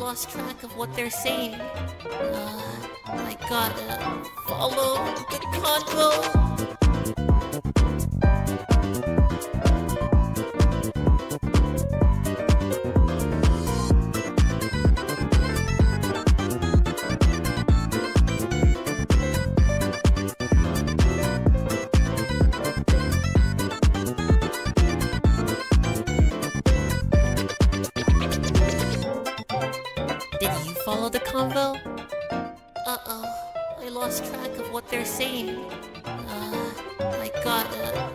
lost track of what they're saying. I gotta follow the convo. Did you follow the convo? Uh-oh, I lost track of what they're saying. I gotta...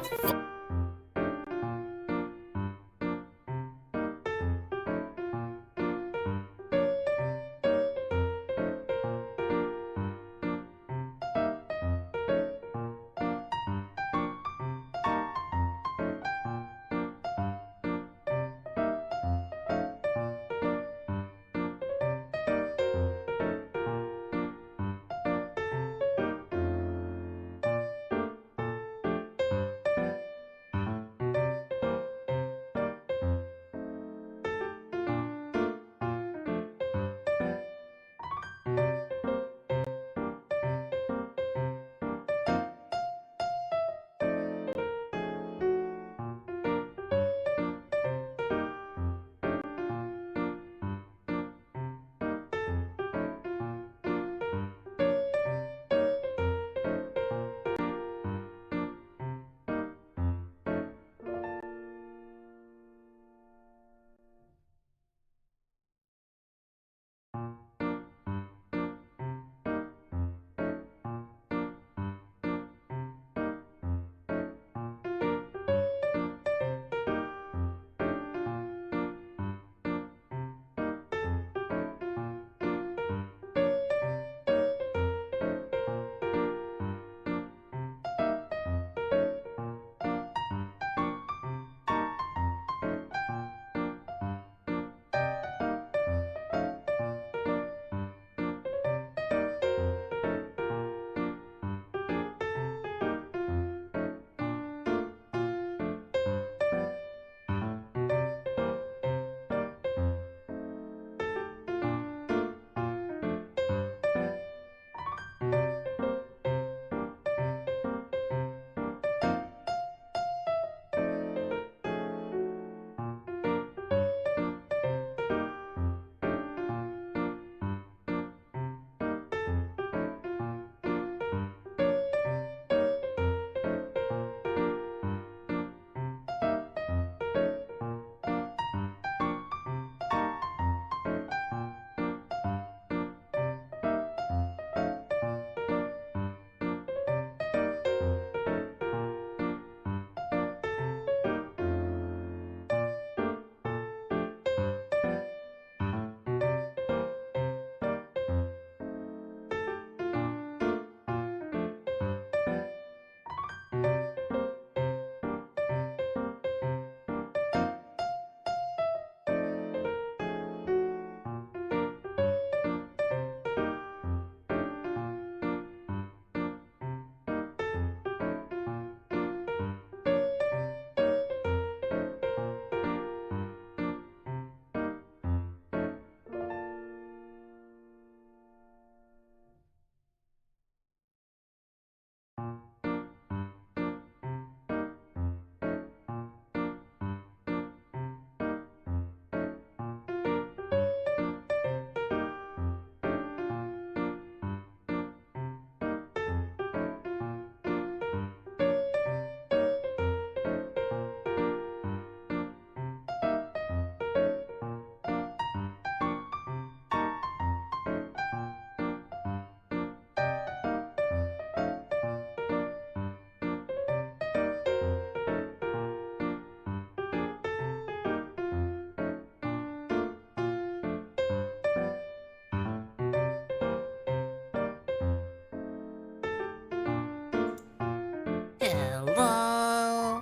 Hello?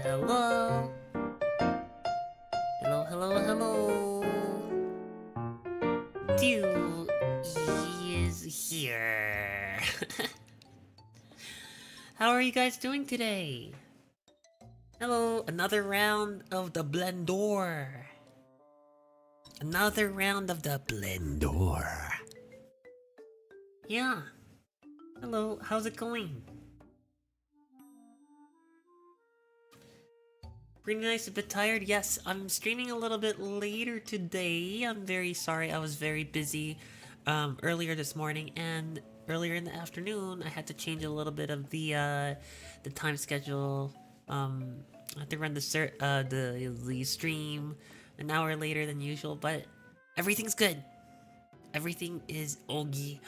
Hello? Hello, hello, hello? Dew is here. How are you guys doing today? Hello, another round of the Blendor. Another round of the Blendor. Yeah. Hello, how's it going? Pretty nice, a bit tired. Yes, I'm streaming a little bit later today. I'm very sorry, I was very busy earlier this morning, and earlier in the afternoon I had to change a little bit of the time schedule. I had to run the stream an hour later than usual, but everything's good. Everything is Ogi.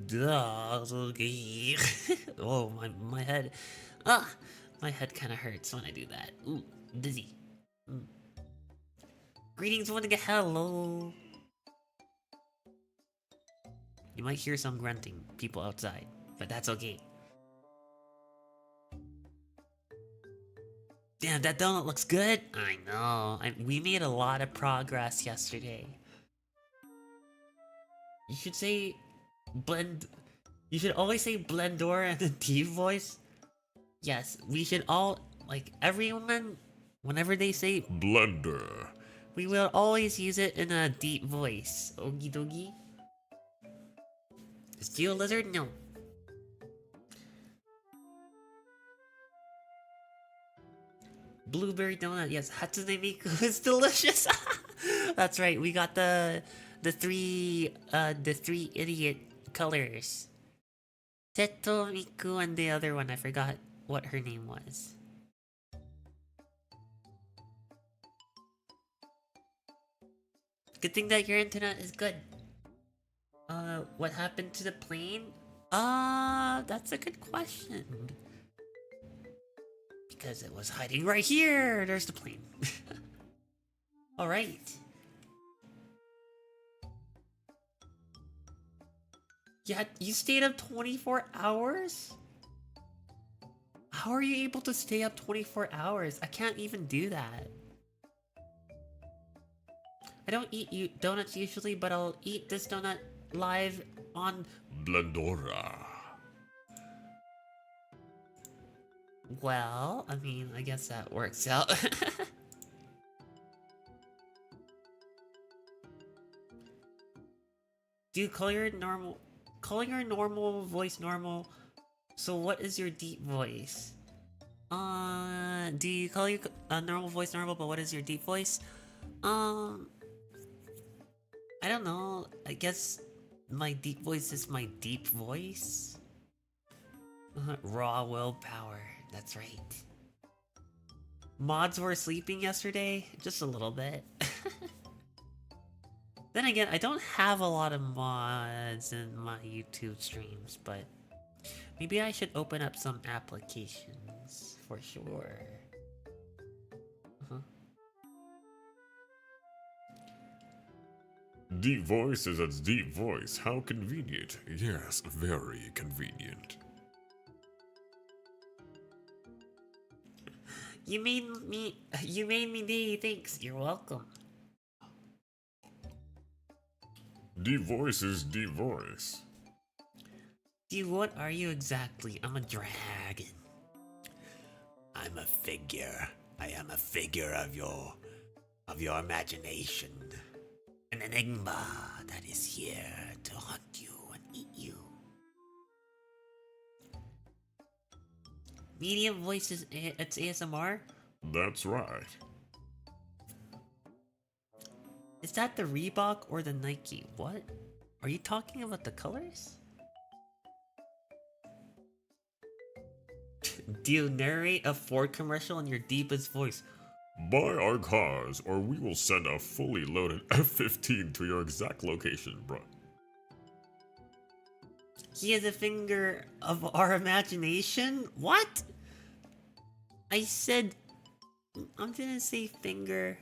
Ogi. Oh, my head. Ah, my head kind of hurts when I do that. Ooh, dizzy. Greetings, one again. Hello. You might hear some grunting, people outside, but that's okay. Damn, that donut looks good. I know. We made a lot of progress yesterday. You should say blend. You should always say Blendor in a deep voice. Yes, we should all, like, everyone, whenever they say Blender, we will always use it in a deep voice. Okie dokie. Steel lizard? No. Blueberry donut, yes. Hatsune Miku is delicious. That's right. We got the three idiot colors. Teto, Miku, and the other one. I forgot what her name was. Good thing that your internet is good. What happened to the plane? That's a good question. Because it was hiding right here. There's the plane. Alright. Yeah, you stayed up 24 hours? How are you able to stay up 24 hours? I can't even do that. I don't eat donuts usually, but I'll eat this donut live on Blendora. Well, I mean, I guess that works out. Do you call your normal voice normal? So what is your deep voice? Do you call your normal voice normal, but what is your deep voice? I don't know. I guess my deep voice is my deep voice. Raw willpower. That's right. Mods were sleeping yesterday? Just a little bit. Then again, I don't have a lot of mods in my YouTube streams, but maybe I should open up some applications for sure. Deep voice is its deep voice. How convenient. Yes, very convenient. You made me day, thanks, you're welcome. Deep voice is deep voice. Dude, what are you exactly? I'm a dragon. I'm a figure. I am a figure of your imagination. An enigma that is here to hunt you and eat you. Medium voice is it's ASMR? That's right. Is that the Reebok or the Nike? What? Are you talking about the colors? Do you narrate a Ford commercial in your deepest voice? Buy our cars, or we will send a fully loaded F-15 to your exact location, bro. He is a finger of our imagination? What? I said... I'm gonna say finger.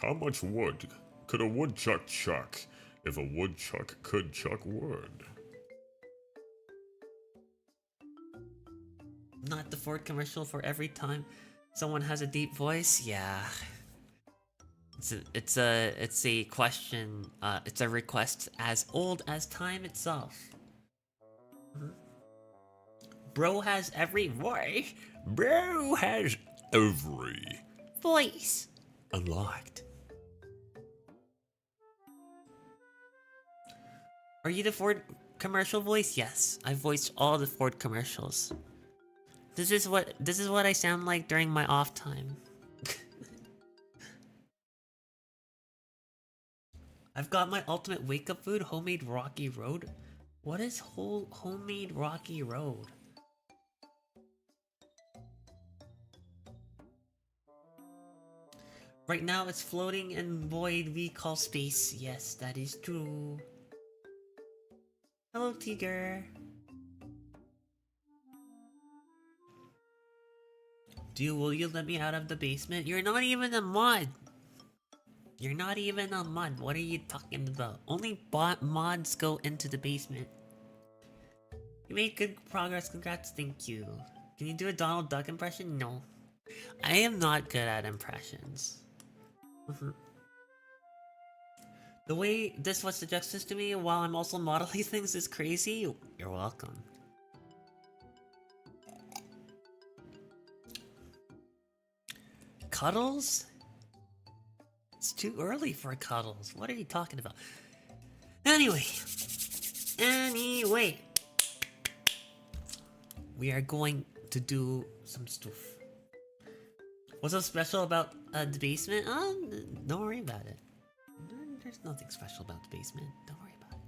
How much wood could a woodchuck chuck if a woodchuck could chuck wood? Not the Ford commercial for every time someone has a deep voice? Yeah. It's a question, it's a request as old as time itself. Bro has every voice. Bro has every Voice. unlocked. Are you the Ford commercial voice? Yes, I voiced all the Ford commercials. This is what I sound like during my off time. I've got my ultimate wake-up food, homemade Rocky Road. What is homemade Rocky Road? Right now it's floating in void we call space. Yes, that is true. Hello, Tiger. Will you let me out of the basement? You're not even a mod. You're not even a mod. What are you talking about? Only mods go into the basement. You made good progress. Congrats. Thank you. Can you do a Donald Duck impression? No. I am not good at impressions. The way this was suggested to me while I'm also modeling things is crazy. You're welcome. Cuddles? It's too early for cuddles. What are you talking about? Anyway. We are going to do some stuff. What's so special about the basement? Don't worry about it. There's nothing special about the basement. Don't worry about it.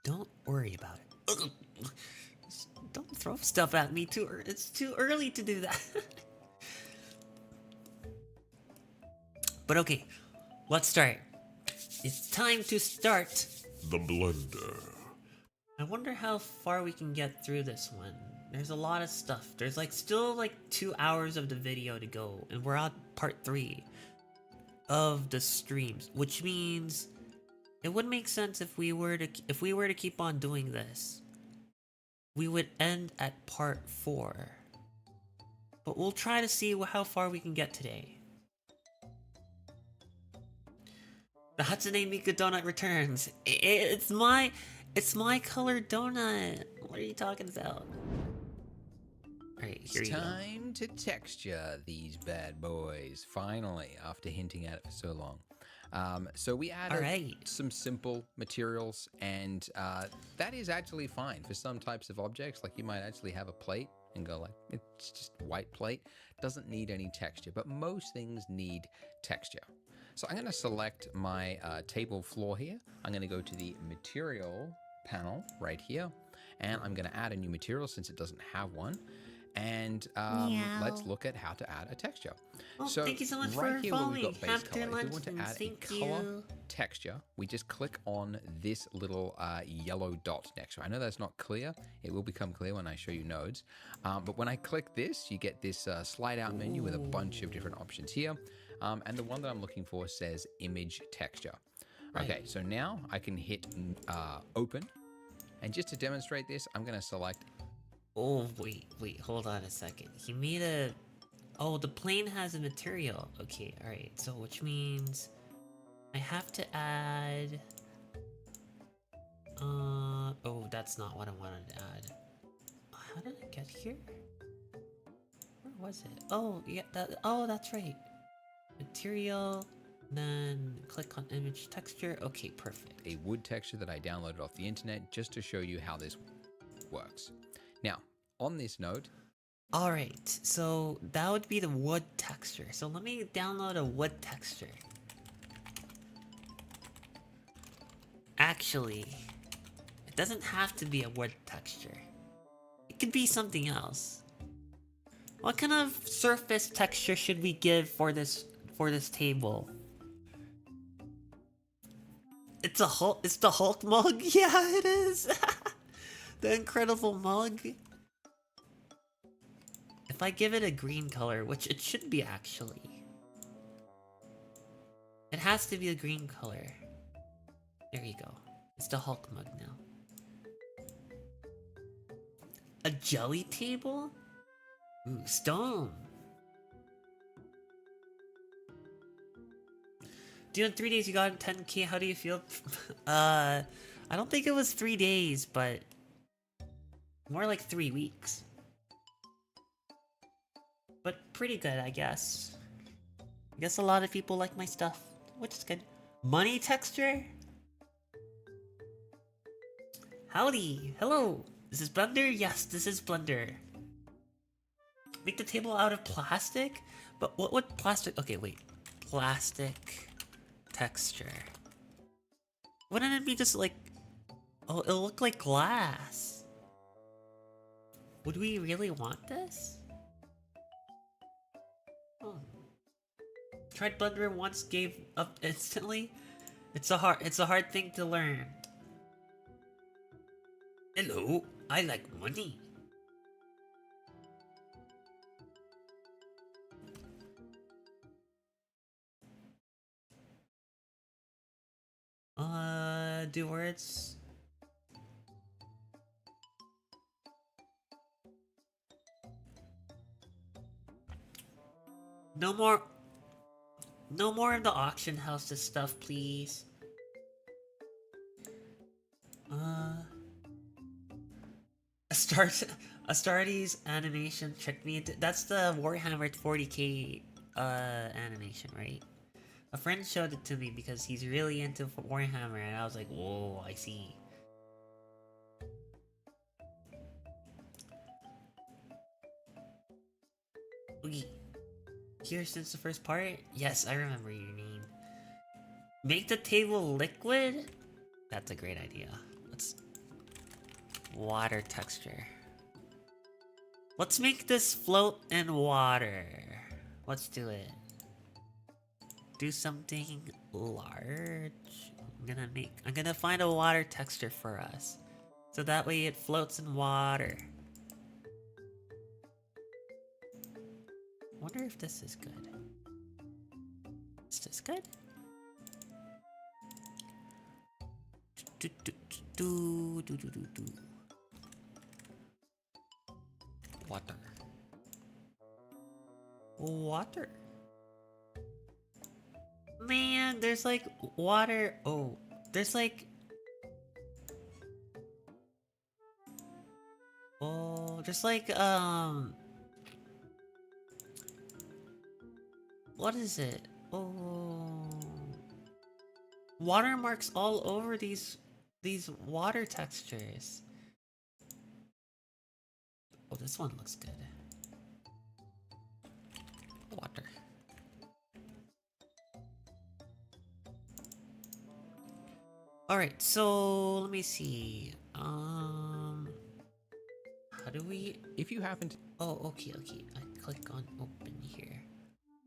Don't worry about it. Don't throw stuff at me too early. It's too early to do that. But okay, let's start. It's time to start The blender. I wonder how far we can get through this one. There's a lot of stuff. There's still 2 hours of the video to go, and we're on part 3 of the streams, which means it would make sense if we were to keep on doing this. We would end at part 4. But we'll try to see how far we can get today. The Hatsune Miku donut returns. It's my colored donut. What are you talking about? Alright, here you go. It's time to texture these bad boys, finally, after hinting at it for so long. So we added some simple materials, and that is actually fine for some types of objects. Like you might actually have a plate and go it's just white plate. Doesn't need any texture, but most things need texture. So I'm going to select my table floor here. I'm going to go to the material panel right here, and I'm going to add a new material since it doesn't have one. And let's look at how to add a texture. Well, so thank you so much right for here where following. we've got base color, if we want to add a color texture, we just click on this little yellow dot next to it. I know that's not clear. It will become clear when I show you nodes. But when I click this, you get this slide out menu with a bunch of different options here. And the one that I'm looking for says image texture. Okay, so now I can hit open. And just to demonstrate this, I'm going to select. Oh, wait, hold on a second. He made a... Oh, the plane has a material. Okay, alright. So, which means I have to add... Oh, that's not what I wanted to add. How did I get here? Where was it? Oh, yeah, that's right. Material, then click on image texture. Okay, perfect. A wood texture that I downloaded off the internet just to show you how this works. Now, on this node... Alright, so that would be the wood texture. So let me download a wood texture. Actually, it doesn't have to be a wood texture. It could be something else. What kind of surface texture should we give for this table? It's the Hulk mug? Yeah, it is! The incredible mug. If I give it a green color, which it should be actually. It has to be a green color. There you go. It's the Hulk mug now. A jelly table? Ooh, stone. Dude, in 3 days you got 10k, how do you feel? I don't think it was 3 days, but more like 3 weeks. But pretty good, I guess. Guess a lot of people like my stuff, which is good. Money texture? Howdy! Hello! This is Blender? Yes, this is Blender. Make the table out of plastic? But what would plastic... Okay, wait. Plastic texture. Wouldn't it be just like... Oh, it'll look like glass. Would we really want this? Oh. Tried Blender once, gave up instantly. It's a hard thing to learn. Hello, I like money. Do words? No more of the auction houses stuff, please. Astartes animation tricked me into... That's the Warhammer 40k animation, right? A friend showed it to me because he's really into Warhammer, and I was like, whoa, I see. Oogie. Here since the first part? Yes, I remember your name. Make the table liquid? That's a great idea. Let's... Water texture. Let's make this float in water. Let's do it. Do something large. I'm gonna find a water texture for us. So that way it floats in water. Wonder if this is good. Is this good? Water. Water. Man, there's like water. Oh, there's like... Oh, there's like, what is it? Oh... Watermarks all over these water textures. Oh, this one looks good. Water. Alright, so let me see. How do we... If you happen to... Oh, okay. I click on open here.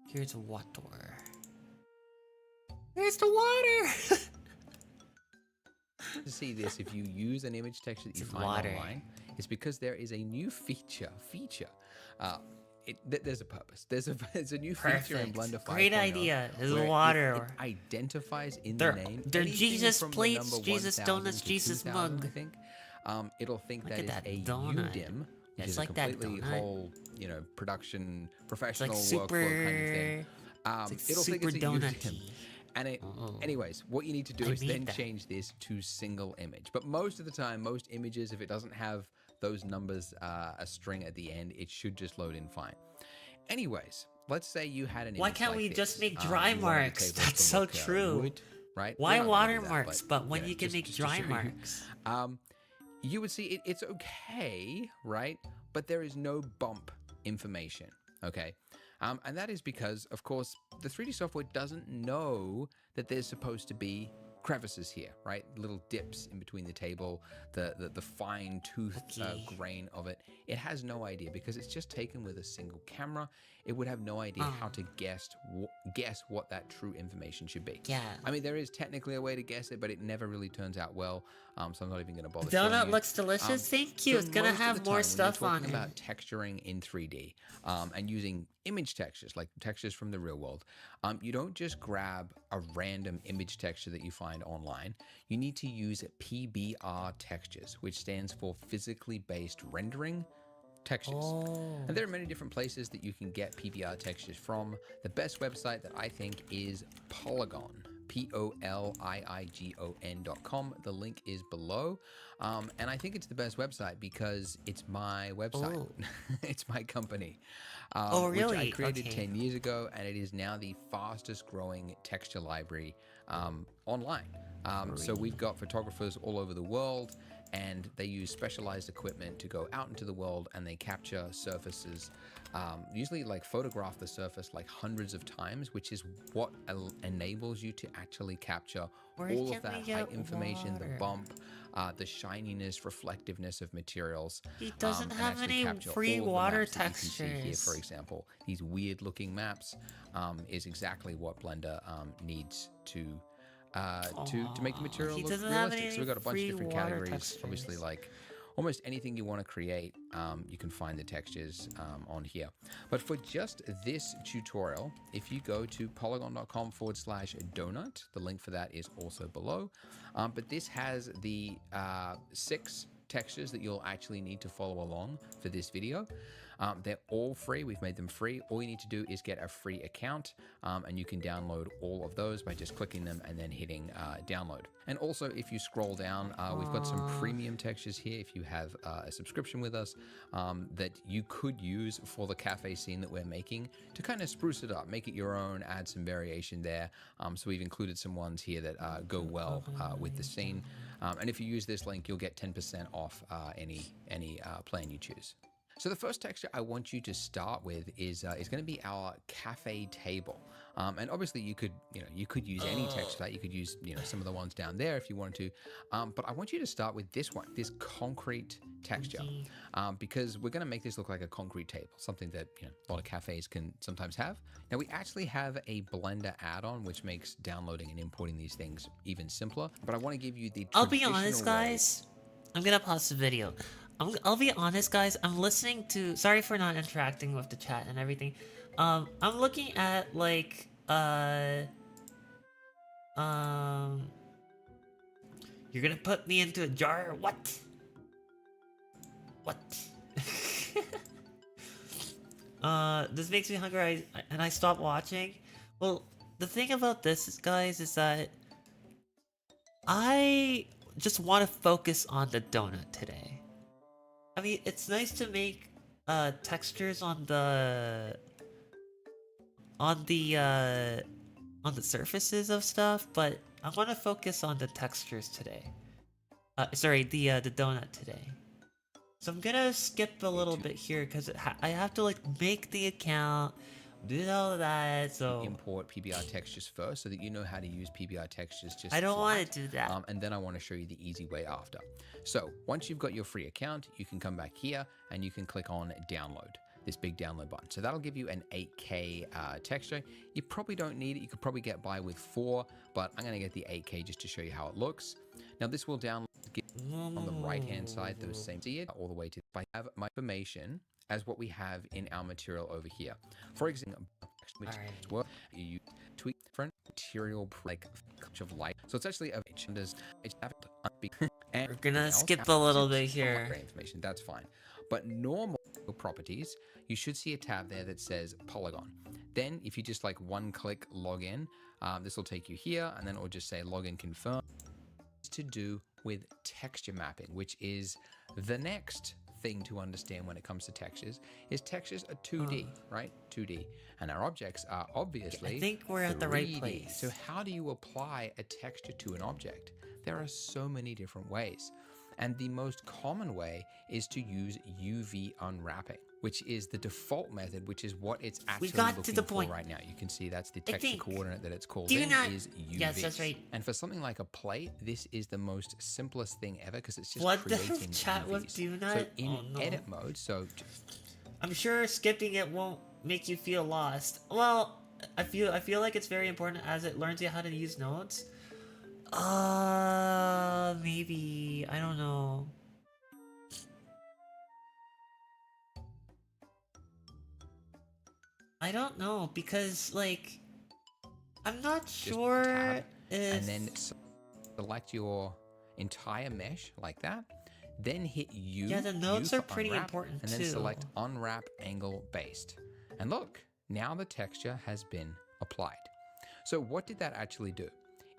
Here's water. There's the water! to see this, if you use an image texture that you find online, it's because there is a new feature. There's a purpose. There's a new feature in Blender 5.0. Great idea. Is water. It identifies in the name. They're Jesus plates, Jesus donuts, Jesus mug. I think. It'll think Look that is a donut. UDIM, which is like a completely that donut. whole, production professional It's like workflow kind of thing. It'll think it's a donut-y. UDIM. And anyways, what you need to do is then change this to single image. But most of the time, most images, if it doesn't have those numbers, a string at the end, it should just load in fine. Anyways, let's say you had an image. Why can't like we this. just make dry marks? That's so true. Wood, right? Why We're not gonna do that, watermarks? But when you can just make to dry show you. marks. You would see it's okay, right? But there is no bump information, okay? And that is because, of course, the 3D software doesn't know that there's supposed to be crevices here, right? Little dips in between the table, the fine tooth grain of it. It has no idea because it's just taken with a single camera. It would have no idea how to guess what that true information should be. Yeah. I mean, there is technically a way to guess it, but it never really turns out well. So I'm not even going to bother. Donut looks delicious. Thank you. So it's gonna have more stuff on it. About texturing in 3D and using image textures, like textures from the real world, you don't just grab a random image texture that you find online. You need to use PBR textures, which stands for physically based rendering textures. And there are many different places that you can get PBR textures from. The best website that I think is Polygon. POLIIGON.com. The link is below. And I think it's the best website because it's my website. Oh. It's my company, Oh, which I really? created Okay. 10 years ago, and it is now the fastest growing texture library online. So we've got photographers all over the world, and they use specialized equipment to go out into the world, and they capture surfaces, usually like photograph the surface like hundreds of times, which is what enables you to actually capture all of that height information, the bump, the shininess, reflectiveness of materials. He doesn't and have actually any capture free all of the water maps that you can see here, textures. for example. These weird looking maps is exactly what Blender needs to make the material he look doesn't have realistic. any So we've got a bunch of free different water categories. textures. Obviously, like almost anything you want to create, you can find the textures on here. But for just this tutorial, if you go to polygon.com/donut, the link for that is also below. But this has the 6 textures that you'll actually need to follow along for this video. They're all free. We've made them free. All you need to do is get a free account, and you can download all of those by just clicking them and then hitting download. And also, if you scroll down, we've got some premium textures here if you have a subscription with us that you could use for the cafe scene that we're making to kind of spruce it up, make it your own, add some variation there. So we've included some ones here that go well with the scene. And if you use this link, you'll get 10% off any plan you choose. So the first texture I want you to start with is going to be our cafe table, and obviously you could use any text for that. You could use some of the ones down there if you wanted to, but I want you to start with this one, this concrete texture, because we're going to make this look like a concrete table, something that a lot of cafes can sometimes have. Now we actually have a Blender add-on which makes downloading and importing these things even simpler. But I want to give you the I'll be honest, guys. I'm gonna pause the video. I'll be honest, guys. I'm listening to. Sorry for not interacting with the chat and everything. I'm looking at like You're gonna put me into a jar? What? What? This makes me hungry. I stopped watching. Well, the thing about this, guys, is that I just want to focus on the donut today. I mean, it's nice to make textures on the surfaces of stuff, but I want to focus on the textures today. Sorry, the donut today. So I'm gonna skip a little bit here because I have to like make the account, do all of that. So import PBR textures first so that you know how to use PBR textures. Just I don't want to do that. And then I want to show you the easy way after. So once you've got your free account, you can come back here and you can click on download, this big download button. So that'll give you an 8K texture. You probably don't need it. You could probably get by with 4, but I'm going to get the 8K just to show you how it looks. Now this will download on the right hand side, those same, see it all the way to, I have my information as what we have in our material over here. For example, which is what you tweak different material like of light. So it's actually a and we're gonna skip a little bit here. Information, that's fine. But normal properties, you should see a tab there that says polygon. Then if you just like one click log in, this will take you here, and then it will just say login confirm. It's to do with texture mapping, which is the next thing to understand when it comes to textures. Is textures are 2D, right? 2D, and our objects are obviously I think we're at the right 3D. place. So how do you apply a texture to an object? There are so many different ways. And the most common way is to use UV unwrapping, which is the default method, which is what it's actually looking for right now. You can see that's the texture coordinate that it's called is UV. Yes, that's right. And for something like a plate, this is the most simplest thing ever because it's just What creating the chat with UVs. do not? So in edit mode, so I'm sure skipping it won't make you feel lost. Well, I feel like it's very important as it learns you how to use nodes. Maybe. I don't know. I don't know because like I'm not sure tab, if and then select your entire mesh like that. Then hit U. Yeah, the nodes are pretty unwrap, important and too. then select unwrap angle based. And look, now the texture has been applied. So what did that actually do?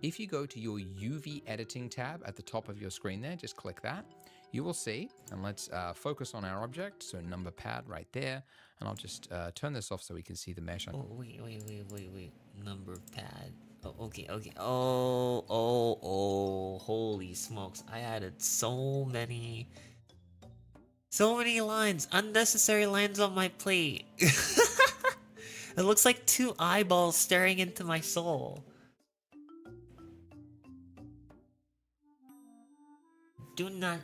If you go to your UV editing tab at the top of your screen there, just click that. You will see, and let's focus on our object. So number pad right there. And I'll just turn this off so we can see the mesh. Oh, wait. Number pad. Oh, okay. Oh, holy smokes. I added so many lines, unnecessary lines on my plate. It looks like two eyeballs staring into my soul. Do not.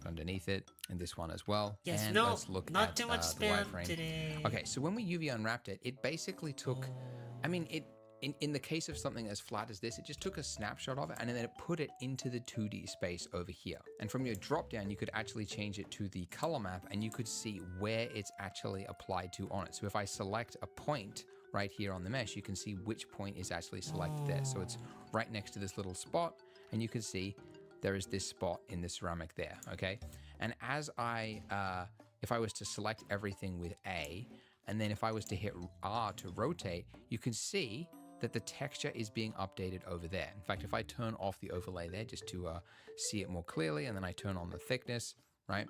Underneath it, and this one as well. Yes, and no, let's look not at too much the spam wireframe today. Okay, so when we UV unwrapped it, it basically took, I mean, in the case of something as flat as this, it just took a snapshot of it and then it put it into the 2D space over here. And from your drop down, you could actually change it to the color map and you could see where it's actually applied to on it. So if I select a point right here on the mesh, you can see which point is actually selected there. So it's right next to this little spot and you can see there is this spot in the ceramic there, okay? And as if I was to select everything with A, and then if I was to hit R to rotate, you can see that the texture is being updated over there. In fact, if I turn off the overlay there just to see it more clearly, and then I turn on the thickness, right?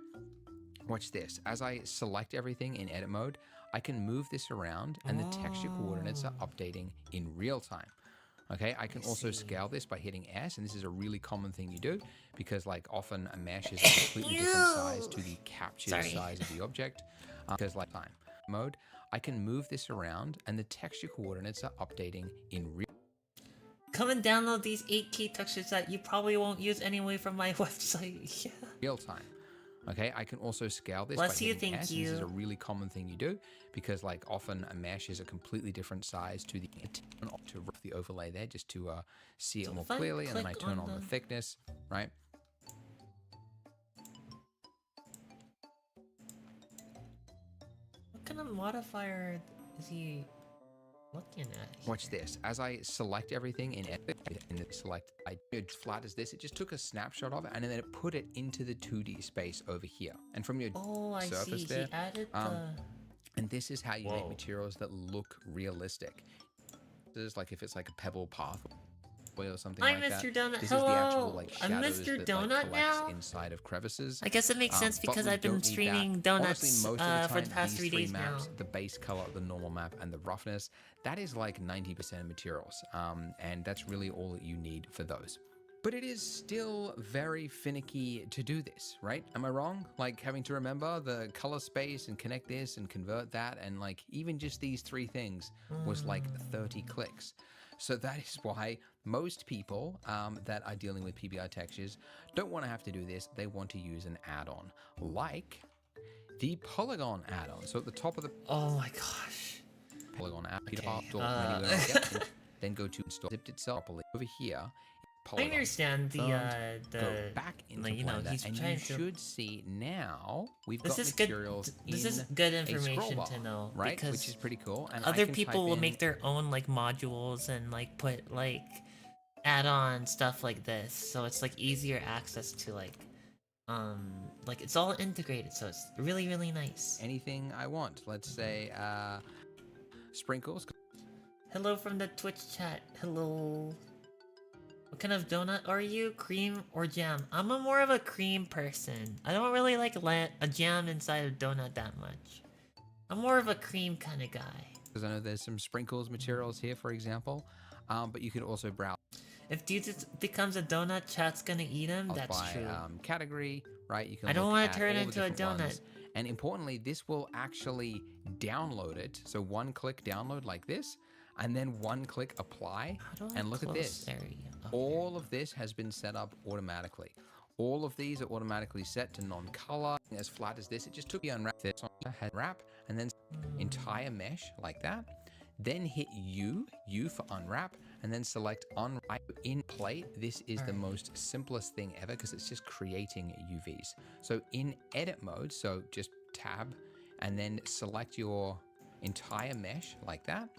Watch this. As I select everything in edit mode, I can move this around and the texture coordinates are updating in real time. Okay, I can also scale this by hitting S, and this is a really common thing you do because like often a mesh is a completely different size to the captured size of the object. Because like time mode, I can move this around and the texture coordinates are updating in real. Come and download these 8K textures that you probably won't use anyway from my website. Yeah. Real time. Okay, I can also scale this Bless by you, hitting thank S. you. This is a really common thing you do because like often a mesh is a completely different size to the overlay there just to see it more clearly, and then I turn on the thickness, right? What kind of modifier is he looking at here? Watch this. As I select everything in edit, and select I did flat as this, it just took a snapshot of it and then it put it into the 2D space over here. And from your surface there, he added and this is how you make materials that look realistic. This is like if it's like a pebble path or something like that. Mr. Donut. This Hello. is the actual like I'm shadows Mr. that Donut like, now. collects inside of crevices. I guess it makes sense But because we I've been don't need streaming that. donuts Honestly, most of the for the time, past these 3 days maps, now. the base color, the normal map, and the roughness, that is like 90% of materials. And that's really all that you need for those. But it is still very finicky to do this, right? Am I wrong? Like having to remember the color space and connect this and convert that, and like even just these 3 things was like 30 clicks. So that is why most people that are dealing with PBR textures don't want to have to do this. They want to use an add-on like the polygon add-on. So at the top of the polygon add-on, then go to install zipped itself over here. Polygon. I understand go back into Blender, he's and trying you should see now we've got is materials good. This is in good a information scroll bar, to know, right? because Which is pretty cool. And other people will make their own like modules and like put like add-on stuff like this, so it's like easier access to like it's all integrated, so it's really, really nice. anything I want. Let's say sprinkles. Hello from the Twitch chat. Hello. What kind of donut are you? Cream or jam? I'm more of a cream person. I don't really like a jam inside a donut that much. I'm more of a cream kind of guy. Because I know there's some sprinkles materials here, for example, but you could also browse. If dude becomes a donut, chat's gonna eat him. That's by, true. Category, right? You can. I don't want to turn it into a donut. Ones. And importantly, this will actually download it. So 1-click download like this, and then 1-click apply. And look at this. All of this has been set up automatically. All of these are automatically set to non-color. As flat as this, it just took the unwrap this on wrap, and then entire mesh like that. Then hit U for unwrap, and then select unwrap in plate. This is the most simplest thing ever because it's just creating UVs. So in edit mode, so just tab, and then select your entire mesh like that.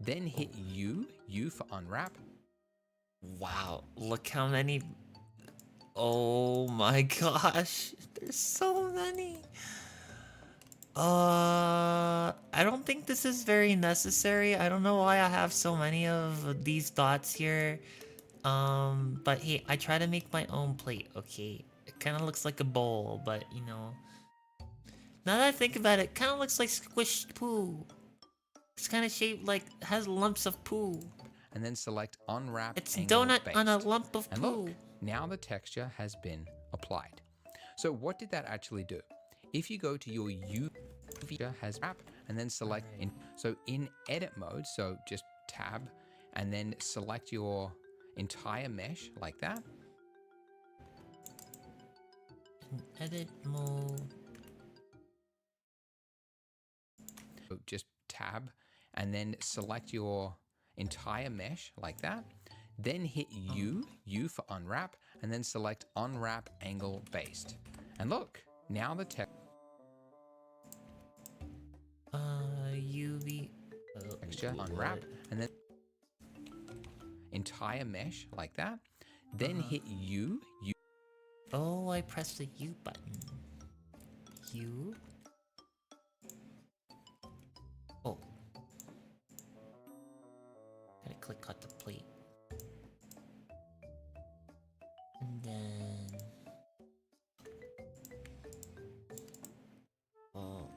Then hit U for unwrap. Wow, look how many. Oh my gosh, there's so many. I don't think this is very necessary. I don't know why I have so many of these dots here. But hey, I try to make my own plate, okay? It kind of looks like a bowl, but you know. Now that I think about it, kind of looks like squished poo. It's kind of shaped like, has lumps of poo. And then select unwrap It's angle donut based. on a lump of and poo. look, now the texture has been applied. So what did that actually do? If you go to your UV has wrap and then select in edit mode, so just tab and then select your entire mesh like that. In edit mode. So just tab and then select your entire mesh like that. Then hit U for unwrap, and then select unwrap angle based. And look, now the text UV texture unwrap and then entire mesh like that. Then hit U. Oh, I pressed the U button. U. Oh. Gotta click on the plate. And then... Oh.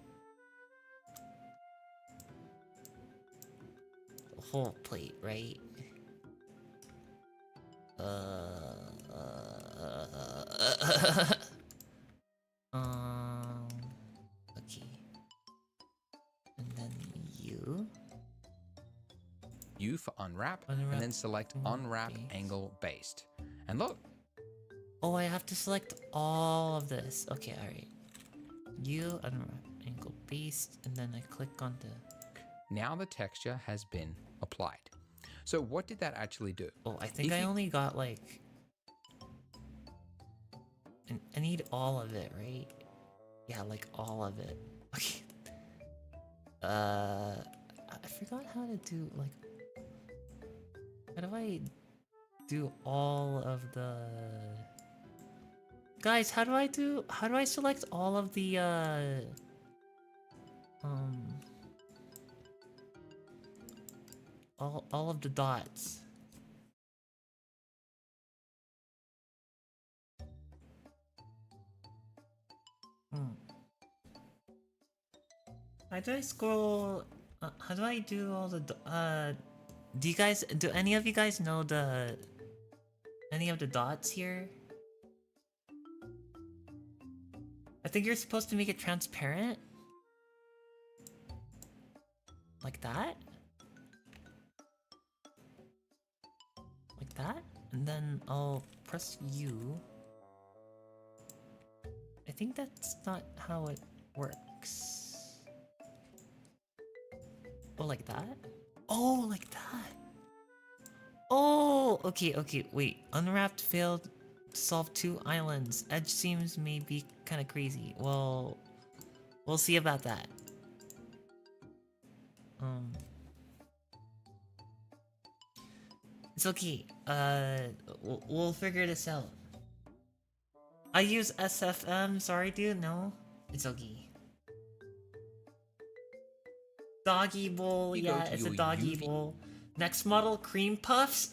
The whole plate, right? Okay. And then U. U for unwrap and then select unwrap angle based. And look. Oh, I have to select all of this. Okay, alright. U, unwrap angle based, and then I click on the... Now the texture has been applied. So what did that actually do? Oh, I think I only got like... I need all of it, right? Yeah, like all of it. Okay. I forgot how to do like... How do I do all of the... Guys, how do I select all of the all of the dots? How do I scroll? How do I do all the do any of you guys know any of the dots here? I think you're supposed to make it transparent. Like that? Like that? And then I'll press U. I think that's not how it works. Oh, like that? Oh, like that. Oh, okay, wait. Unwrapped failed to solve 2 islands. Edge seems may be kind of crazy. Well, we'll see about that. It's okay. We'll figure this out. I use SFM. Sorry, dude. No, it's okay. Doggy bowl. Yeah, it's a doggy bowl. Next model, cream puffs.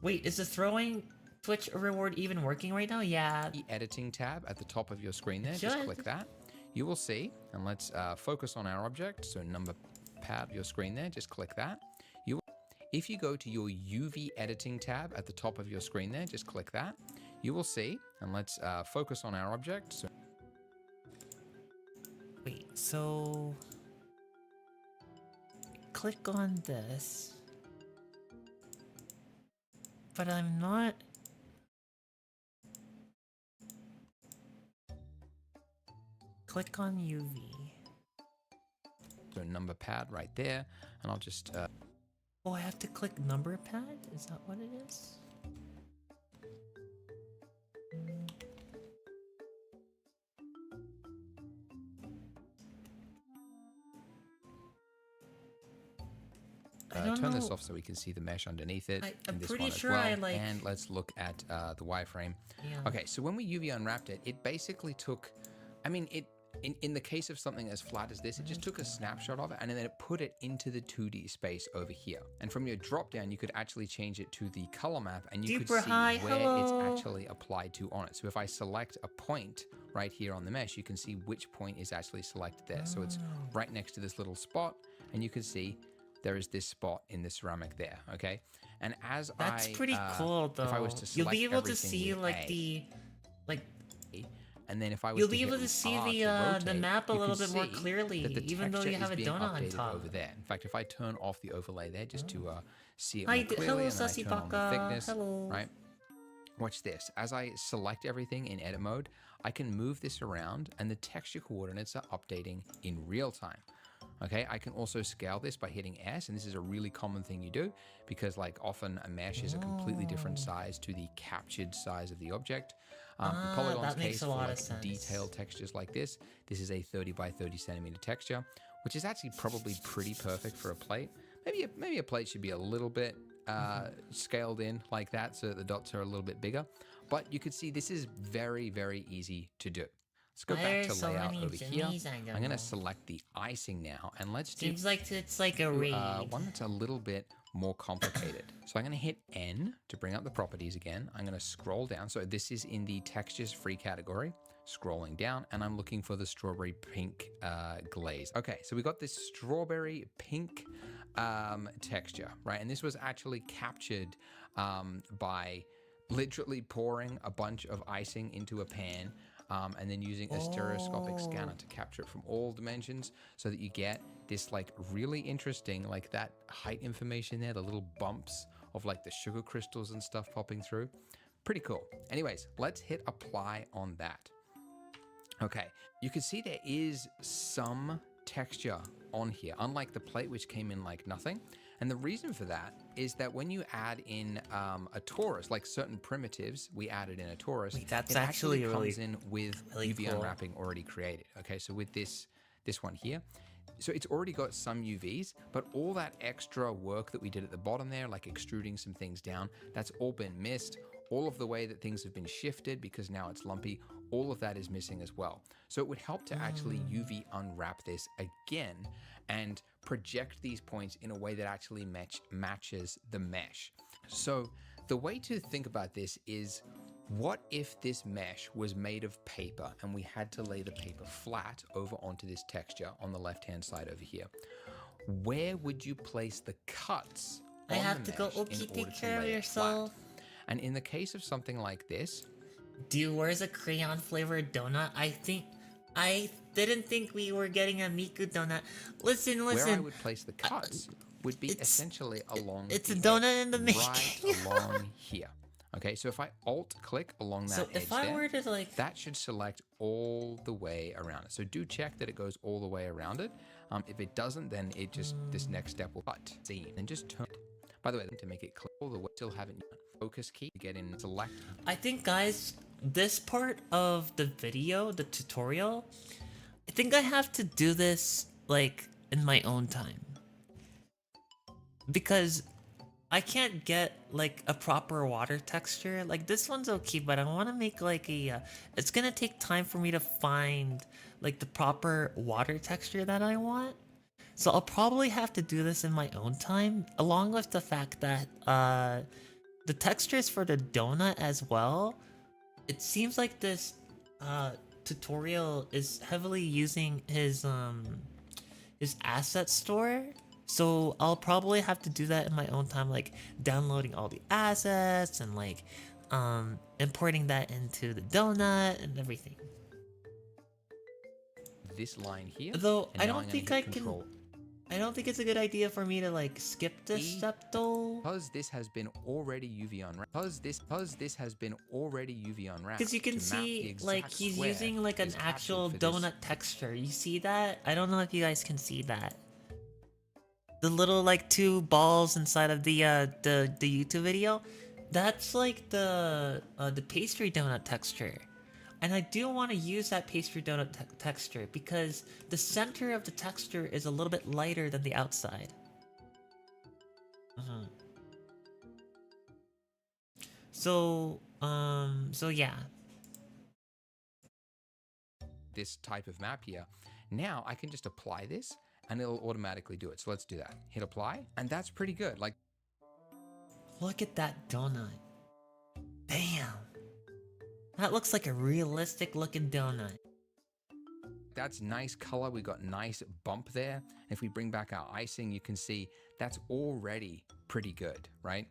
Wait, is the throwing Twitch reward even working right now? Yeah. The editing tab at the top of your screen there, just click that. You will see, and let's focus on our object. So number pad your screen there, just click that. If you go to your UV editing tab at the top of your screen there, just click that. You will see, and let's focus on our object. So wait, so click on this, but I'm not. Click on UV. So number pad right there, and I'll just... Oh, I have to click number pad? Is that what it is? turn this off so we can see the mesh underneath it. I'm this pretty one sure as well. I And let's look at the wireframe. Yeah. Okay, so when we UV unwrapped it, it basically took, I mean, in the case of something as flat as this, it just took a snapshot of it and then it put it into the 2D space over here. And from your drop down, you could actually change it to the color map and you could see where it's actually applied to on it. So if I select a point right here on the mesh, you can see which point is actually selected there. So it's right next to this little spot and you can see there is this spot in the ceramic there, okay? And as That's pretty cool though. If I was to select you'll be able to everything see with like A, and then if I was you'll to be able hit to see R the to rotate, the map a you little can bit more see clearly, that the even though texture you have a is being donut on updated top. over there. In fact, if I turn off the overlay there just to see it Hi, more clearly, hello, and then I Sassy turn on the Baka. thickness, Hello. right? Watch this. As I select everything in edit mode, I can move this around and the texture coordinates are updating in real time. Okay, I can also scale this by hitting S, and this is a really common thing you do because like often a mesh is a completely different size to the captured size of the object. In Polygon's that makes case, a for lot like of sense. detailed textures like this is a 30 by 30 centimeter texture, which is actually probably pretty perfect for a plate. Maybe a plate should be a little bit scaled in like that so that the dots are a little bit bigger. But you could see this is very, very easy to do. Let's go back to layout over here. I'm going to select the icing now, and let's do Seems like it's like a raid. one that's a little bit more complicated. So I'm going to hit N to bring up the properties again. I'm going to scroll down. So this is in the textures free category. Scrolling down, and I'm looking for the strawberry pink glaze. Okay, so we got this strawberry pink texture, right? And this was actually captured by literally pouring a bunch of icing into a pan and then using a stereoscopic scanner to capture it from all dimensions so that you get this like really interesting, like that height information there, the little bumps of like the sugar crystals and stuff popping through. Pretty cool. Anyways, let's hit apply on that. Okay, you can see there is some texture on here, unlike the plate which came in like nothing. And the reason for that is that when you add in a torus, like certain primitives we added in a torus, that's it actually comes really, in with really UV cool. unwrapping already created. Okay, so with this one here, so it's already got some UVs, but all that extra work that we did at the bottom there, like extruding some things down, that's all been missed. All of the way that things have been shifted because now it's lumpy, all of that is missing as well. So it would help to actually UV unwrap this again and project these points in a way that actually matches the mesh. So the way to think about this is, what if this mesh was made of paper and we had to lay the paper flat over onto this texture on the left-hand side over here? Where would you place the cuts on I have the to go, mesh in okay, order take to care of lay it yourself. flat? And in the case of something like this, Dude, where's a crayon flavored donut? I didn't think we were getting a Miku donut. Listen. where I would place the cuts would be it's- essentially along it's a the donut edge, in the right making. along here. Okay, so if I alt-click along that So edge if I there, were to like, that should select all the way around it. So do check that it goes all the way around it. If it doesn't, then it just, this next step will cut. See, and just turn it. By the way, to make it clear, all the way, still haven't focus key to get in select. I think guys, this part of the video, the tutorial, I think I have to do this like in my own time. Because I can't get like a proper water texture. Like this one's okay, but I want to make like a, it's gonna take time for me to find like the proper water texture that I want. So I'll probably have to do this in my own time, along with the fact that the textures for the donut as well, it seems like this tutorial is heavily using his asset store. So I'll probably have to do that in my own time, like downloading all the assets and like importing that into the donut and everything. This line here. Though and I now don't I'm think gonna I hit can. Control I don't think it's a good idea for me to like skip this E. step though. Because this has been already UV unwrapped. Because this has been already UV unwrapped. Because you can to map the see, exact like, he's square using like an is captured actual for this. donut texture. You see that? I don't know if you guys can see that. The little like two balls inside of the YouTube video, that's like the pastry donut texture. And I do want to use that pastry donut texture because the center of the texture is a little bit lighter than the outside. Mhm. So yeah. This type of map here. Now I can just apply this and it'll automatically do it. So let's do that. Hit apply, and that's pretty good. Like, Look at that donut. Damn. That looks like a realistic looking donut. that's nice color. We got nice bump there. If we bring back our icing, you can see that's already pretty good, right?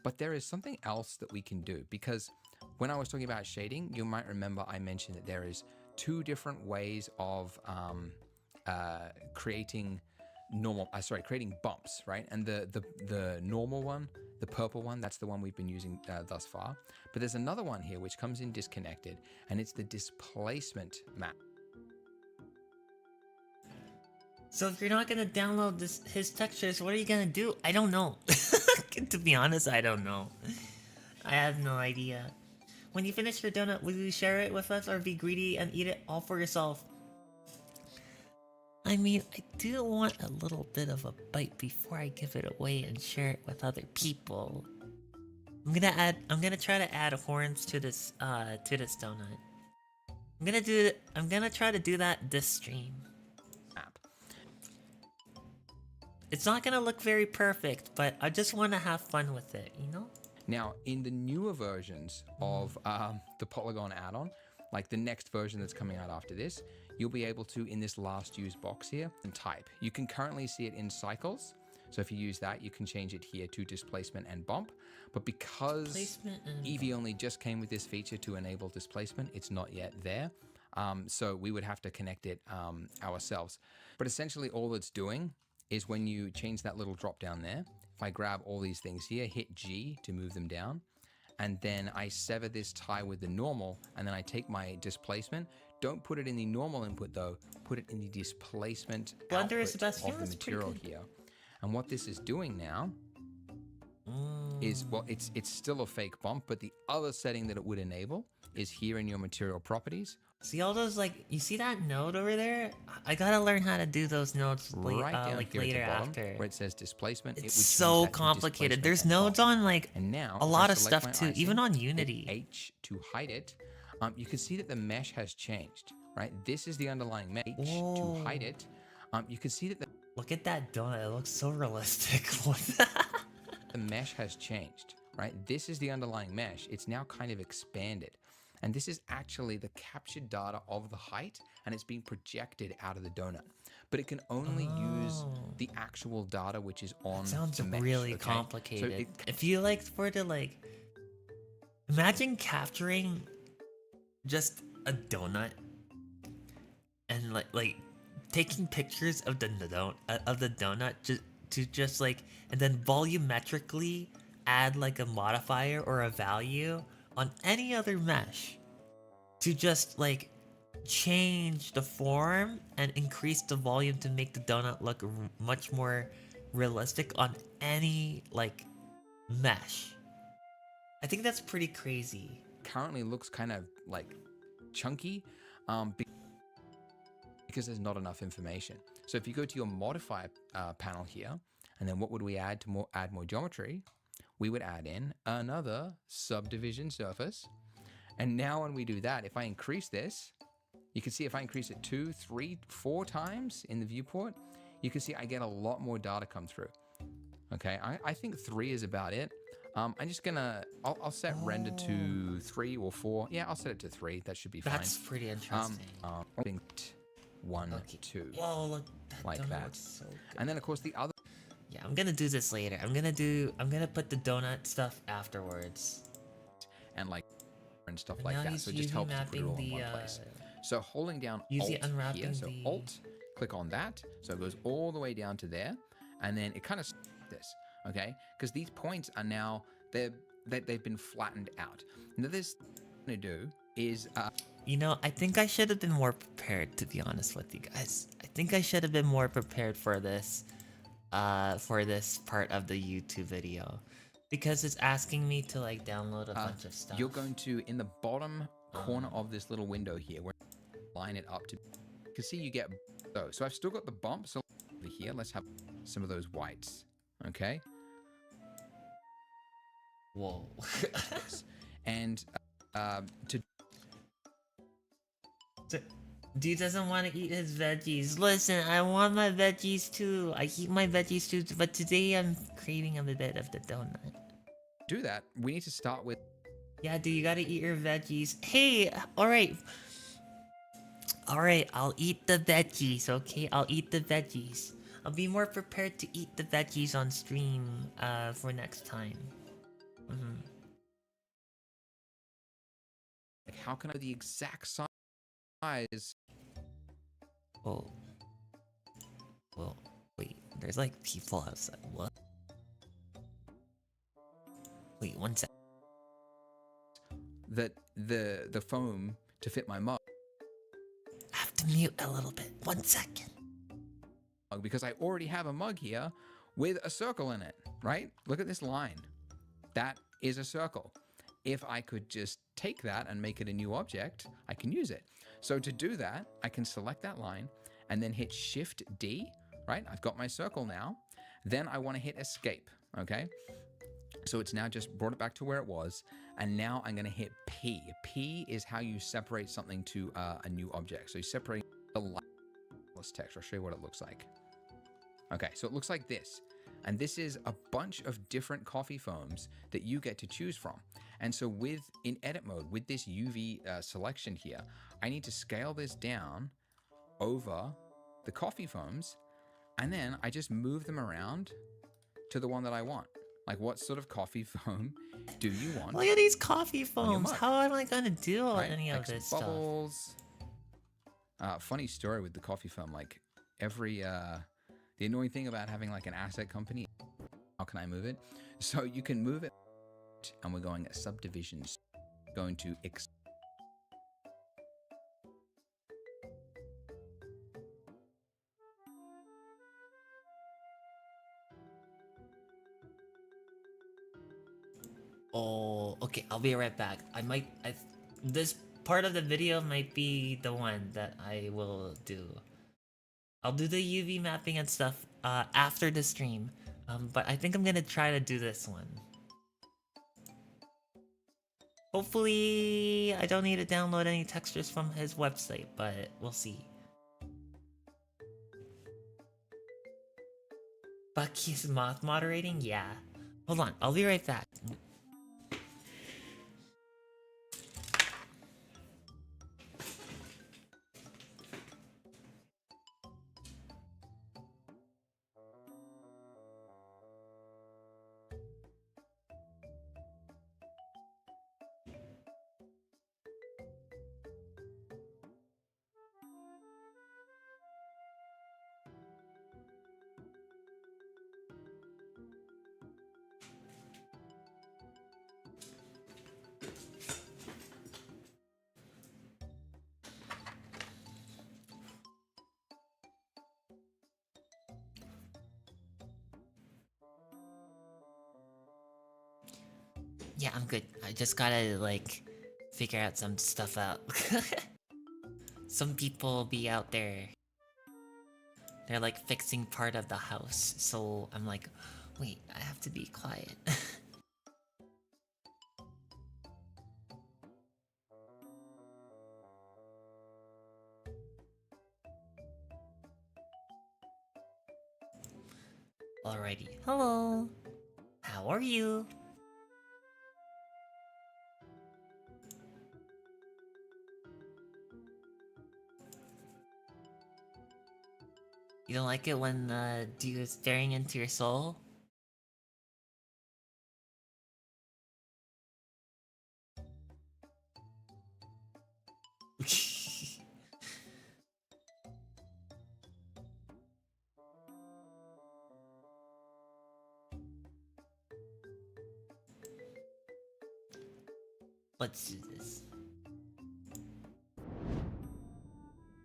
But there is something else that we can do, because when I was talking about shading, you might remember I mentioned that there is two different ways of creating creating bumps, right? And the normal one, the purple one, that's the one we've been using thus far. But there's another one here which comes in disconnected, and it's the displacement map. So if you're not gonna download his textures, what are you gonna do? I don't know. To be honest, I don't know. I have no idea. When you finish your donut, will you share it with us or be greedy and eat it all for yourself? I mean, I do want a little bit of a bite before I give it away and share it with other people. I'm gonna try to add horns to this donut. I'm gonna try to do that this stream. It's not gonna look very perfect, but I just want to have fun with it, you know? Now, in the newer versions of the Polygon add-on, like the next version that's coming out after this, you'll be able to, in this last use box here, and type. You can currently see it in cycles. So if you use that, you can change it here to displacement and bump. But because Eevee only just came with this feature to enable displacement, it's not yet there. So we would have to connect it ourselves. But essentially all it's doing is when you change that little drop down there, if I grab all these things here, hit G to move them down, and then I sever this tie with the normal, and then I take my displacement. Don't put it in the normal input though, put it in the displacement Blender is the best. of the material here. And what this is doing now is, well, it's still a fake bump, but the other setting that it would enable is here in your material properties. See all those, like, you see that node over there? I gotta learn how to do those nodes Right down like here later at the bottom, after. where it says displacement. It's it would so change that to complicated. displacement There's and nodes bump. on like And now, a if lot I of select stuff my too, icing, even on hit Unity. H to hide it. You can see that the mesh has changed, right? This is the underlying mesh. H to hide it. You can see that Look at that donut. It looks so realistic. the mesh has changed, right? This is the underlying mesh. It's now kind of expanded. And this is actually the captured data of the height, and it's being projected out of the donut. But it can only use the actual data which is on Sounds the mesh. really okay? complicated. So If you like for to like, imagine capturing just a donut and like taking pictures of the donut just like, and then volumetrically add like a modifier or a value on any other mesh to just like change the form and increase the volume to make the donut look much more realistic on any like mesh. I think that's pretty crazy. currently looks kind of like chunky because there's not enough information. So if you go to your modify panel here, and then what would we add to add more geometry? We would add in another subdivision surface. And now when we do that, if I increase this, you can see if I increase it 2, 3, 4 times in the viewport, you can see I get a lot more data come through. Okay, I think 3 is about it. I'm just gonna, I'll set render to 3 or 4. Yeah, I'll set it to 3. That should be fine. That's pretty interesting. 1, 2, Whoa, look, like donut that. looks so good. And then of course the other. Yeah, I'm gonna do this later. I'm gonna put the donut stuff afterwards. And like and stuff And like now that. he's So it just helps to put it all in the, one place. So holding down Use Alt the unwrapping here, so the- Alt, click on that. So it goes all the way down to there, and then it kind of this, okay? Because these points are now they've been flattened out. Now this to do is You know, I think I should have been more prepared, to be honest with you guys. I think I should have been more prepared for this part of the YouTube video. Because it's asking me to like download a bunch of stuff. you're going to, in the bottom corner of this little window here, where line it up to, you can see you get those. So I've still got the bump. So over here, let's have some of those whites, okay? Whoa. And to Dude doesn't want to eat his veggies. Listen, I want my veggies too. I eat my veggies too, but today I'm craving a bit of the donut. do that, we need to start with. Yeah, dude, you gotta eat your veggies. Hey, alright. Alright, I'll eat the veggies, okay? I'll eat the veggies. I'll be more prepared to eat the veggies on stream for next time. Like, how can I know the exact size? Oh. Well, wait, there's like people outside. What? Wait, one sec. That the foam to fit my mug, I have to mute a little bit. 1 second. because I already have a mug here with a circle in it, right? Look at this line. That is a circle. If I could just take that and make it a new object, I can use it. So to do that, I can select that line and then hit Shift D, right? I've got my circle now. Then I want to hit Escape, okay? So it's now just brought it back to where it was. And now I'm going to hit P. P is how you separate something to a new object. So you separate the lightless text. I'll show you what it looks like. Okay, so it looks like this. And this is a bunch of different coffee foams that you get to choose from. And so in edit mode, with this UV selection here, I need to scale this down over the coffee foams. And then I just move them around to the one that I want. Like, what sort of coffee foam do you want? Look at these coffee foams. How am I gonna do any of this bubbles. Funny story with the coffee foam. Like, the annoying thing about having like an asset company, how can I move it? So you can move it, and we're going at subdivisions, going to Oh, okay, I'll be right back. This part of the video might be the one that I will do. I'll do the UV mapping and stuff after the stream. But I think I'm gonna try to do this one. Hopefully, I don't need to download any textures from his website, but we'll see. Bucky's moth moderating? Yeah. Hold on, I'll be right back. Yeah, I'm good. I just gotta, like, figure out some stuff out. Some people be out there. They're, like, fixing part of the house. So I'm like, wait, I have to be quiet. Alrighty. Hello. How are you? You don't like it when dude is staring into your soul? Let's do this.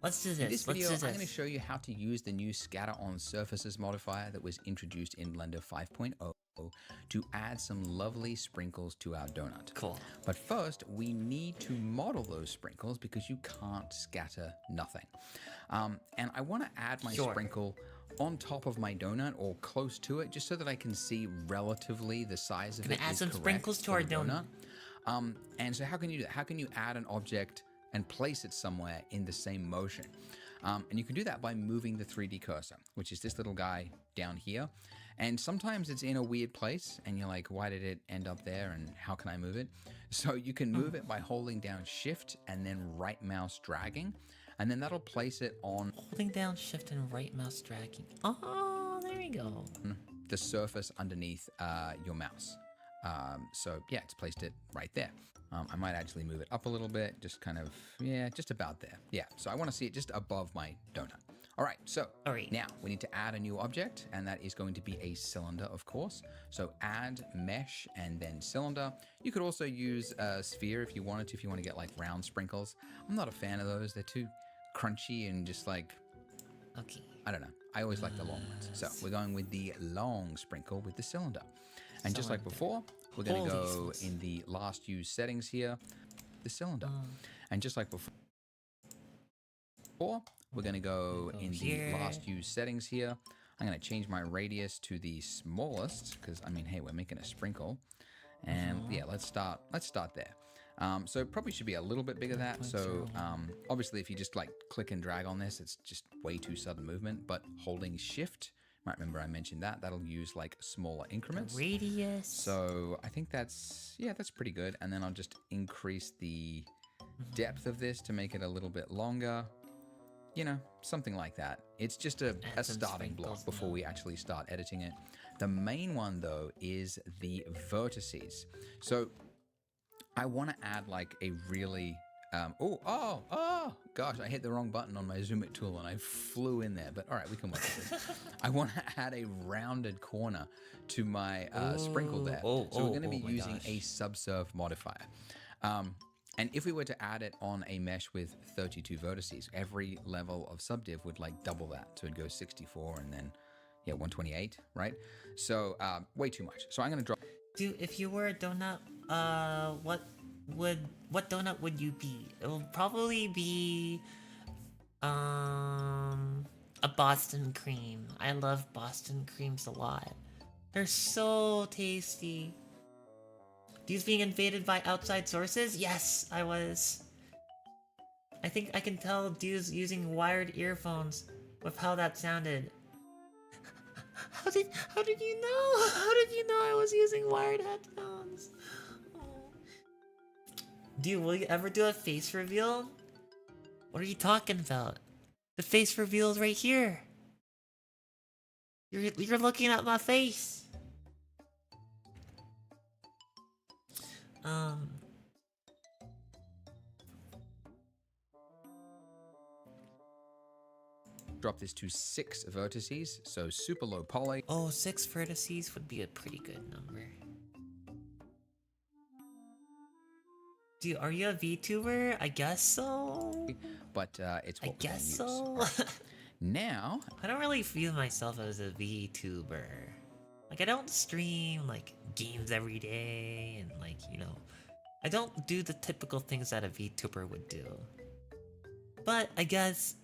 Let's do this. In this video, Let's do I'm this. going to show you how to use the new Scatter on Surfaces modifier that was introduced in Blender 5.0 to add some lovely sprinkles to our donut. Cool. But first, we need to model those sprinkles because you can't scatter nothing. And I want to add my sprinkle on top of my donut or close to it, just so that I can see relatively the size of it. Gonna add is some correct sprinkles to for our the donut. And so how can you do that? How can you add an object and place it somewhere in the same motion? And you can do that by moving the 3D cursor, which is this little guy down here. And sometimes it's in a weird place and you're like, why did it end up there and how can I move it? So you can move it by holding down Shift and then right mouse dragging, and then that'll place it on Holding down Shift and right mouse dragging. Oh, there we go. the surface underneath your mouse. So yeah, it's placed it right there. I might actually move it up a little bit, just kind of, yeah, just about there. Yeah, so I want to see it just above my donut. All right, so now we need to add a new object, and that is going to be a cylinder, of course. So add mesh and then cylinder. You could also use a sphere if you wanted to, if you want to get like round sprinkles. I'm not a fan of those. They're too crunchy and just like, Okay. I don't know. I always like the long ones. So we're going with the long sprinkle with the cylinder. And just like before, we're going to go in the last use settings here, the cylinder. And just like before, we're going to go in the last use settings here. I'm going to change my radius to the smallest because, I mean, hey, we're making a sprinkle. And yeah, let's start there. So it probably should be a little bit bigger than that. So obviously, if you just like click and drag on this, it's just way too sudden movement. But holding Shift, might remember I mentioned that, that'll use like smaller increments. Radius. So I think that's pretty good. And then I'll just increase the depth of this to make it a little bit longer. You know, something like that. It's just a starting block before we actually start editing it. The main one though is the vertices. So I want to add like a really, gosh, I hit the wrong button on my zoom it tool and I flew in there, but all right, we can work with this. I want to add a rounded corner to my sprinkle there. So we're going to be using a subsurf modifier. And if we were to add it on a mesh with 32 vertices, every level of subdiv would like double that. So it'd go 64 and then, 128, right? So way too much. So I'm going to drop. Dude, if you were a donut, what donut would you be? It will probably be, a Boston cream. I love Boston creams a lot. They're so tasty. These being invaded by outside sources? Yes, I was. I think I can tell dudes using wired earphones with how that sounded. How did you know? How did you know I was using wired headphones? Oh. Dude, will you ever do a face reveal? What are you talking about? The face reveal is right here. You're looking at my face. Drop this to 6 vertices, so super low poly. Oh, 6 vertices would be a pretty good number. Dude, are you a VTuber? I guess so. But it's what I guess so. Right. Now, I don't really view myself as a VTuber. Like, I don't stream like games every day, and like, you know, I don't do the typical things that a VTuber would do. But I guess,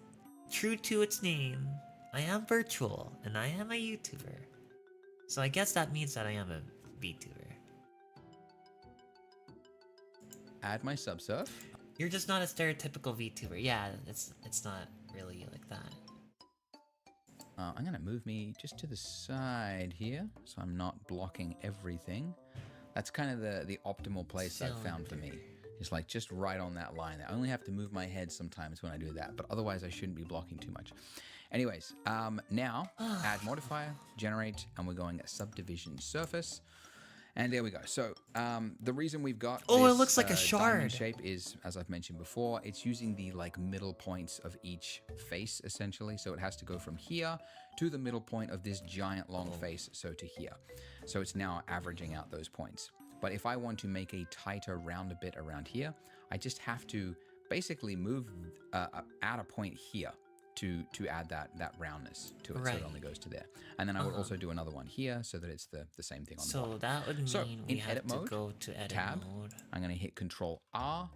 true to its name, I am virtual and I am a YouTuber. So I guess that means that I am a VTuber. add my subsurf. You're just not a stereotypical VTuber. Yeah, it's not really like that. I'm gonna move me just to the side here, so I'm not blocking everything. That's kind of the optimal place I've found for me. It's like just right on that line. I only have to move my head sometimes when I do that, but otherwise I shouldn't be blocking too much. Anyways, now add modifier, generate, and we're going subdivision surface. And there we go. So the reason we've got it this, looks like a shard shape is, as I've mentioned before, it's using the like middle points of each face essentially. So it has to go from here to the middle point of this giant long face, so to here. So it's now averaging out those points. But if I want to make a tighter round a bit around here, I just have to basically move, add a point here to add that roundness to it, so it only goes to there. And then I would also do another one here so that it's the same thing on the bottom. So that would mean we have to go to edit mode. I'm going to hit Control R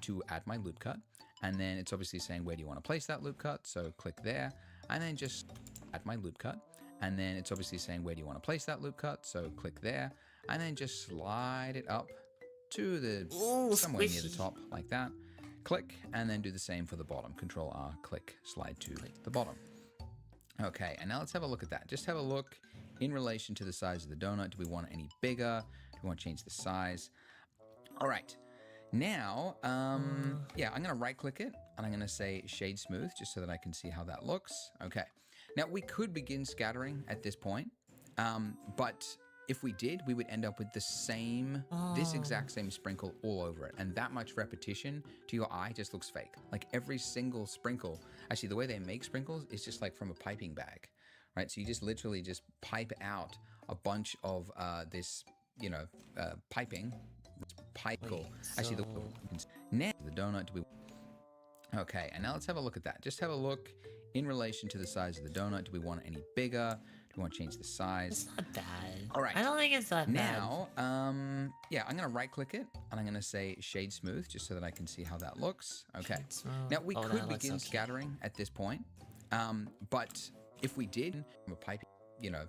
to add my loop cut. And then it's obviously saying, where do you want to place that loop cut? So click there and then just add my loop cut. And then it's obviously saying, where do you want to place that loop cut? So click there and then just slide it up to the somewhere near the top like that. Click and then do the same for the bottom. Control R, click, slide to the bottom. Okay, and now let's have a look at that. Just have a look in relation to the size of the donut. Do we want it any bigger? Do we want to change the size? All right. Now, yeah, I'm going to right click it and I'm going to say shade smooth just so that I can see how that looks. Okay. Now we could begin scattering at this point, but if we did, we would end up with the same, this exact same sprinkle all over it. And that much repetition to your eye just looks fake. Like every single sprinkle, actually the way they make sprinkles is just like from a piping bag, right? So you just literally just pipe out a bunch of this, you know, piping. Actually, now the donut to be okay. And now let's have a look at that. Just have a look in relation to the size of the donut. Do we want it any bigger? Do we want to change the size? It's not bad. All right. I don't think it's that bad. Now, yeah, I'm going to right click it and I'm going to say shade smooth just so that I can see how that looks. Okay. Now we could begin scattering at this point, but if we did from a piping, you know,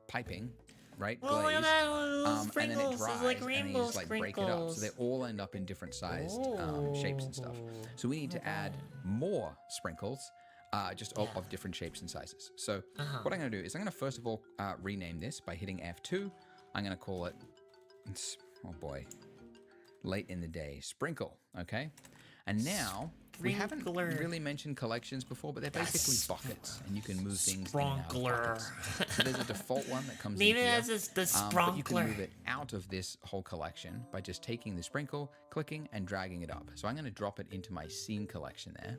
piping. Right, glaze, and then it dries, like and then you just like break it up, so they all end up in different sized shapes and stuff. So we need to add more sprinkles, just of different shapes and sizes. So what I'm going to do is I'm going to first of all rename this by hitting F2. I'm going to call it, oh boy, late in the day sprinkle. Okay, and now. We haven't really mentioned collections before, but they're basically buckets, and you can move things in and out of buckets. So there's a default one that comes in here, but you can move it out of this whole collection by just taking the sprinkle, clicking, and dragging it up. So I'm going to drop it into my scene collection there.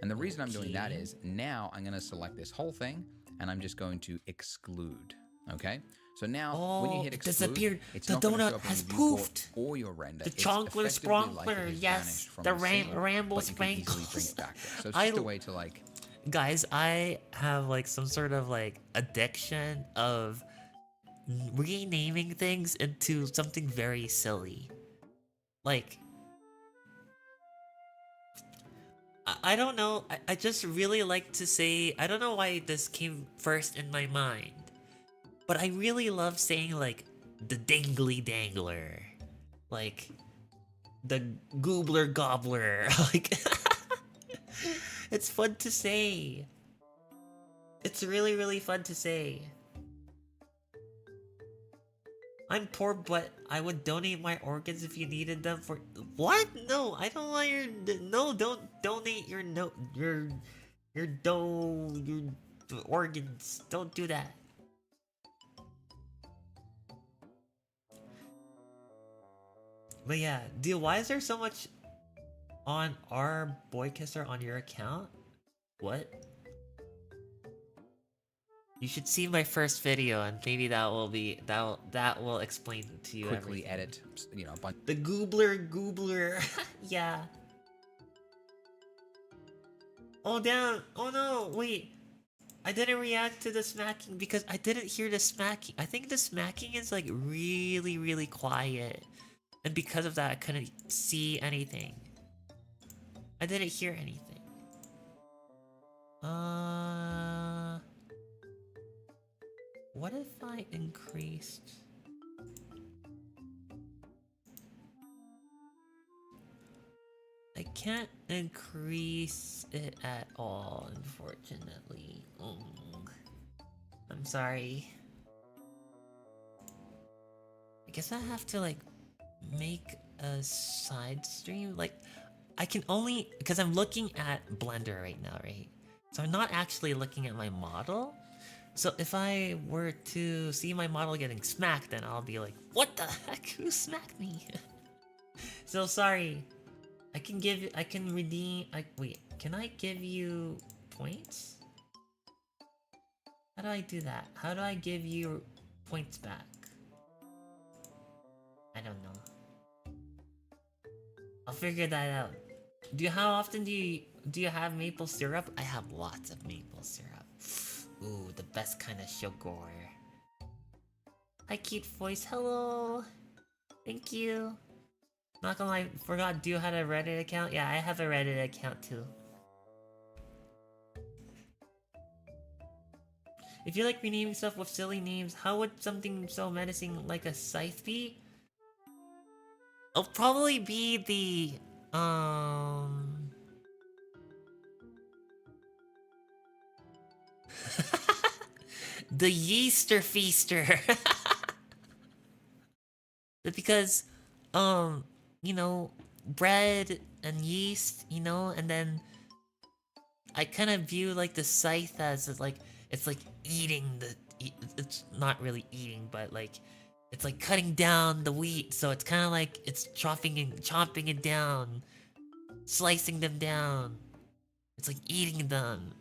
And the reason I'm doing that is now I'm going to select this whole thing, and I'm just going to exclude. Okay? So now, when you hit exclude, disappeared. It's the not donut has poofed. Or your render. The chocolate sprinkler, yes. The ramble sprinkles. Bring it back there. So it's just a way to like. Guys, I have like some sort of like addiction of renaming things into something very silly. Like, I don't know. I just really like to say. I don't know why this came first in my mind. But I really love saying, like, the dingly dangler. Like, the goobler gobbler. Like, it's fun to say. It's really, really fun to say. I'm poor, but I would donate my organs if you needed them for... What? No, I don't want your... No, don't donate your organs. Don't do that. But yeah, dude, why is there so much on our boy kisser on your account? What? You should see my first video, and maybe that will explain to you. Quickly everything. Edit, you know, a bunch. The goobler. Yeah. Oh damn! Oh no! Wait, I didn't react to the smacking because I didn't hear the smacking. I think the smacking is like really, really quiet. And because of that, I couldn't see anything. I didn't hear anything. What if I increased? I can't increase it at all, unfortunately. I'm sorry. I guess I have to like make a side stream. Like, I can only because I'm looking at Blender right now, right? So I'm not actually looking at my model. So if I were to see my model getting smacked, then I'll be like, what the heck? Who smacked me? So sorry. I can redeem. Wait, can I give you points? How do I do that? How do I give you points back? I don't know. I'll figure that out. How often do you have maple syrup? I have lots of maple syrup. Ooh, the best kind of sugar. Hi, cute voice. Hello. Thank you. Not gonna lie, forgot. Do you have a Reddit account? Yeah, I have a Reddit account too. If you like renaming stuff with silly names, how would something so menacing like a scythe be? It'll probably be the Yeaster Feaster. Because, you know, bread and yeast, you know, and then I kind of view like the scythe as like it's like eating it's not really eating, but like it's like cutting down the wheat, so it's kind of like it's chopping it down, slicing them down. It's like eating them.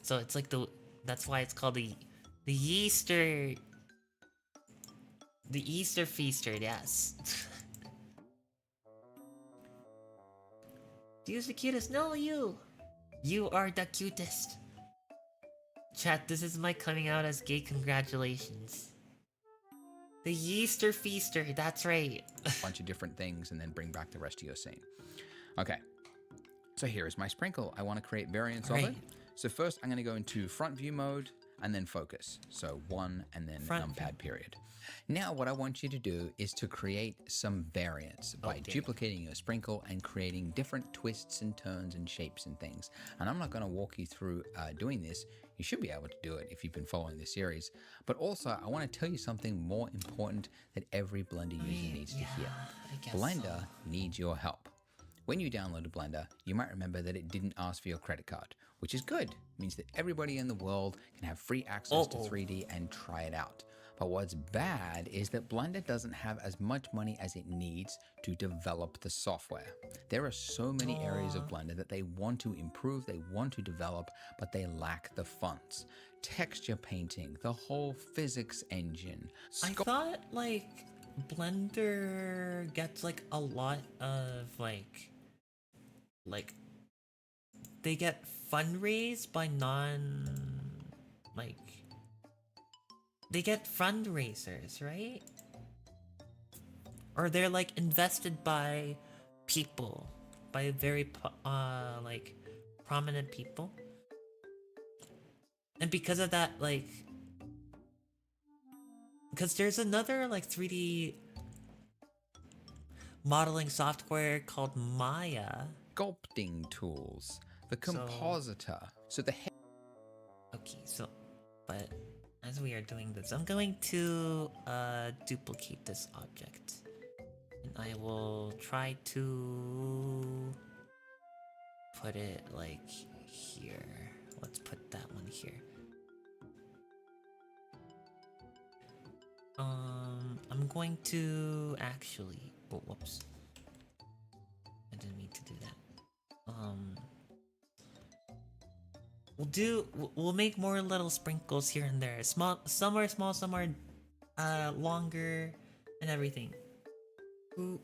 So it's like that's why it's called the Easter Feaster, yes. You's the cutest. No, you. You are the cutest. Chat, this is my coming out as gay congratulations. The Easter Feaster, that's right. Bunch of different things and then bring back the rest of your scene. Okay, so here is my sprinkle. I want to create variants of it. So first I'm going to go into front view mode and then focus. So 1 and then numpad period. Now what I want you to do is to create some variants by duplicating your sprinkle and creating different twists and turns and shapes and things. And I'm not going to walk you through doing this. You should be able to do it if you've been following the series. But also I want to tell you something more important that every Blender user needs to hear. Blender needs your help. When you downloaded Blender, you might remember that it didn't ask for your credit card, which is good. It means that everybody in the world can have free access to 3D and try it out. But what's bad is that Blender doesn't have as much money as it needs to develop the software. There are so many areas of Blender that they want to improve, they want to develop, but they lack the funds. Texture painting, the whole physics engine. I thought like Blender gets like a lot of like they get fundraised by they get fundraisers, right? Or they're like invested by people, by very like prominent people. And because of that, like, because there's another like 3D modeling software called Maya. Sculpting tools, the compositor. So the okay, so but as we are doing this, I'm going to duplicate this object, and I will try to put it like here. Let's put that one here. I'm going to actually. Oh, whoops! I didn't mean to do that. We'll make more little sprinkles here and there. Some are small, some are longer, and everything. Who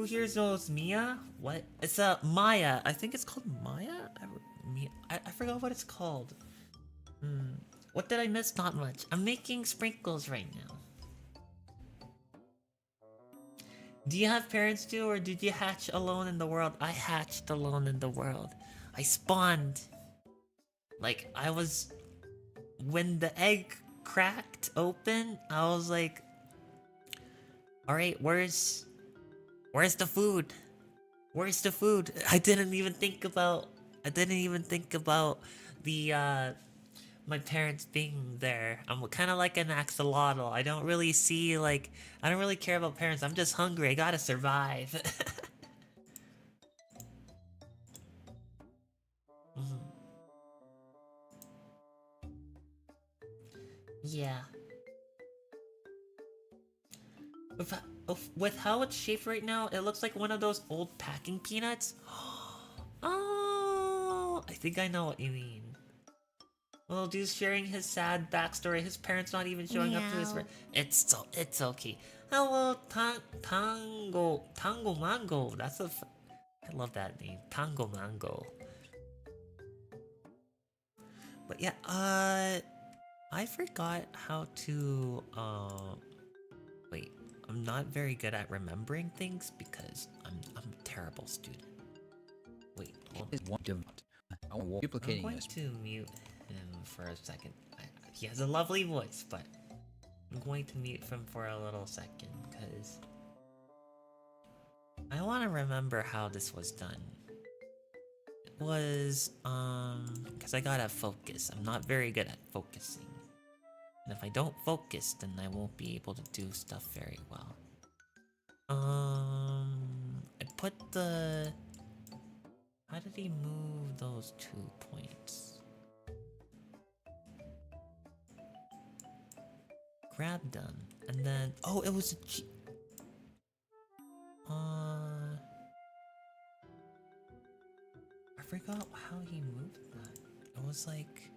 here knows Mia? What? It's Maya. I think it's called Maya. I forgot what it's called. What did I miss? Not much. I'm making sprinkles right now. Do you have parents too, or did you hatch alone in the world? I hatched alone in the world. I spawned. Like, I was... When the egg cracked open, I was like... Alright, where's the food? Where's the food? I didn't even think about the, my parents being there. I'm kind of like an axolotl. I don't really see, like... I don't really care about parents. I'm just hungry. I gotta survive. Yeah. With how it's shaped right now, it looks like one of those old packing peanuts. Oh, I think I know what you mean. Well, dude's sharing his sad backstory. His parents not even showing up to his. It's okay. Hello, Tango Mango. I love that name, Tango Mango. But yeah, I forgot how to, wait, I'm not very good at remembering things because I'm a terrible student. Wait, hold on. I'm going to mute him for a second. He has a lovely voice, but I'm going to mute him for a little second, because I want to remember how this was done. It was, because I gotta focus. I'm not very good at focusing. And if I don't focus, then I won't be able to do stuff very well. I put the... How did he move those 2 points? Grab them, and then... Oh, it was a I forgot how he moved that. It was like...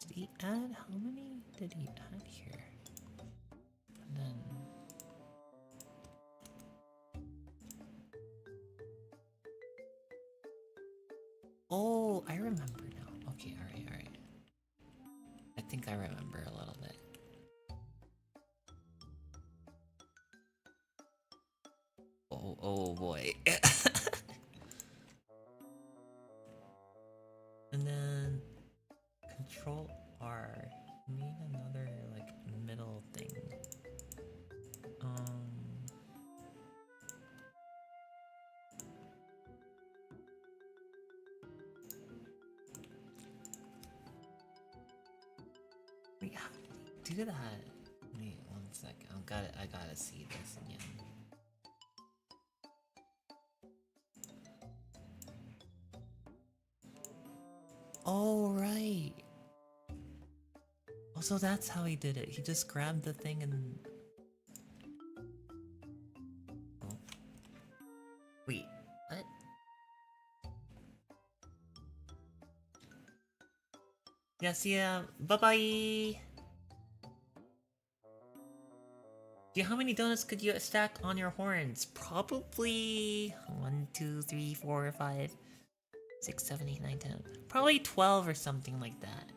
Did he add? How many did he add here? And then... Oh, I remember now. Okay, alright. I think I remember a little bit. Oh boy. And then Control R. Need another like middle thing. Wait, how did he do that? Wait, 1 second. I gotta see this again. Oh, right. Also, that's how he did it. He just grabbed the thing and... Oh. Wait, what? Yeah, see ya. Bye-bye! How many donuts could you stack on your horns? Probably 1, 2, 3, 4, 5, 6, 7, 8, 9, 10. Probably 12 or something like that.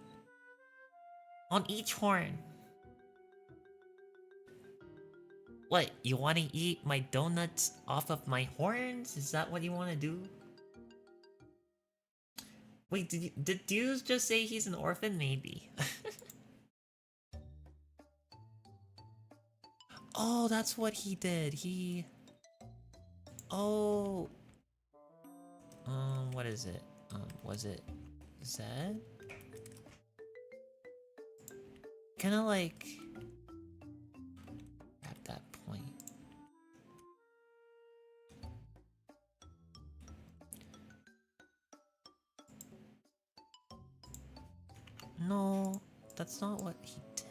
On each horn. What, you want to eat my donuts off of my horns? Is that what you want to do? Wait, did Dews just say he's an orphan? Maybe. Oh, that's what he did. He... Oh... what is it? Was it... Zed? Kinda like... At that point. No, that's not what he did.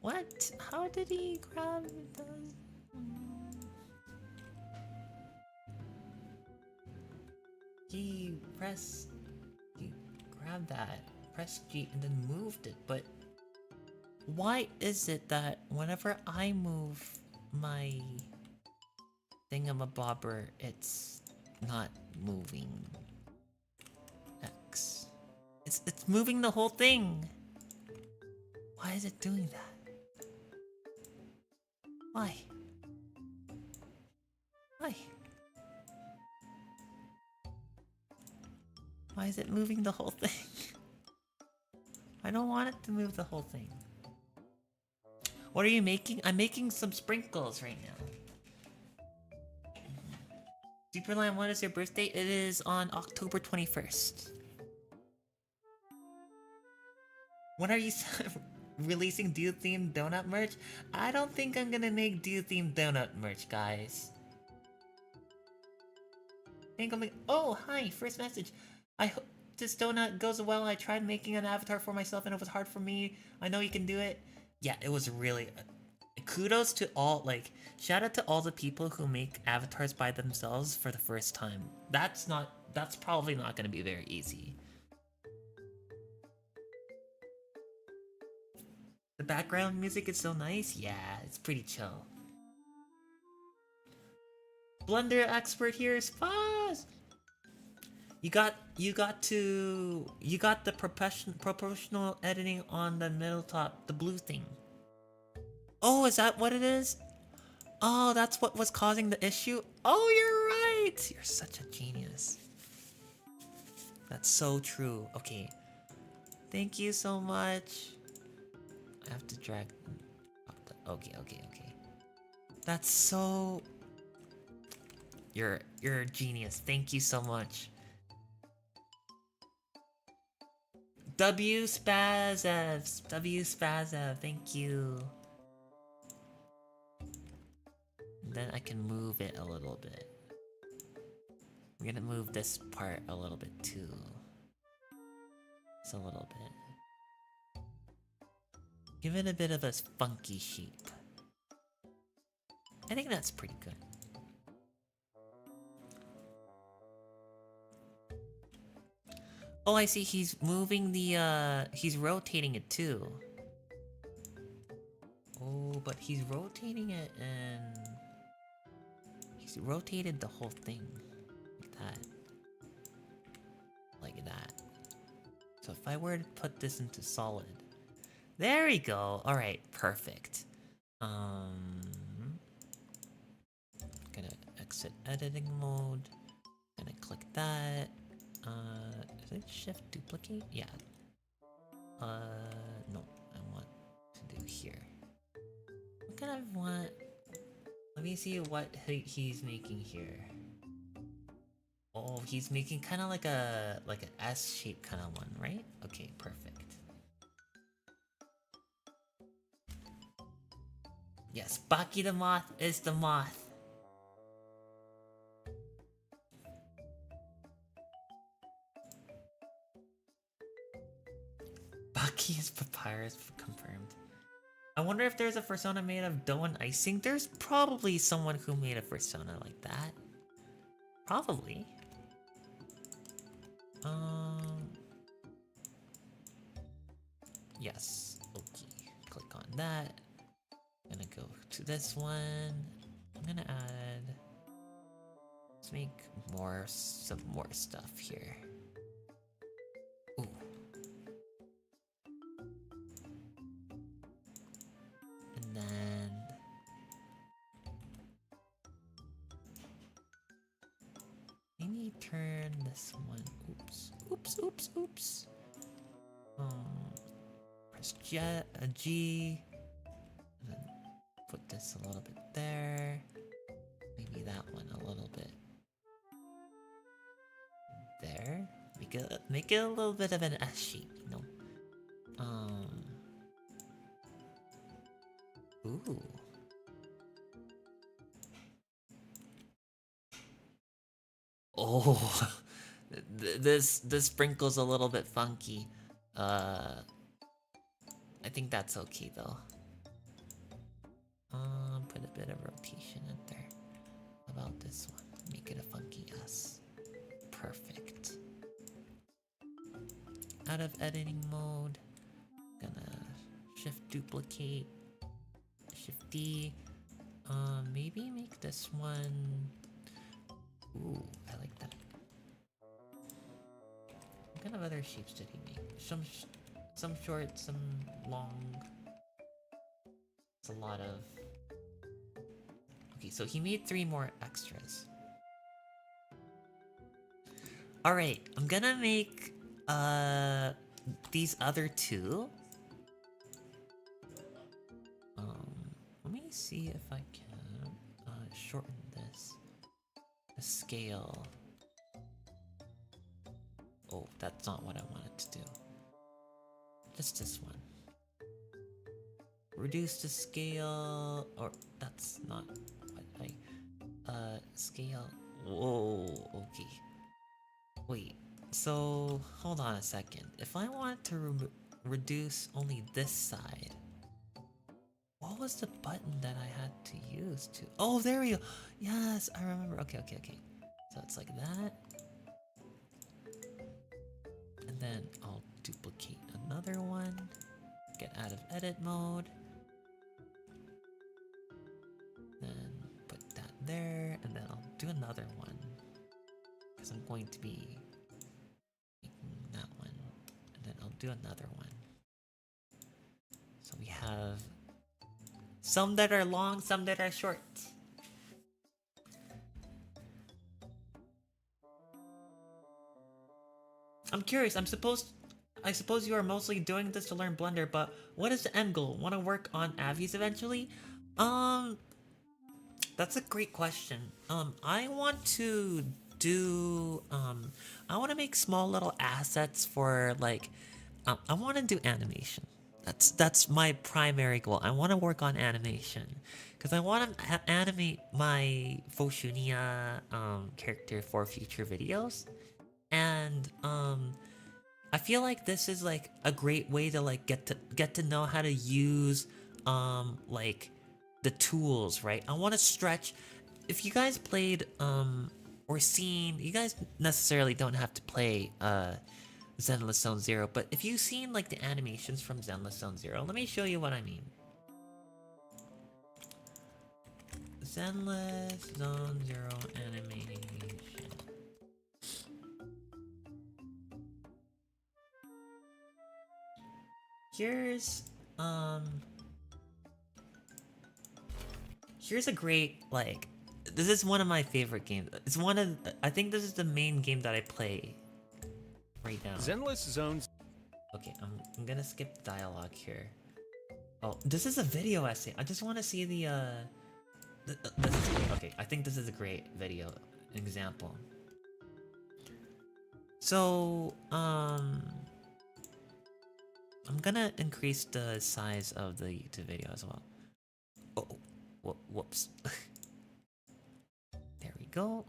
What? How did he grab the... He grabbed that, pressed G, and then moved it, but... Why is it that whenever I move my thingamabobber, it's not moving X? It's moving the whole thing! Why is it doing that? Why? Why? Why is it moving the whole thing? I don't want it to move the whole thing. What are you making? I'm making some sprinkles right now. Superline, when is your birthday? It is on October 21st. When are you releasing Dew-themed donut merch? I don't think I'm gonna make Dew-themed donut merch, guys. I think I'm like, oh, hi, first message. I hope this donut goes well. I tried making an avatar for myself and it was hard for me. I know you can do it. Yeah, it was really... kudos to all, like, shout out to all the people who make avatars by themselves for the first time. That's probably not gonna be very easy. The background music is so nice. Yeah, it's pretty chill. Blender expert here is fast. you got the proportional editing on the middle top, the blue thing. Oh, is that what it is? Oh, that's what was causing the issue? Oh, you're right! You're such a genius. That's so true. Okay. Thank you so much. I have to drag up the... Okay. That's so... You're a genius. Thank you so much. W Spazev, thank you. And then I can move it a little bit. I'm gonna move this part a little bit too. Just a little bit. Give it a bit of a funky shape. I think that's pretty good. Oh, I see he's moving the, he's rotating it too. Oh, but he's rotating it and... He's rotated the whole thing. Like that. Like that. So if I were to put this into solid... There we go! Alright, perfect. Gonna exit editing mode. Gonna click that. Is it shift duplicate? Yeah. No. I want to do here. What kind of want... Let me see what he's making here. Oh, he's making kind of like an S shape kind of one, right? Okay, perfect. Yes, Baki the moth is the moth. Baki is papyrus confirmed. I wonder if there's a persona made of dough and icing. There's probably someone who made a persona like that. Probably. Yes. Okay. Click on that. Gonna go to this one. I'm gonna add... Let's make some more stuff here. Ooh. And then... Maybe turn this one... Oops. Press G... And then put this a little bit there. Maybe that one a little bit there. Make it a little bit of an S shape, you know. Ooh. Oh, this sprinkle's a little bit funky. I think that's okay though. Put a bit of rotation in there. How about this one? Make it a funky S. Perfect. Out of editing mode. Gonna shift duplicate. Shift D. Maybe make this one. Ooh, I like that. What kind of other shapes did he make? Some short, some long. It's a lot of... Okay, so he made 3 more extras. Alright, I'm gonna make these other 2. Let me see if I can shorten this. The scale. Oh, that's not what I wanted to do. Just this one. Reduce the scale, or that's not what I, scale. Whoa, okay. Wait, so hold on a second. If I want to reduce only this side, what was the button that I had to use to? Oh, there we go. Yes, I remember. Okay. So it's like that. And then I'll duplicate another one. Get out of edit mode. Then put that there, and then I'll do another one. Because I'm going to be do another one. So we have some that are long, some that are short. I'm curious, I suppose you are mostly doing this to learn Blender, but what is the end goal? Want to work on Avies eventually? That's a great question. I want to do, I want to make small little assets for like, I want to do animation. That's my primary goal. I want to work on animation because I want to animate my Foshunia character for future videos, and I feel like this is like a great way to like get to know how to use like the tools, right? I want to stretch. If you guys played or seen, you guys necessarily don't have to play Zenless Zone Zero, but if you've seen like the animations from Zenless Zone Zero, let me show you what I mean. Zenless Zone Zero animation. Here's a great, like, this is one of my favorite games. It's one of, I think this is the main game that I play right now. Zenless Zones. Okay, I'm gonna skip the dialogue here. Oh, this is a video essay. I just want to see the okay, I think this is a great video example. So, I'm gonna increase the size of the YouTube video as well. Oh, whoops. There we go.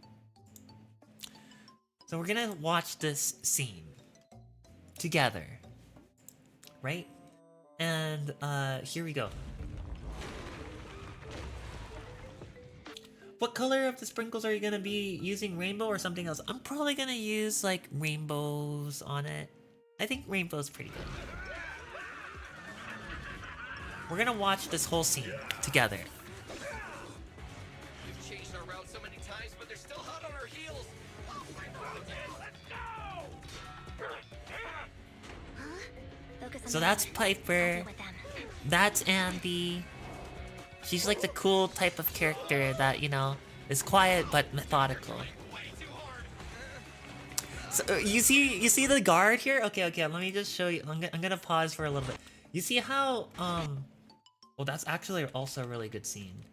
So we're gonna watch this scene together, right? And here we go. What color of the sprinkles are you gonna be using? Rainbow or something else? I'm probably gonna use like rainbows on it. I think rainbow's pretty good. We're gonna watch this whole scene together. We've changed our route so many times, but they're still hot on our heels. So that's Piper. That's Andy. She's like the cool type of character that, you know, is quiet but methodical. So you see the guard here? Okay, let me just show you. I'm gonna pause for a little bit. You see how well, that's actually also a really good scene.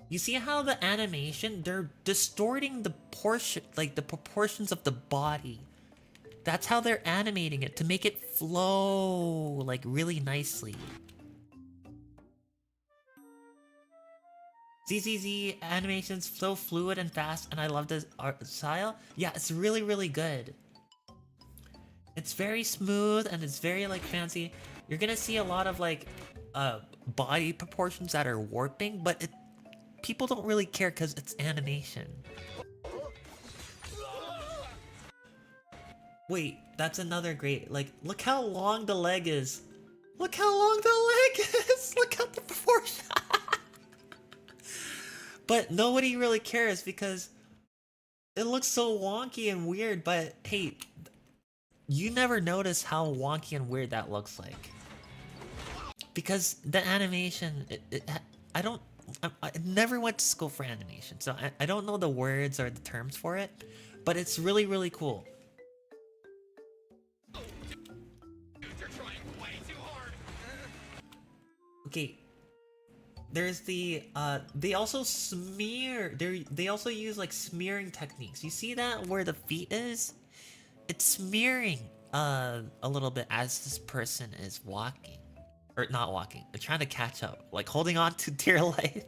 You see how the animation, they're distorting the portion, like the proportions of the body. That's how they're animating it to make it flow like really nicely. ZZZ animations so fluid and fast, and I love this art style. Yeah, it's really, really good. It's very smooth and it's very like fancy. You're gonna see a lot of like body proportions that are warping, but people don't really care because it's animation. Wait, that's another great, like, look how long the leg is. Look how long the leg is. Look at the proportion. But nobody really cares because it looks so wonky and weird, but hey, you never notice how wonky and weird that looks like. Because the animation, I never went to school for animation, so I don't know the words or the terms for it, but it's really, really cool. Okay, there's the they also smear. They also use like smearing techniques. You see that where the feet is? It's smearing a little bit as this person is walking, or not walking. They're trying to catch up, like holding on to dear life,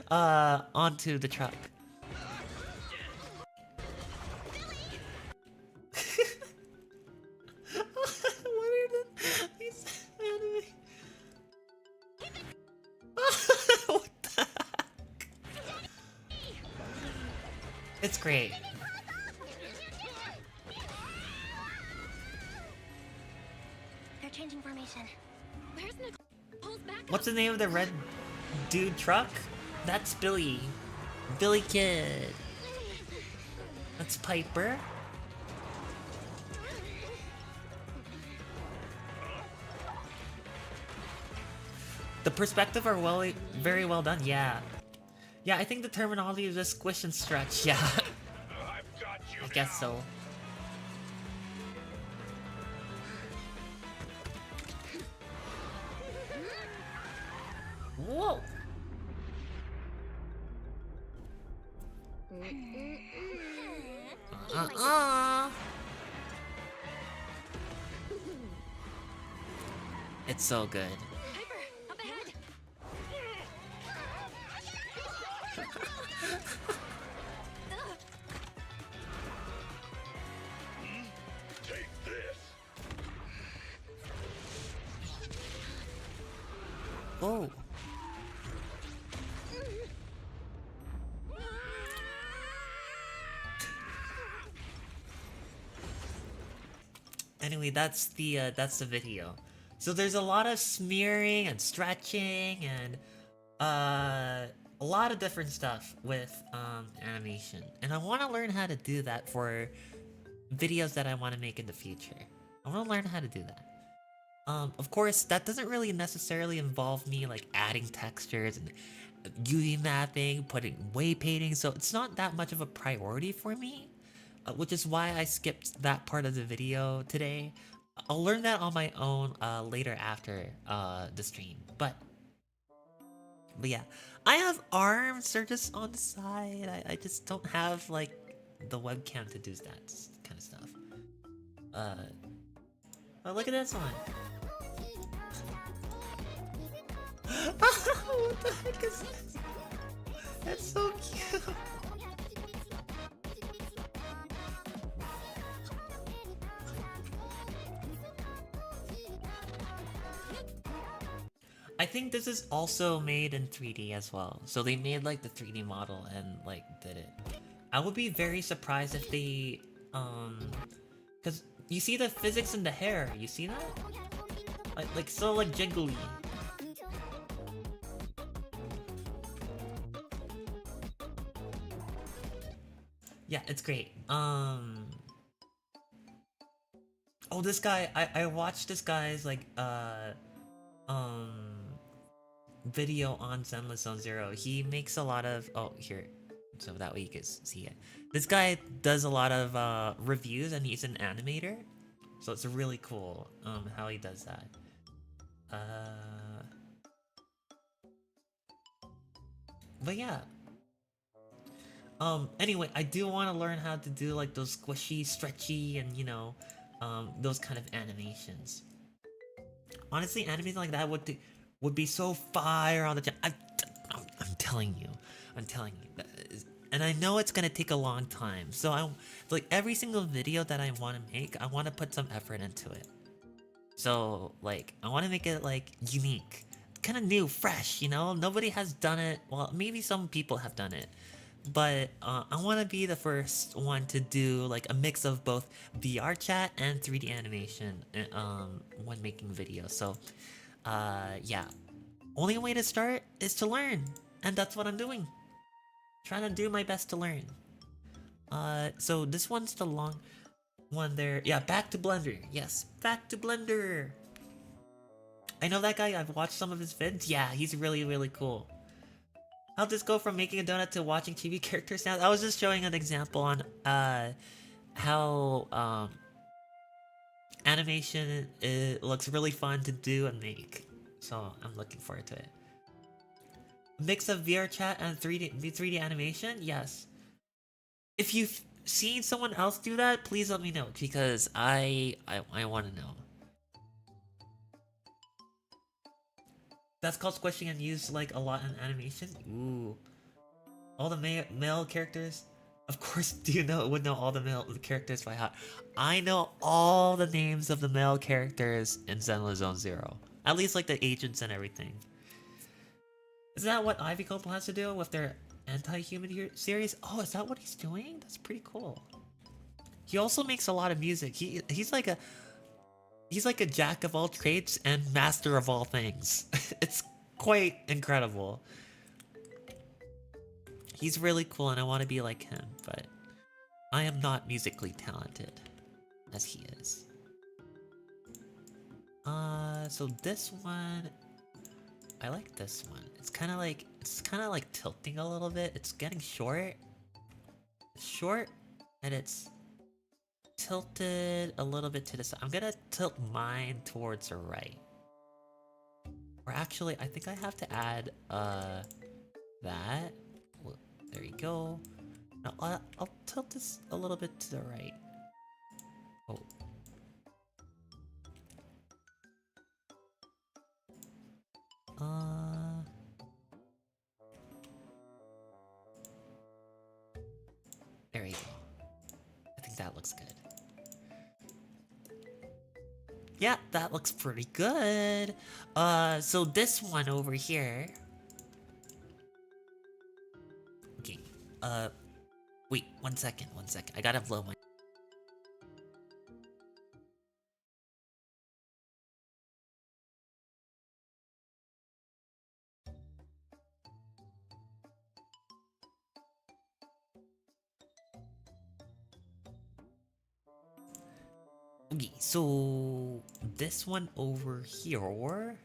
onto the truck. What are these anime? What the heck? It's great. They're changing formation. Where's Nicole's backup? What's the name of the red dude truck? That's Billy. Billy Kid. That's Piper. The perspective are very well done. Yeah. Yeah, I think the terminology is just squish and stretch. Yeah. I guess so. Whoa. It's so good. Piper, up ahead. Take this. Oh. Anyway, that's the video. So there's a lot of smearing and stretching and a lot of different stuff with animation, and I want to learn how to do that for videos that I want to make in the future. I want to learn how to do that. Of course, that doesn't really necessarily involve me like adding textures and UV mapping, putting wave painting, so it's not that much of a priority for me. Which is why I skipped that part of the video today. I'll learn that on my own later after the stream. But yeah, I have arms. They're just on the side. I just don't have like the webcam to do that kind of stuff. Oh, look at this one. What the heck is this? That's so cute. I think this is also made in 3D as well. So they made like the 3D model and like did it. I would be very surprised if they cuz you see the physics in the hair, you see that? Like so like jiggly. Yeah, it's great. Oh, this guy, I watched this guy's like video on Zenless Zone Zero. He makes a lot of here, so that way you can see it. This guy does a lot of reviews, and he's an animator, so it's really cool how he does that. But yeah. Anyway, I do want to learn how to do like those squishy, stretchy, and you know, those kind of animations. Honestly, animations like that would be so fire on the channel. I'm telling you, and I know it's gonna take a long time. So like every single video that I want to make, I want to put some effort into it. So like I want to make it like unique, kind of new, fresh. You know, nobody has done it. Well, maybe some people have done it, but I want to be the first one to do like a mix of both VR chat and 3D animation when making videos. So yeah, only way to start is to learn, and that's what I'm doing. Trying to do my best to learn. So this one's the long one there. Yeah, back to Blender. Yes, back to Blender. I know that guy. I've watched some of his vids. Yeah, he's really, really cool. How'd this go from making a donut to watching chibi characters now? I was just showing an example on how animation looks really fun to do and make. So I'm looking forward to it. A mix of VR chat and 3D animation? Yes. If you've seen someone else do that, please let me know, because I want to know. That's called squishing and used like a lot in animation. Ooh. All the male characters. Of course, would know all the male characters by heart. I know all the names of the male characters in Zenless Zone Zero. At least like the agents and everything. Is that what Ivy Couple has to do with their anti-human series? Oh, is that what he's doing? That's pretty cool. He also makes a lot of music. He's like a jack of all trades and master of all things. It's quite incredible. He's really cool and I want to be like him, but I am not musically talented as he is. So this one, I like this one. It's kind of like tilting a little bit. It's getting short. It's short, and it's tilted a little bit to the side. I'm gonna tilt mine towards the right. Or actually, I think I have to add that. Well, there you go. Now I'll tilt this a little bit to the right. Oh. There you go. I think that looks good. Yeah, that looks pretty good. So this one over here. Okay. Wait, 1 second, 1 second. I gotta blow my. Okay, so this one over here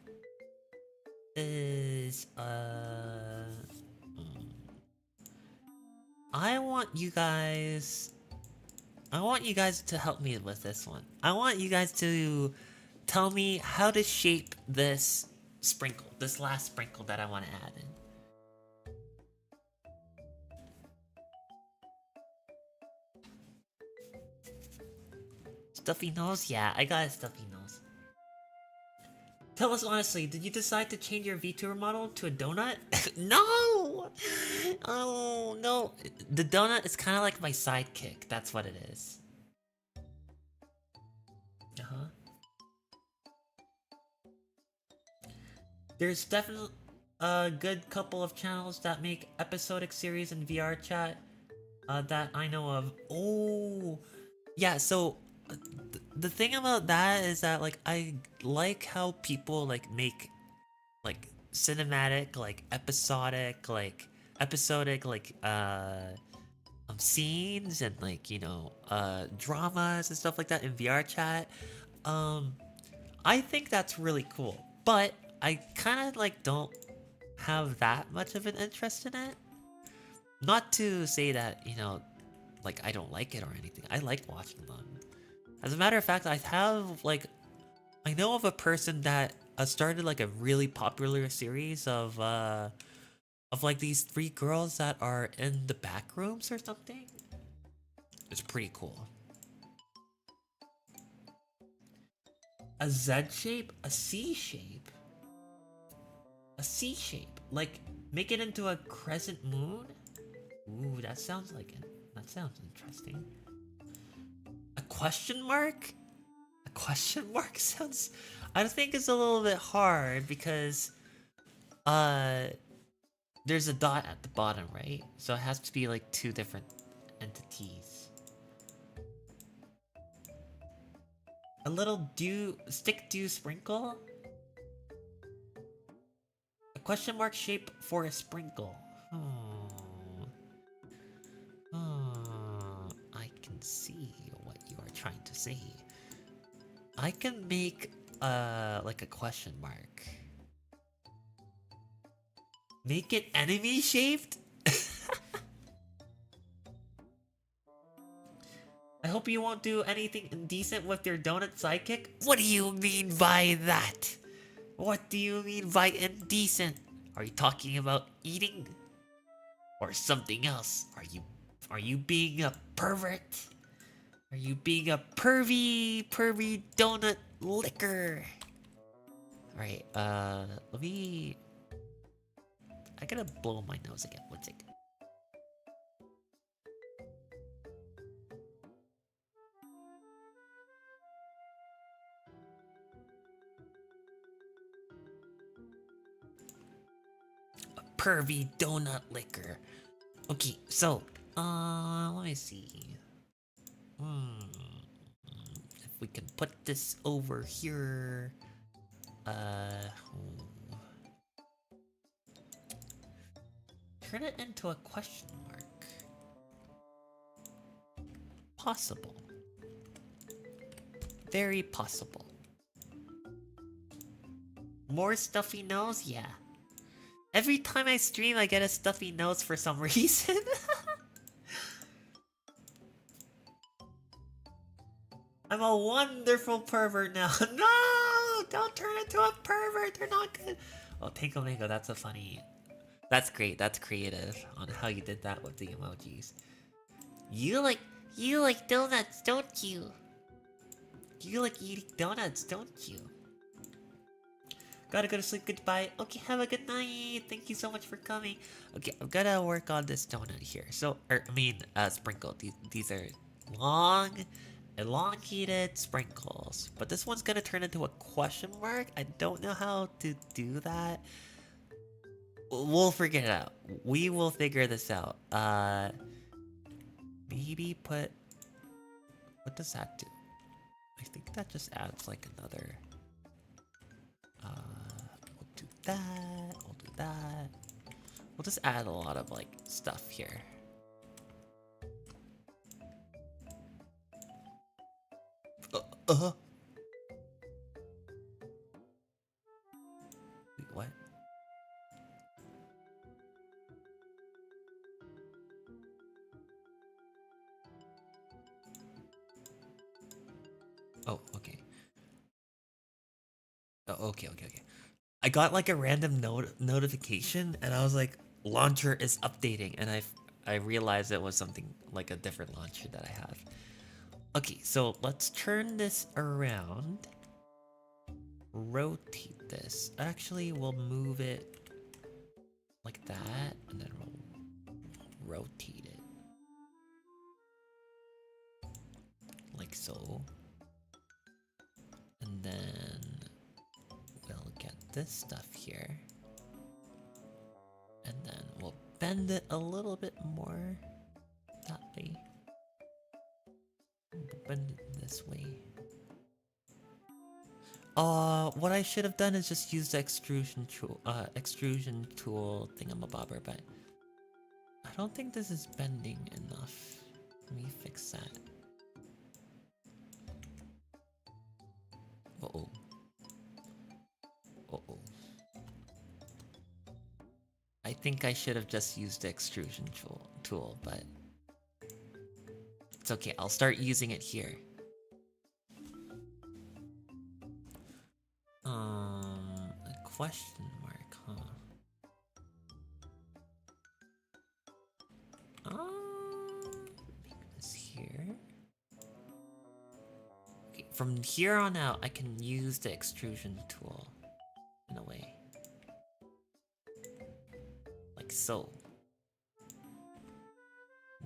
is I want you guys to help me with this one. I want you guys to tell me how to shape this sprinkle, this last sprinkle that I want to add in. Stuffy nose? Yeah, I got a stuffy nose. Tell us honestly, did you decide to change your VTuber model to a donut? No! Oh, no. The donut is kind of like my sidekick. That's what it is. Uh-huh. There's definitely a good couple of channels that make episodic series in VR chat that I know of. Oh, yeah, so the thing about that is that like I like how people like make like cinematic, like episodic scenes and like, you know, dramas and stuff like that in VR chat. I think that's really cool, but I kind of like don't have that much of an interest in it. Not to say that, you know, like I don't like it or anything. I like watching them. As a matter of fact, I know of a person that started like a really popular series of like these 3 girls that are in the back rooms or something. It's pretty cool. A Z shape? A C shape? A C shape? Like, make it into a crescent moon? Ooh, that sounds interesting. A question mark? A question mark sounds... I think it's a little bit hard because... there's a dot at the bottom, right? So it has to be like 2 different entities. A little stick dew sprinkle? A question mark shape for a sprinkle. I can see what you are trying to say. I can make like a question mark. Make it enemy shaped? I hope you won't do anything indecent with your donut sidekick. What do you mean by that? What do you mean by indecent? Are you talking about eating? Or something else? Are you being a pervert? Are you being a pervy donut licker? Alright, let me... I gotta blow my nose again. 1 second. A pervy donut licker. Okay, so, let me see. If we can put this over here. Turn it into a question mark. Possible. Very possible. More stuffy nose? Yeah. Every time I stream, I get a stuffy nose for some reason. I'm a wonderful pervert now. No! Don't turn into a pervert. They're not good. Oh, Tinko Mango, that's a funny... That's great. That's creative on how you did that with the emojis. You like donuts, don't you? You like eating donuts, don't you? Gotta go to sleep, goodbye. Okay, have a good night. Thank you so much for coming. Okay, I've gotta work on this donut here. So, sprinkle. These are long, elongated sprinkles. But this one's gonna turn into a question mark. I don't know how to do that. We'll figure it out. We will figure this out. Maybe put... What does that do? I think that just adds like another... we'll do that. We'll do that. We'll just add a lot of like stuff here. Wait, what? Oh, okay. Oh, okay. I got like a random notification, and I was like, launcher is updating, and I realized it was something like a different launcher that I have. Okay, so let's turn this around. Rotate this. Actually, we'll move it like that, and then we'll rotate it. Like so. And then we'll get this stuff here. And then we'll bend it a little bit more that way. We'll bend it this way. What I should have done is just use the extrusion tool thingamabobber, but I don't think this is bending enough. Let me fix that. Uh-oh. I think I should have just used the extrusion tool, but it's okay. I'll start using it here. A question mark, huh? Make this here. Okay, from here on out, I can use the extrusion tool in a way. Like so.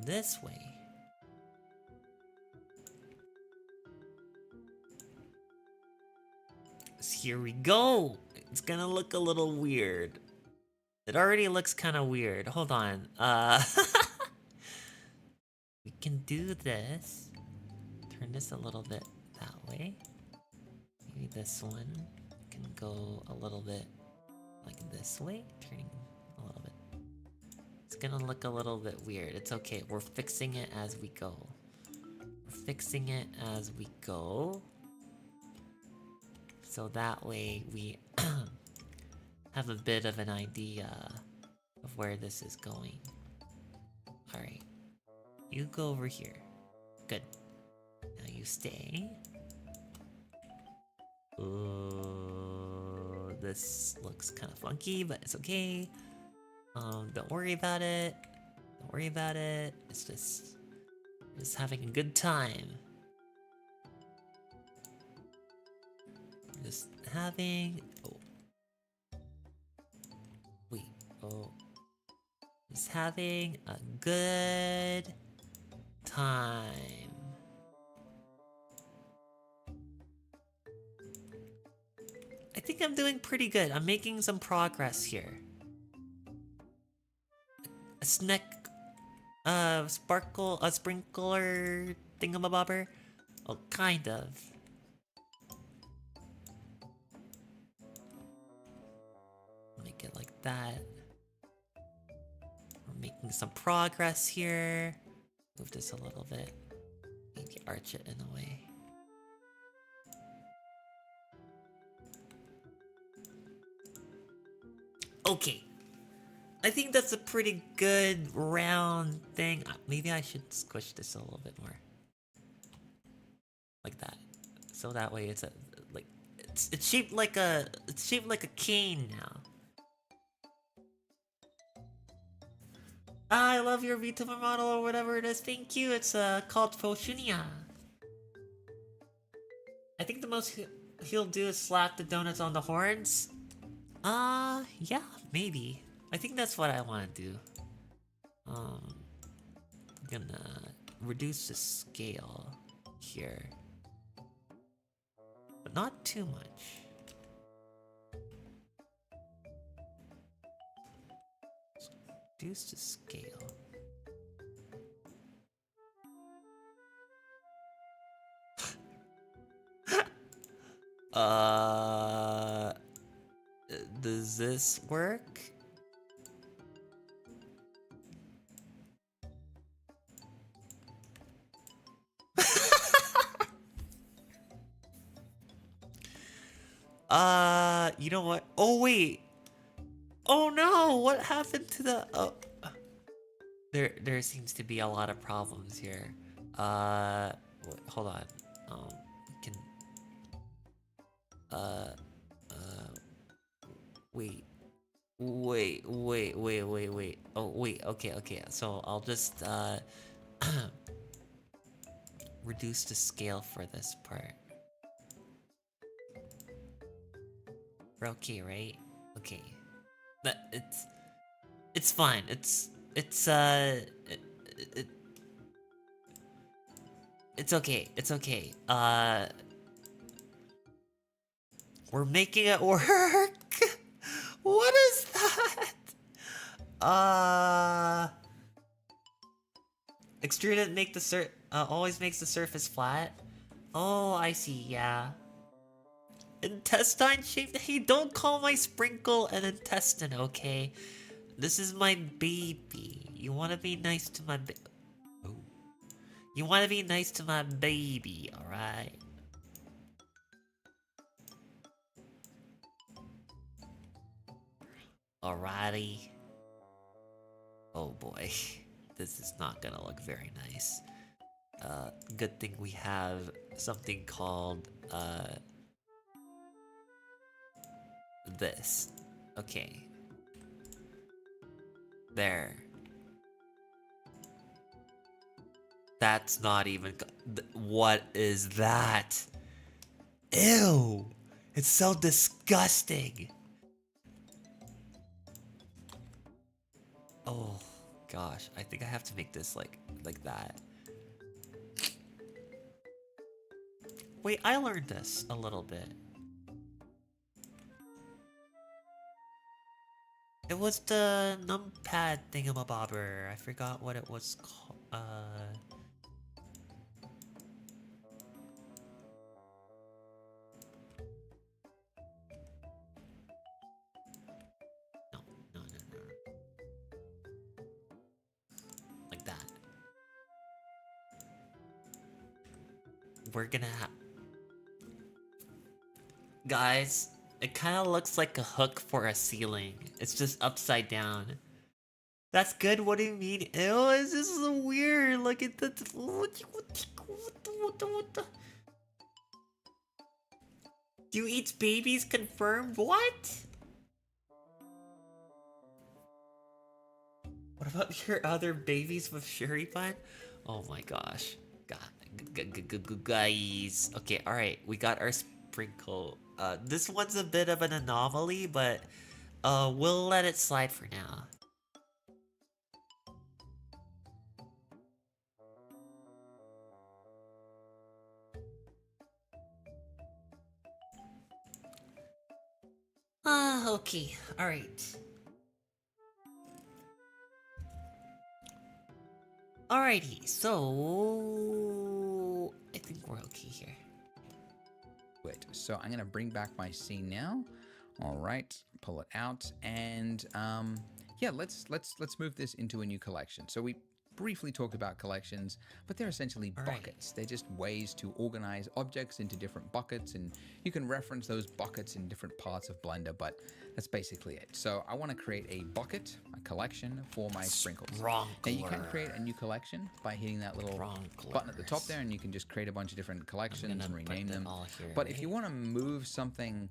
This way. Here we go! It's gonna look a little weird. It already looks kind of weird. Hold on. We can do this. Turn this a little bit that way. Maybe this one can go a little bit like this way. Turning a little bit. It's gonna look a little bit weird. It's okay. We're fixing it as we go. We're fixing it as we go. So that way we have a bit of an idea of where this is going. Alright. You go over here. Good. Now you stay. Ooh, this looks kind of funky, but it's okay. Don't worry about it. Don't worry about it. It's just having a good time. Just having... Oh. Wait. Oh. Just having a good time. I think I'm doing pretty good. I'm making some progress here. A sprinkler thingamabobber? Oh, kind of. Make it like that. We're making some progress here. Move this a little bit. Maybe arch it in a way. Okay. I think that's a pretty good round thing. Maybe I should squish this a little bit more. Like that. So that way it's it's shaped like a cane now. I love your VTuber model or whatever it is. Thank you. It's called Foshunia. I think the most he'll do is slap the donuts on the horns. Yeah, maybe. I think that's what I want to do. I'm gonna reduce the scale here, but not too much. Reduce the scale. Does this work? You know what? Oh wait. Oh no, what happened to the There seems to be a lot of problems here. Hold on. We can wait. Oh wait, okay. So I'll just reduce the scale for this part. We're okay, right? Okay. But it's fine. It's okay. It's okay. We're making it work. What is that? Extruded make the always makes the surface flat. Oh, I see. Yeah. Intestine shaped. Hey, don't call my sprinkle an intestine, okay? This is my baby. You want to be nice to my Oh. You want to be nice to my baby, alright? Alrighty. Oh boy. This is not gonna look very nice. Good thing we have something called, this. Okay. There. That's not even... What is that? Ew! It's so disgusting! Oh, gosh. I think I have to make this like that. Wait, I learned this a little bit. It was the numpad thingamabobber. I forgot what it was called. No. Like that. We're gonna have... Guys, it kind of looks like a hook for a ceiling. It's just upside down. That's good? What do you mean? Ew, it's just so weird. Look at the... What the... You eat babies confirmed? What? What about your other babies with Shuripan? Oh my gosh. Guys. Okay, alright. We got our sprinkle. This one's a bit of an anomaly, but we'll let it slide for now. Okay. Alright. Alrighty, so... I think we're okay here. Wait, so I'm gonna bring back my scene now. All right, pull it out, and yeah, let's move this into a new collection. So we briefly talked about collections, but they're essentially buckets. They're just ways to organize objects into different buckets, and you can reference those buckets in different parts of Blender, but that's basically it. So I want to create a bucket, a collection for my sprinkles. Now you can create a new collection by hitting that little button at the top there, and you can just create a bunch of different collections and rename them. But if you want to move something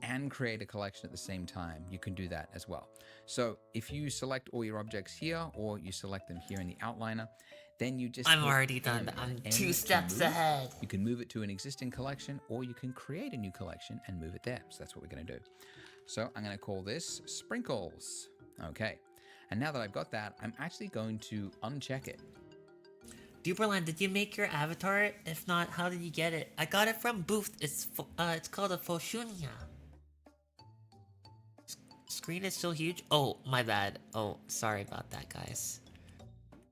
and create a collection at the same time, you can do that as well. So if you select all your objects here, or you select them here in the outliner, then you just I'm already done. I'm 2 steps ahead. You can move it to an existing collection, or you can create a new collection and move it there. So that's what we're going to do. So I'm going to call this sprinkles. Okay. And now that I've got that, I'm actually going to uncheck it. Duperland, did you make your avatar? If not, how did you get it? I got it from Booth. It's called a Foshunia. Screen is still huge. Oh, my bad. Oh, sorry about that, guys.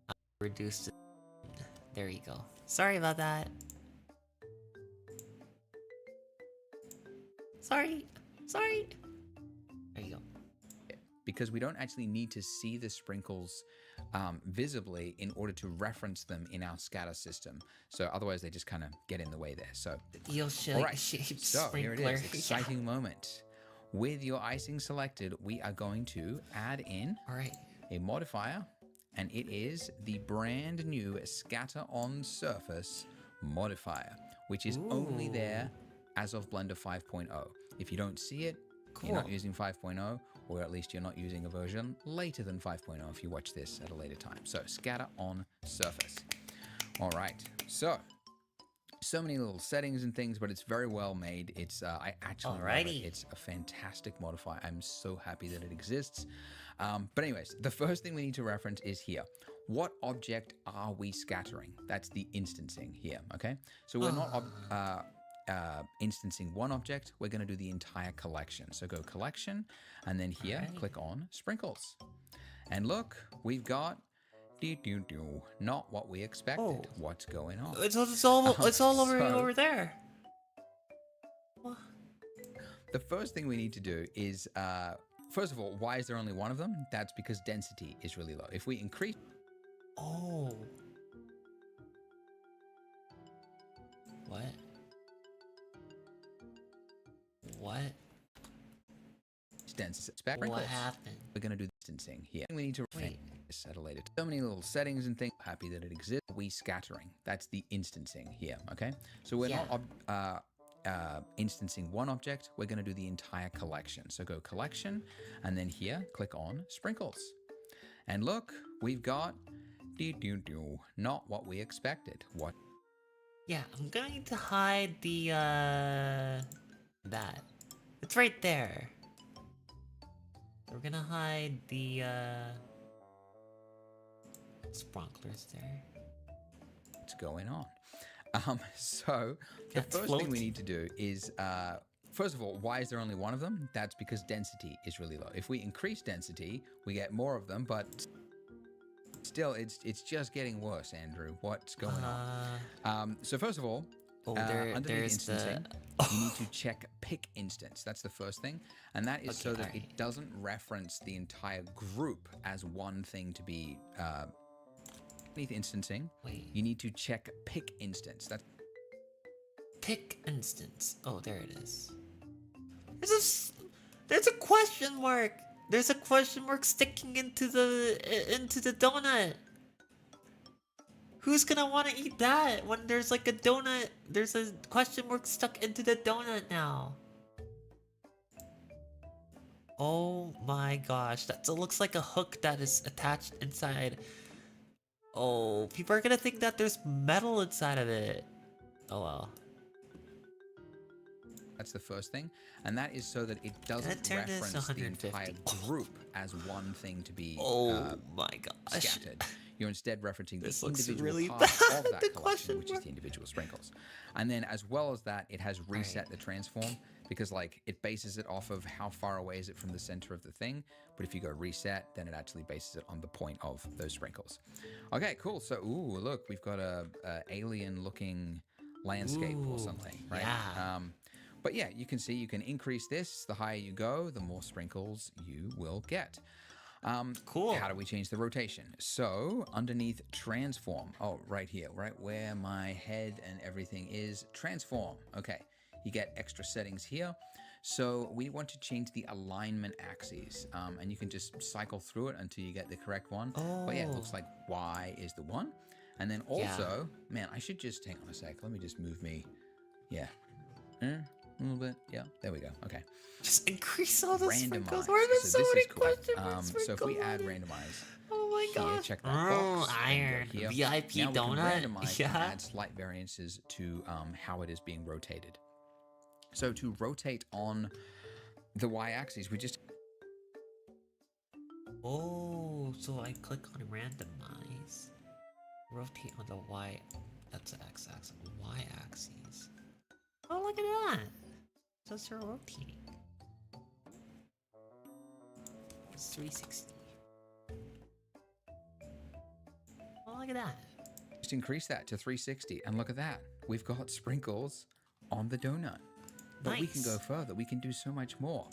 I reduced it. There you go. Sorry about that. Sorry. There you go. Because we don't actually need to see the sprinkles visibly in order to reference them in our scatter system. So otherwise they just kind of get in the way there. So, all right. So here it is, exciting moment. With your icing selected, we are going to add in a modifier, and it is the brand new scatter on surface modifier, which is only there as of Blender 5.0. If you don't see it, you're not using 5.0, or at least you're not using a version later than 5.0 if you watch this at a later time. So scatter on surface. All right, so many little settings and things, but it's very well made. It's I actually love it. It's a fantastic modifier. I'm so happy that it exists. But anyways, the first thing we need to reference is here. What object are we scattering? That's the instancing here, okay? So we're not instancing one object, we're going to do the entire collection. So go collection, and then here click on sprinkles, and look, we've got not what we expected. What's going on? It's all over there. The first thing we need to do is first of all, why is there only one of them? That's because density is really low. If we increase What happened? We're going to do distancing here. We need to this at a later. So many little settings and things. Happy that it exists. We scattering. That's the instancing here. Okay. So we're not instancing one object. We're going to do the entire collection. So go collection, and then here click on sprinkles, and look, we've got not what we expected. What? Yeah, I'm going to hide the that. It's right there. We're gonna hide the sprinklers there. What's going on? So the first thing we need to do is first of all, why is there only one of them? That's because density is really low. If we increase density, we get more of them, but still it's just getting worse, Andrew. What's going on? So first of all, underneath instancing, you need to check pick instance. That's the first thing, and that is so that it doesn't reference the entire group as one thing to be underneath instancing. You need to check pick instance. That's pick instance. Oh, there it is. There's a question mark. There's a question mark sticking into the donut. Who's gonna want to eat that when there's like a donut? There's a question mark stuck into the donut now. Oh my gosh, that looks like a hook that is attached inside. Oh, people are gonna think that there's metal inside of it. Oh well. That's the first thing, and that is so that it doesn't reference the entire group as one thing to be my gosh. Scattered. You're instead referencing the individual really parts of that collection, which is the individual sprinkles. And then as well as that, it has reset the transform, because like it bases it off of how far away is it from the center of the thing. But if you go reset, then it actually bases it on the point of those sprinkles. Okay, cool. So, ooh, look, we've got a alien looking landscape or something, right? Yeah. But yeah, you can see you can increase this. The higher you go, the more sprinkles you will get. Cool. How do we change the rotation? So underneath transform, oh, right here, right where my head and everything is, transform. Okay, you get extra settings here. So we want to change the alignment axes, and you can just cycle through it until you get the correct one. Oh. But yeah, it looks like Y is the one. And then also, man, I should just, hang on a sec. Let me just move me. Yeah. A little bit. Yeah, there we go. Okay. Just increase all the sprinkles. Randomize. Why are there So so this many is cool. question marks? So if we add sprinkles on it? randomize, Oh my here, gosh. check that box. then Iron. go here. VIP now we donut. can randomize Yeah. and add slight variances to how it is being rotated. So to rotate on the y-axis, we just Oh, so I click on randomize. Rotate on the Y. That's the x-axis. Y-axis. Oh, look at that. So it's rotating. It's 360. Oh, look at that. increase that to 360, and look at that. We've got sprinkles on the donut. But we can go further. We can do so much more.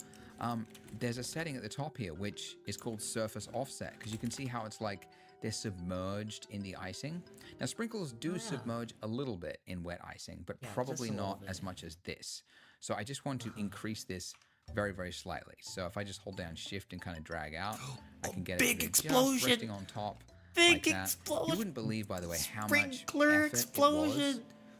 There's a setting at the top here, which is called surface offset, because you can see how it's like they're submerged in the icing. Now, sprinkles do submerge a little bit in wet icing, but probably not as much as this. So I just want to increase this very, very slightly. So if I just hold down shift and kind of drag out, I can get it to be just resting on top like that. You wouldn't believe, by the way, how much effort it was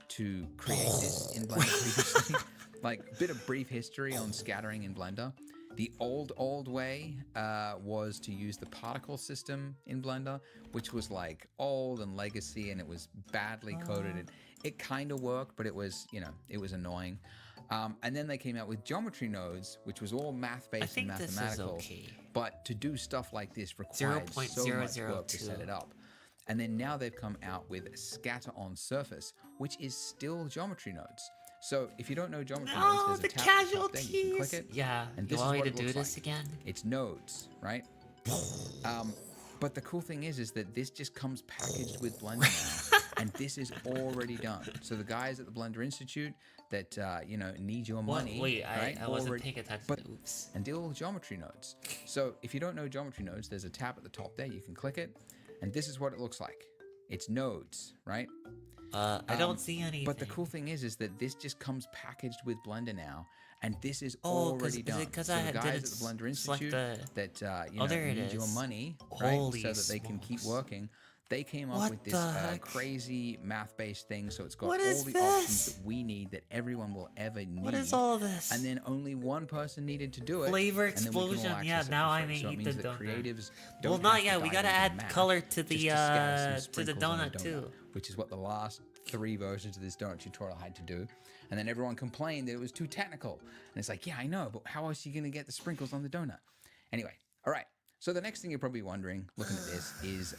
to create this in Blender previously. Like, a bit of brief history on scattering in Blender. The old way was to use the particle system in Blender, which was like old and legacy, and it was badly coded. It kind of worked, but it was, you know, it was annoying. And then they came out with geometry nodes, which was all math-based and mathematical. But to do stuff like this required so much work to set it up. And then now they've come out with scatter on surface, which is still geometry nodes. So if you don't know geometry nodes, there's a tab at the top there. You can click it. Yeah, and this you is want what me it to do looks this like. again? It's nodes, right? But the cool thing is that this just comes packaged with Blender now, and this is already done. So the guys at the Blender Institute that you know, need your money, Wait, right? I wasn't paying attention. Oops. And deal with geometry nodes. So if you don't know geometry nodes, there's a tab at the top there. You can click it, and this is what it looks like. It's nodes, right? I don't see anything. But the cool thing is that this just comes packaged with Blender now, and this is already done. Because so I the guys didn't at the Blender select Institute that you know, need your money, right, so that they can keep working. They came up with this crazy math-based thing, so it's got all the options that we need, that everyone will ever need. What is all this? And then only one person needed to do it. Flavor and then we can all explosion. access Yeah, it for now free. I may so it eat means the that donut. creatives Well, don't not have yet. to We dive gotta into add math, color to just the scatter some to the sprinkles on a donut too. which is what the last 3 versions of this donut tutorial had to do. And then everyone complained that it was too technical. And it's like, yeah, I know, but how else are you going to get the sprinkles on the donut? Anyway, all right. So the next thing you're probably wondering, looking at this, is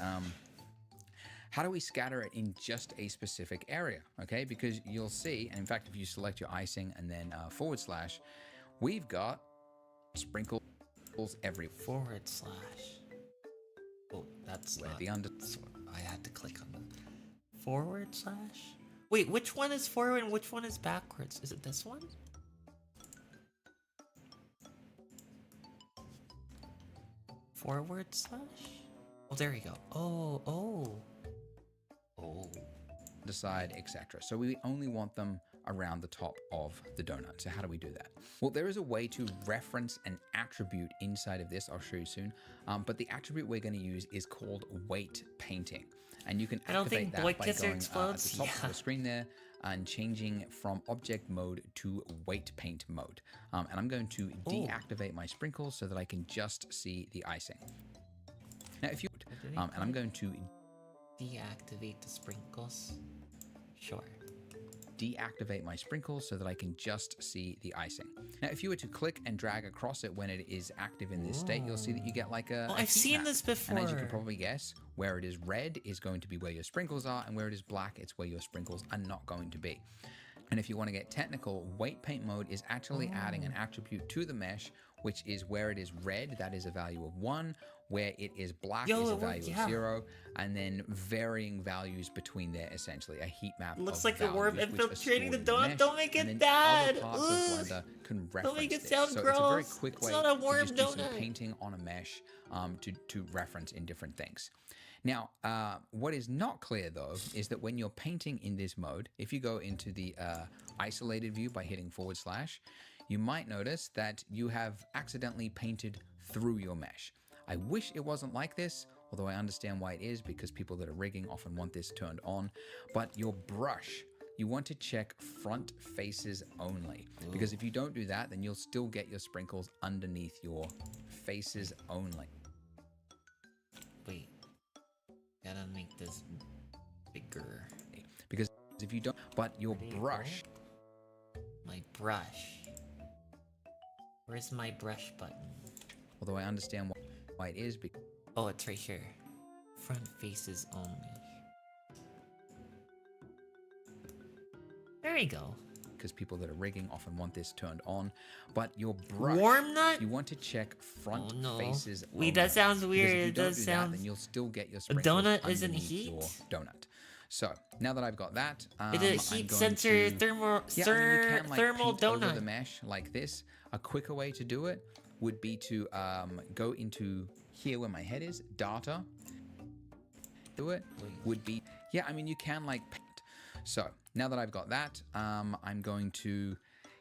how do we scatter it in just a specific area? Okay, because you'll see, and in fact, if you select your icing and then / we've got sprinkles everywhere. / Oh, that's Where not the under. I had to click on that. / Wait, which one is forward and which one is backwards? Is it this one? / Oh, there we go. Oh. Decide, etc. So we only want them around the top of the donut. So how do we do that? Well, there is a way to reference an attribute inside of this. I'll show you soon. But the attribute we're going to use is called weight painting. And you can activate that by going at the top of the screen there and changing from object mode to weight paint mode. And I'm going to deactivate my sprinkles so that I can just see the icing. Now, if you and I'm going to deactivate the sprinkles. Sure. Deactivate my sprinkles so that I can just see the icing. Now, if you were to click and drag across it when it is active in this state, you'll see that you get like a I've seen this before. And as you can probably guess, where it is red is going to be where your sprinkles are, and where it is black, it's where your sprinkles are not going to be. And if you want to get technical, weight paint mode is actually adding an attribute to the mesh, which is where it is red, that is a value of 1, where it is black Yo, is a it value worked, of yeah. 0, and then varying values between there, essentially a heat map. Looks of like a worm values which are infiltrating the stored in the donut. mesh, Don't make and it then other bad. parts Ugh. of Blender can reference make it this. sound So it's a very gross. quick It's way not a to worm just do some donut. painting on a mesh to reference in different things. Now, what is not clear though is that when you're painting in this mode, if you go into the isolated view by hitting /, you might notice that you have accidentally painted through your mesh. I wish it wasn't like this, although I understand why it is, because people that are rigging often want this turned on. But your brush, you want to check front faces only, because if you don't do that, then you'll still get your sprinkles underneath your faces only. Wait. Gotta make this bigger. Because if you don't, but your brush, My brush. Where's my brush button? although I understand why it is, because Oh, it's right here. Front faces only. There we go. people that are rigging often want this turned on, but your brush, Warm nut? you want to check front Oh, no. faces Wait, only. that sounds Because weird. if you It don't does do sound- that, then you'll still get your A sprinkles donut isn't underneath heat? your donut. So now that I've got that, It I'm is heat going sensor to, thermal yeah, I mean, you can, like, thermal paint over donut. the mesh like this. A quicker way to do it would be to go into here where my head is, data. Do it would be, yeah, I mean, you can like paint. So now that I've got that, I'm going to,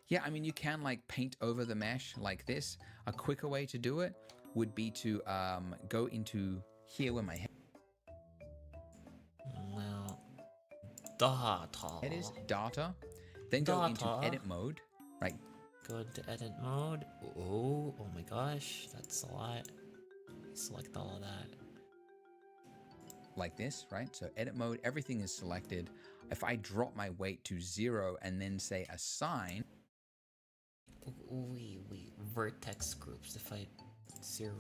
yeah, I mean, you can like paint over the mesh like this. A quicker way to do it would be to go into here where my head Well, data. is, data, then go into Data. edit mode, right? Go into edit mode. Oh my gosh, that's a lot. Select all of that. Like this, right? So edit mode, everything is selected. If I drop my weight to 0 and then say assign, Wait, vertex groups. If I 0.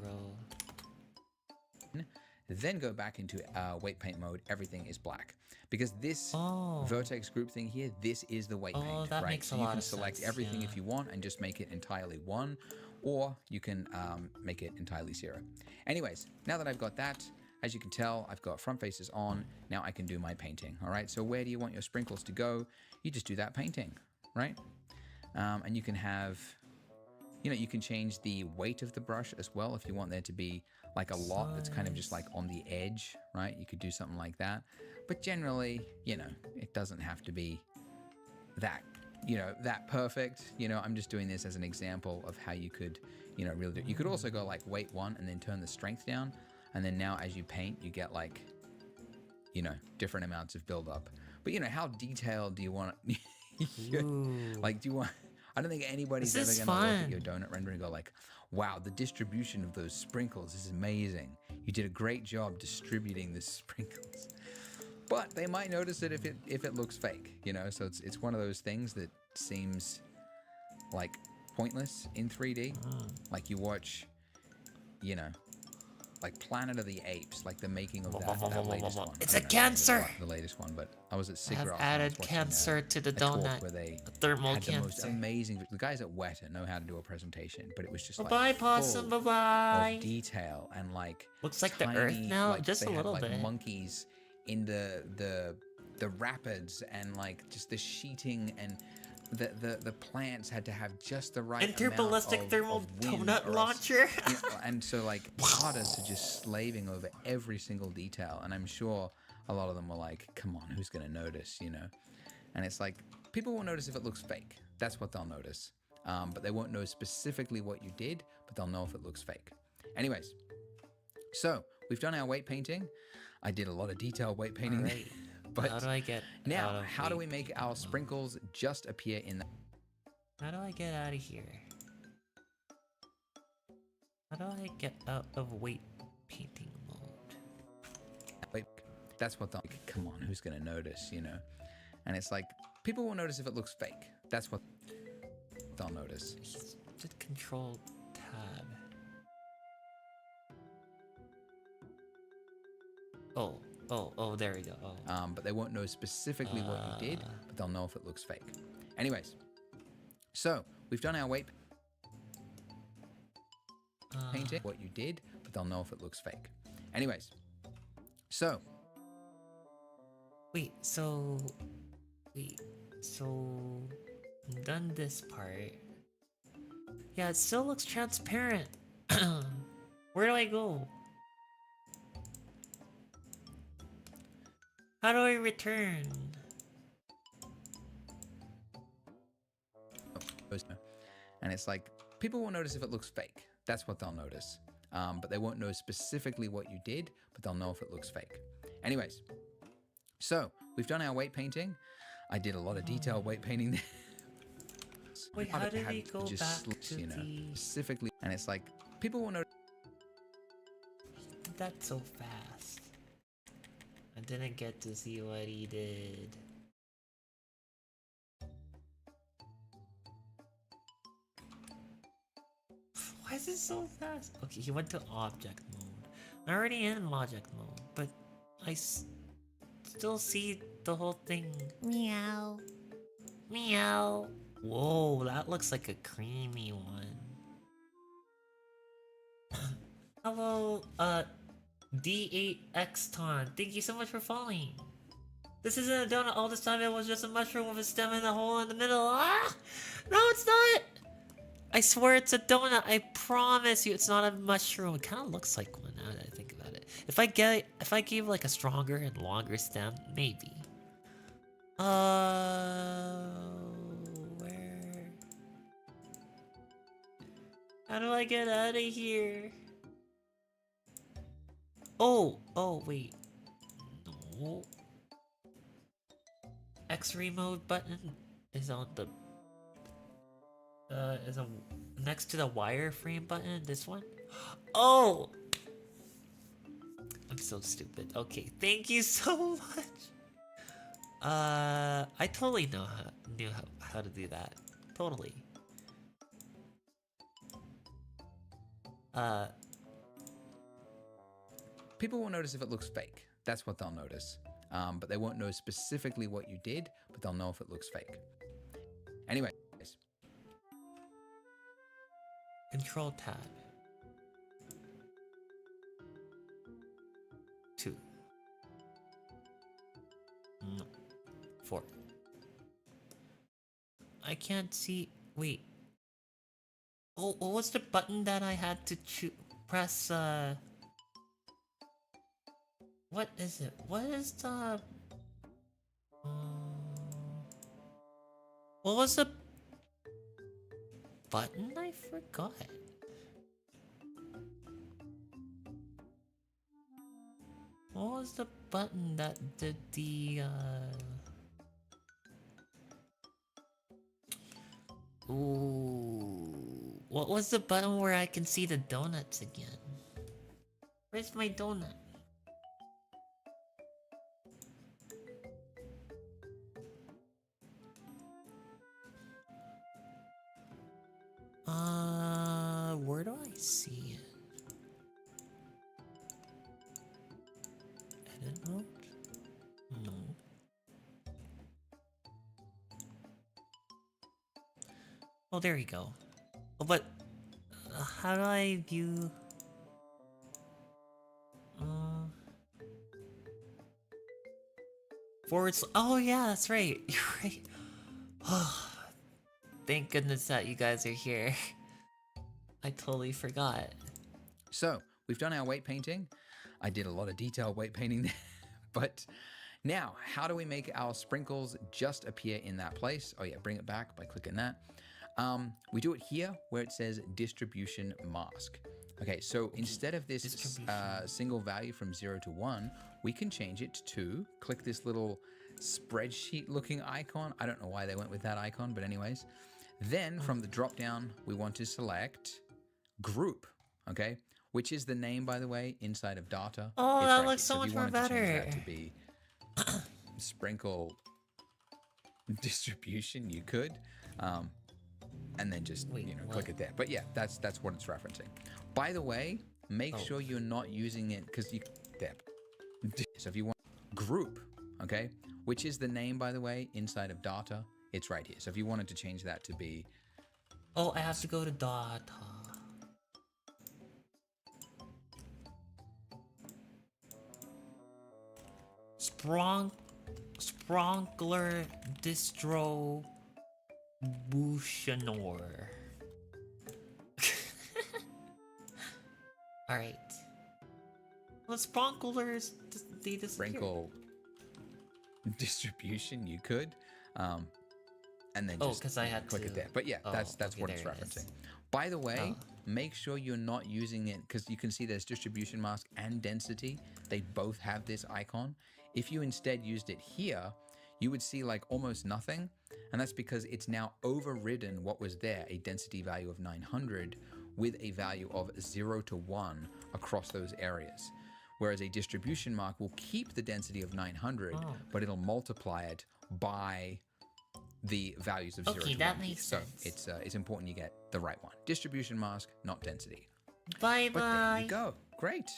then go back into weight paint mode, everything is black. Because this Oh. vertex group thing here, this is the weight Oh, paint, that right? makes So a you lot can of select sense, everything yeah. if you want and just make it entirely 1, or you can make it entirely 0. Anyways, now that I've got that, as you can tell, I've got front faces on. Now I can do my painting, all right? So where do you want your sprinkles to go? You just do that painting, right? And you can have, you can change the weight of the brush as well if you want there to be like a lot that's kind of just like on the edge, right? You could do something like that. But generally, it doesn't have to be that, that perfect. I'm just doing this as an example of how you could, really do it. You could also go like weight 1 and then turn the strength down. And then now as you paint, you get like, different amounts of buildup. But how detailed do you want it? Like, do you want, I don't think anybody's This ever is going to look at fun. your donut render and go like, wow, the distribution of those sprinkles is amazing. You did a great job distributing the sprinkles. But they might notice it if it looks fake, So it's one of those things that seems like pointless in 3D. Like you watch, like Planet of the Apes, like the making of that latest one. It's I a don't know the name of cancer! The latest one, but I was at I have SIGGRAPH and I added was watching cancer to the a talk donut. where they A thermal had the most cancer. amazing. The guys at Weta know how to do a presentation, but it was just Bye like bye, possum. full Bye of detail and like Looks like the Earth tiny, now, like, just they a had, little like, bit. monkeys in the rapids and like just the sheeting and the plants had to have just the right Interballistic amount thermal of wind donut or else- launcher. and so like artists are just slaving over every single detail, and I'm sure a lot of them were like, come on, who's gonna notice, And it's like, people will notice if it looks fake. That's what they'll notice. But they won't know specifically what you did, but they'll know if it looks fake. Anyways, so we've done our weight painting. I did a lot of detailed weight painting there. Alright. But How do I get now, out of how do we weight make painting our mode? sprinkles just appear in the... How do I get out of here? How do I get out of weight painting mode? Wait, that's what they'll... Come on, who's going to notice, And it's like, people will notice if it looks fake. That's what they'll notice. Just control tab. Oh, there we go. Oh. But they won't know specifically what you did, but they'll know if it looks fake. Anyways, so we've done our weight painting, what you did, but but they'll know if it looks fake. Anyways, so Wait, so I'm done this part. Yeah, it still looks transparent. Where do I go? How do I return? and it's like people will notice if it looks fake. That's what they'll notice. But they won't know specifically what you did, but they'll know if it looks fake. Anyways, so we've done our weight painting. I did a lot of detailed weight painting there. Wait, how did we go back to the... specifically? And it's like people will notice. That's so fast. I didn't get to see what he did. Why is it so fast? Okay, he went to object mode. I'm already in object mode, but I still see the whole thing. Meow. Meow. Whoa, that looks like a creamy one. Hello, D8Xton. Thank you so much for following. This isn't a donut all this time, it was just a mushroom with a stem and a hole in the middle. Ah! No, it's not! I swear it's a donut, I promise you it's not a mushroom. It kind of looks like one now that I think about it. If I gave like a stronger and longer stem, maybe. Where? How do I get out of here? Oh, wait. No. X-ray mode button is on the next to the wireframe button. This one. Oh, I'm so stupid. Okay, thank you so much. I totally knew how to do that. Totally. People will notice if it looks fake. That's what they'll notice. But they won't know specifically what you did, but they'll know if it looks fake. Anyways. Control tab. 2. 4. I can't see. Wait. Oh, what was the button that I had to press? What is it? What is the? What was the button? I forgot. What was the button that did the? Ooh, what was the button where I can see the donuts again? Where's my donut? Where do I see it? Edit mode? No. Oh, there you go. Oh, but how do I view? Oh yeah, that's right. You're right. Oh, thank goodness that you guys are here. I totally forgot. So we've done our weight painting. I did a lot of detailed weight painting there, but now how do we make our sprinkles just appear in that place? Oh yeah, bring it back by clicking that. We do it here where it says distribution mask. Okay, so instead of this single value from 0 to 1, we can change it to click this little spreadsheet looking icon. I don't know why they went with that icon, but anyways. Then from the drop down, we want to select group, okay? Which is the name, by the way, inside of data. Oh, that looks so much more better. If you wanted to change that to be sprinkle distribution, you could. And then just click it there. But yeah, that's what it's referencing. By the way, make sure you're not using it because you there. So if you want group, okay, which is the name, by the way, inside of data, it's right here. So if you wanted to change that to be, oh, I have to go to data. Spronkler Distro Bushanor. Alright. Well, sprinklers, they disappear. Sprinkle distribution, you could. And then just because I had click to it there. But yeah, that's okay, what it's there it referencing. is. By the way, make sure you're not using it because you can see there's distribution mask and density. They both have this icon. If you instead used it here, you would see like almost nothing. And that's because it's now overridden what was there, a density value of 900 with a value of 0 to 1 across those areas. Whereas a distribution mark will keep the density of 900, but it'll multiply it by the values of 0 to 1. That makes sense. So it's important you get the right one. Distribution mask, not density. Bye. But there you go. Great.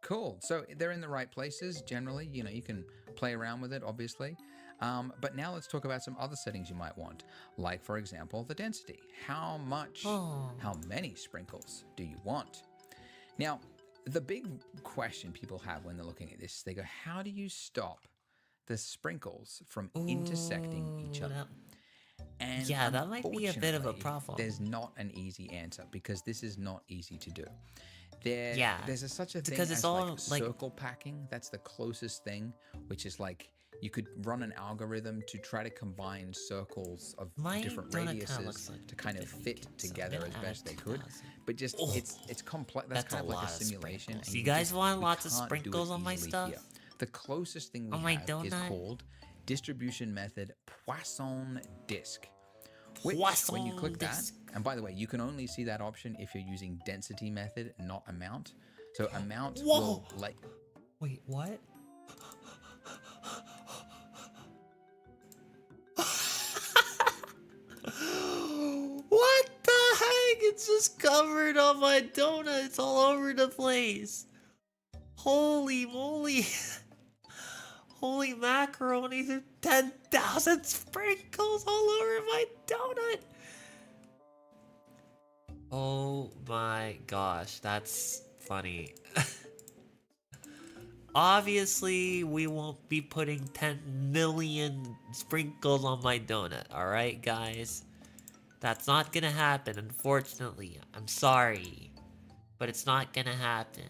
Cool. So they're in the right places generally. You know, you can play around with it, obviously. But now let's talk about some other settings you might want. Like, for example, the density. How many sprinkles do you want? Now, the big question people have when they're looking at this, they go, how do you stop the sprinkles from intersecting each other? And yeah, that might be a bit of a problem. There's not an easy answer because this is not easy to do. There's such a thing because it's as all like circle packing. That's the closest thing, which is like you could run an algorithm to try to combine circles of different radiuses to kind of fit together as best they could. But just it's complex. That's kind of like a simulation. And you guys want lots of sprinkles on my stuff? Here. The closest thing we have is called distribution method Poisson disk. Which, when you click that, and by the way, you can only see that option if you're using density method, not amount. So amount will like. Wait, what? What the heck? It's just covered on my donut. It's all over the place. Holy moly. Holy macaroni, there's 10,000 sprinkles all over my donut. Oh my gosh, that's funny. Obviously, we won't be putting 10 million sprinkles on my donut, alright guys? That's not gonna happen, unfortunately. I'm sorry, but it's not gonna happen.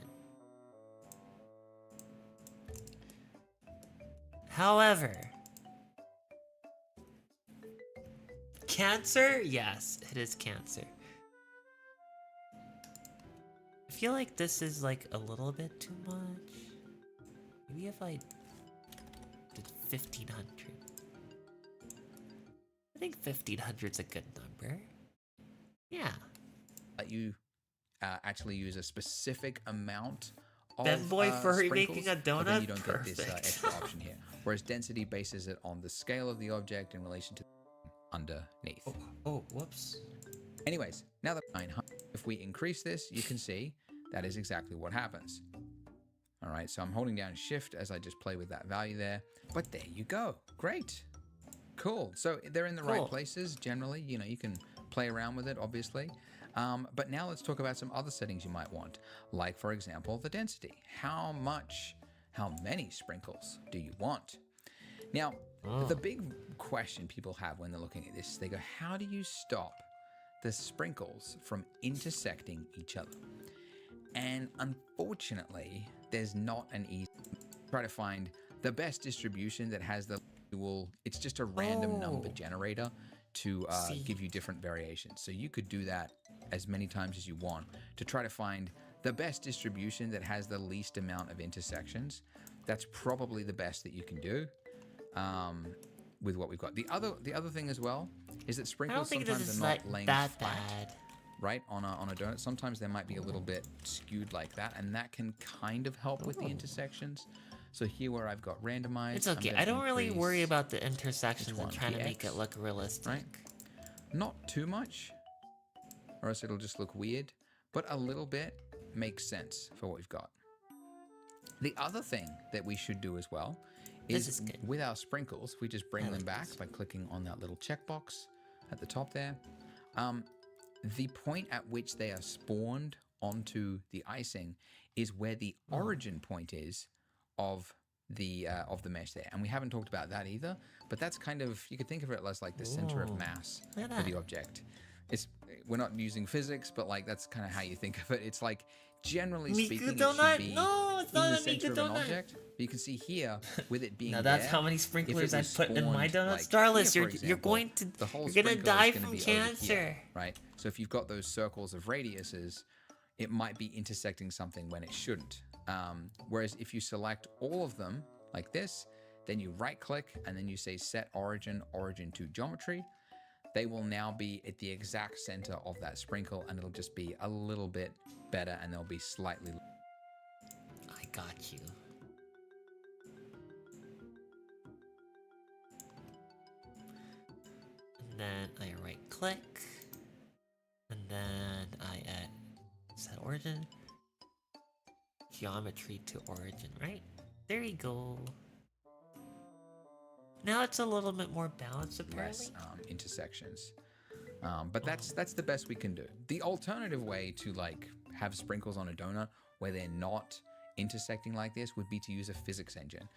However, cancer? Yes, it is cancer. I feel like this is like a little bit too much. Maybe if I did 1500. I think 1500 is a good number. Yeah. You actually use a specific amount of Ben Boy Furry sprinkles, making a but then donut? you don't get this extra option here. Whereas density bases it on the scale of the object in relation to underneath. Oh, whoops. Anyways, now that 900, if we increase this, you can see that is exactly what happens. All right, so I'm holding down Shift as I just play with that value there. But there you go. Great. Cool. So they're in the right places generally. You know, you can play around with it, obviously. But now let's talk about some other settings you might want. Like, for example, the density. How many sprinkles do you want? Now, the big question people have when they're looking at this, they go, how do you stop the sprinkles from intersecting each other? And unfortunately, there's not an easy try to find the best distribution that has the dual. It's just a random number generator to give you different variations. So you could do that as many times as you want to try to find the best distribution that has the least amount of intersections. That's probably the best that you can do with what we've got. The other thing as well is that sprinkles sometimes are not laying flat. Bad. Right, on a donut. Sometimes they might be a little bit skewed like that, and that can kind of help with the intersections. So here where I've got randomized, it's okay. I don't really worry about the intersections and trying to make it look realistic. Right? Not too much, or else it'll just look weird, but a little bit makes sense for what we've got. The other thing that we should do as well is with our sprinkles, we just bring them back by clicking on that little checkbox at the top there. The point at which they are spawned onto the icing is where the origin point is of of the mesh there. And we haven't talked about that either, but that's kind of, you could think of it as like the center of mass for the object. We're not using physics, but like that's kind of how you think of it. It's like, generally speaking, it should be no, it's in not the a center Mika of an donut. object. But you can see here with it being Now that's there, how many sprinklers I was put in my spawned, donut. like, Starless, here, for you're example, going to the whole you're gonna sprinkle is die gonna from be over here, cancer. right? So if you've got those circles of radiuses, it might be intersecting something when it shouldn't. Whereas if you select all of them like this, then you right click and then you say set origin to geometry, they will now be at the exact center of that sprinkle, and it'll just be a little bit better, and they'll be slightly. I got you. And then I right click, and then I add set origin, geometry to origin, right? There you go. Now it's a little bit more balanced, apparently. Less intersections. But that's the best we can do. The alternative way to like have sprinkles on a donut where they're not intersecting like this would be to use a physics engine.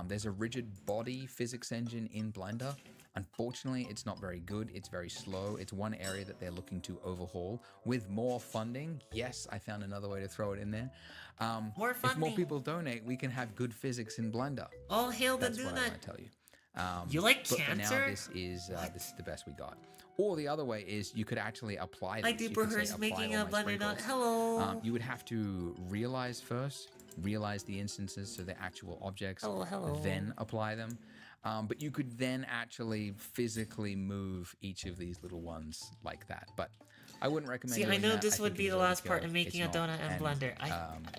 There's a rigid body physics engine in Blender. Unfortunately, it's not very good. It's very slow. It's one area that they're looking to overhaul. With more funding, yes, I found another way to throw it in there. More funding. If more people donate, we can have good physics in Blender. All hail the That's what I donut. want to tell you. You like but cancer? for now, this is the best we got. Or the other way is you could actually apply this. I do You could say, rehearse apply making all a my Blender donut. sprinkles. Hello. You would have to realize first, realize the instances, so the actual objects, Hello. then apply them. But you could then actually physically move each of these little ones like that. But I wouldn't recommend See, I doing know that. this I would think be it the is last part overkill. of making It's a not, donut and and, Blender.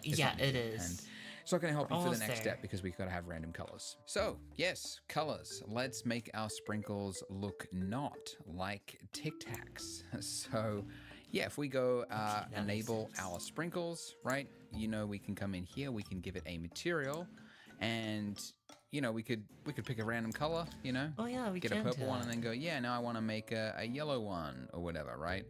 it's Yeah, not it needed. is. And it's not going to help you for the Almost next there. step because we've got to have random colors. So, yes, colors. Let's make our sprinkles look not like Tic Tacs. So, yeah, if we go enable our sprinkles, right? You know, we can come in here, we can give it a material, and you know, we could pick a random color, you know? Oh yeah, we get can a purple do one that. and then go, yeah, now I want to make a yellow one or whatever, right?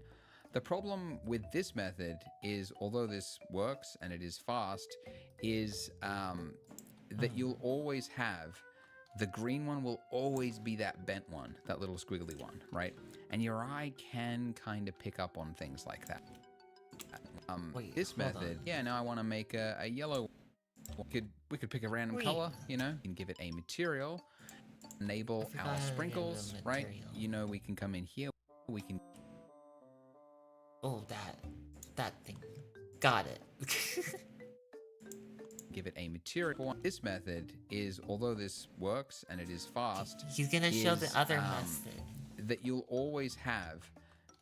The problem with this method is, although this works and it is fast, is that you'll always have the green one will always be that bent one, that little squiggly one, right? And your eye can kind of pick up on things like that. Wait, This hold method, on. yeah, now I want to make a yellow. We could pick a random Wait. color, you know, and give it a material. Enable forgot our how to name sprinkles, the right? material. You know, we can come in here. We can Oh, that thing. Got it. give it a material. This method is, although this works and it is fast, He's gonna show the is, other method. that you'll always have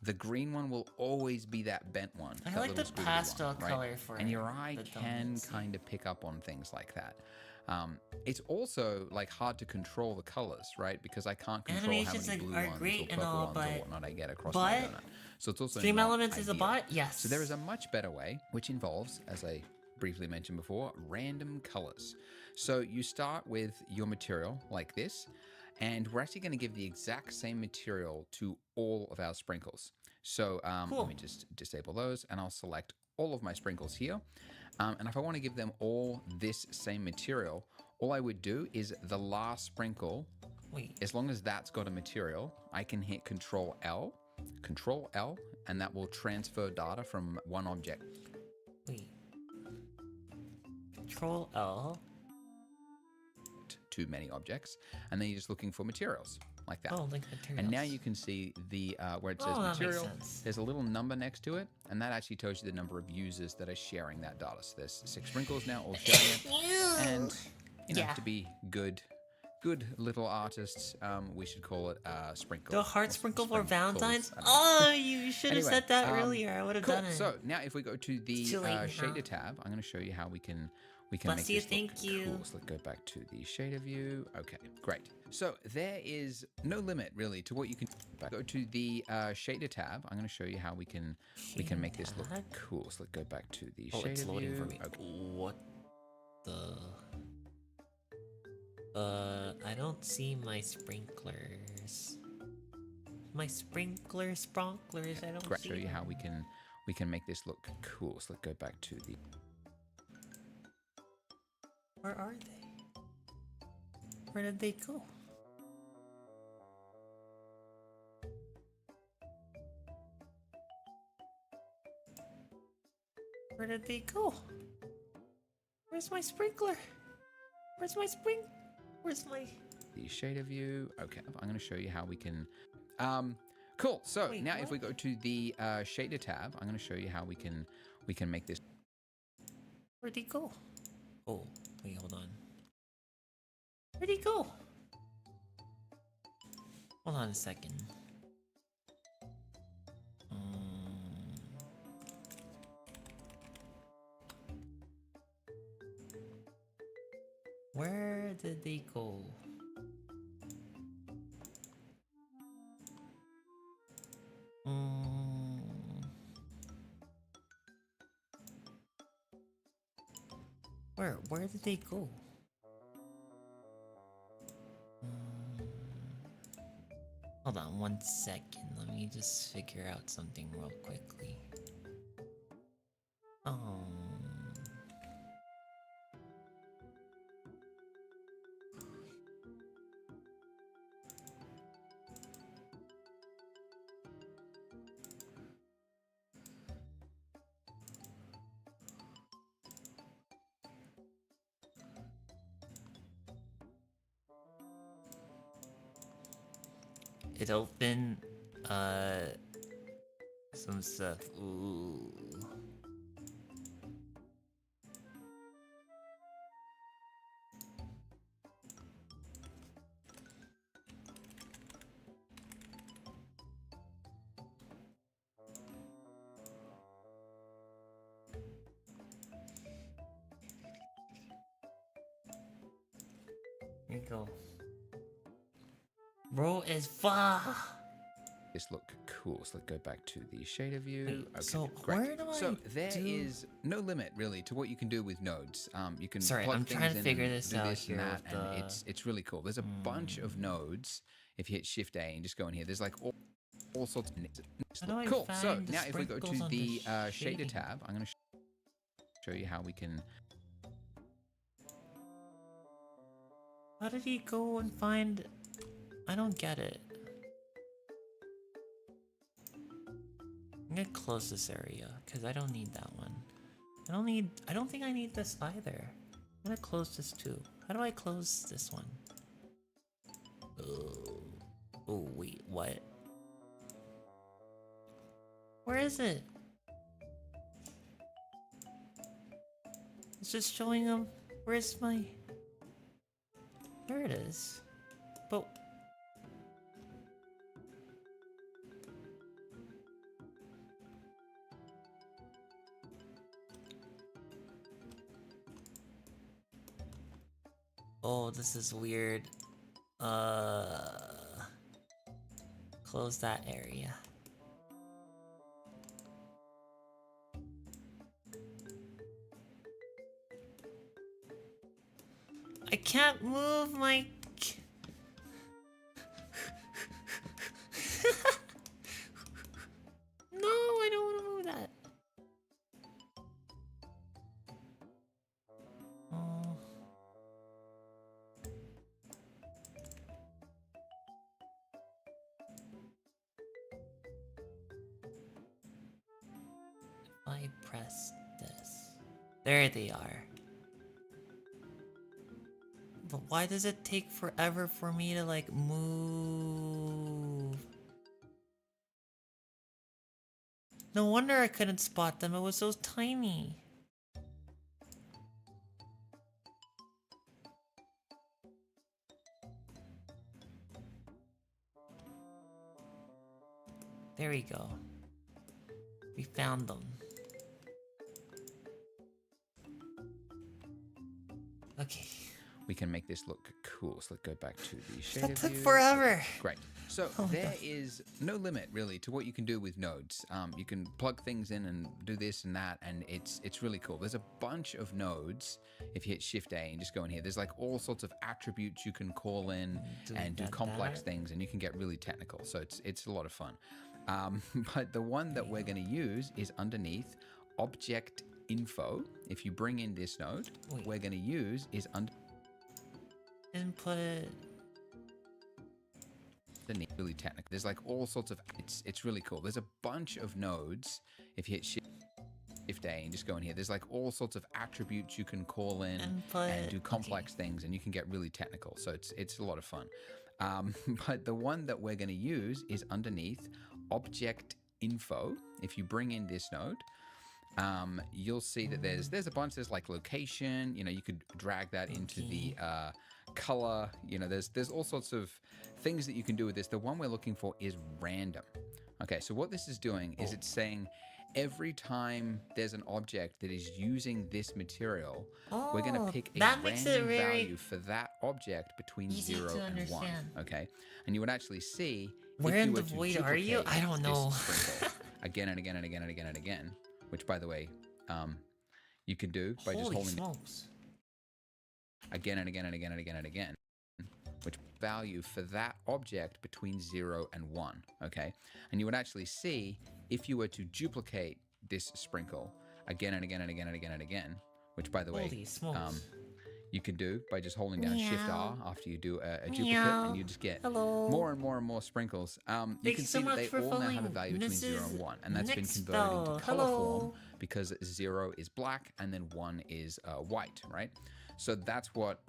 the green one will always be that bent one. I that like little the squiggly pastel one, right? color for and your eye the can donuts. kind of pick up on things like that. It's also like hard to control the colors, right? Because I can't control how Animations many blue are ones or great and purple all, ones or but- whatnot I get across my but donut. So it's also Stream not Elements is a ideal. bot? Yes. So there is a much better way, which involves, as I briefly mentioned before, random colors. So you start with your material like this, and we're actually going to give the exact same material to all of our sprinkles. So Cool. let me just disable those, and I'll select all of my sprinkles here. And if I want to give them all this same material, all I would do is the last sprinkle, Wait. as long as that's got a material, I can hit Control L, and that will transfer data from one object Wait. Control L. to many objects, and then you're just looking for materials like that. Oh, like materials. And now you can see the where it says Oh, that makes material, sense. there's a little number next to it, and that actually tells you the number of users that are sharing that data. So there's 6 sprinkles now all sharing it. And you know, Yeah. to be good little artists, we should call it sprinkle. The heart or sprinkle for sprinkles, Valentine's? I don't know. Oh, you should have Anyway, said that earlier. I would have Cool. done it. So now if we go to the It's too late now. shader tab, I'm going to show you how we can Bless make you, this look thank you. cool. So let's go back to the shader view. Okay, great. So there is no limit really to what you can go to the shader tab. I'm going to show you how we can make this look tab? cool. So let's go back to the Oh, shader it's loading view. for me. Okay. What the? I don't see my sprinklers. My sprinklers. I don't Great. see Show you them. how we can make this look cool. So let's go back to the Where are they? Where did they go? Where did they go? Where's my sprinkler? Where's my spring? Where's my... The shader view. Okay, I'm going to show you how we can... Cool. So Wait, now what? if we go to the shader tab, I'm going to show you how we can make this. Where'd he go? Oh, wait, hold on. Where'd he go? Hold on a second. Where did they go? Where did they go? Hold on 1 second. Let me just figure out something real quickly. It opened some stuff. Ooh. Here you go. Bro is far. This look cool. So let's go back to the shader view. Okay, So great. where do So I there do- is no limit really to what you can do with nodes. You can Sorry, plug I'm things trying to in figure and this do out this and here that, with and the- it's really cool. There's a bunch of nodes. If you hit Shift A and just go in here, there's like all sorts of How do I cool. So find the now if we go sprinkles to on the the shader shading? tab, I'm going to show you how we can. How did he go and find... I don't get it. I'm gonna close this area, because I don't need that one. I don't think I need this either. I'm gonna close this too. How do I close this one? Oh wait, what? Where is it? It's just showing them. Where's my... There it is. But... Oh, this is weird. Close that area. I can't move my... No, I don't want to move that. Oh. If I press this. There they are. But why does it take forever for me to like move? No wonder I couldn't spot them, it was so tiny. There we go. We found them. Okay. We can make this look cool. So let's go back to the shader That took view. forever. Great. So Oh my there God. is no limit really to what you can do with nodes. You can plug things in and do this and that, and it's really cool. There's a bunch of nodes. If you hit Shift A and just go in here, there's like all sorts of attributes you can call in and do complex things, and you can get really technical. So it's a lot of fun. But the one that we're going to use is underneath Object Info. If you bring in this node, Wait. we're going to use is Input. Really technical. There's like all sorts of. It's really cool. There's a bunch of nodes. If you hit Shift A and just go in here, there's like all sorts of attributes you can call in and do complex things, and you can get really technical. So it's a lot of fun. But the one that we're going to use is underneath object info. If you bring in this node, you'll see that there's a bunch. There's like location. You know, you could drag that into the color. You know, there's all sorts of things that you can do with this. The one we're looking for is random. Okay, so what this is doing is it's saying every time there's an object that is using this material, we're going to pick a random value for that object between 0 and 1. Okay, and you would actually see where in the void are you? I don't know. Again and again and again and again and again, which by the way, you can do by just holding smokes. Again and again and again and again and again, which value for that object between 0 and 1, okay? And you would actually see if you were to duplicate this sprinkle again and again and again and again and again, which by the way, you can do by just holding down Shift R after you do a duplicate, and you just get more and more and more sprinkles. You can see that they all now have a value between 0 and 1, and that's been converted into color form because 0 is black and then 1 is white, right? So that's what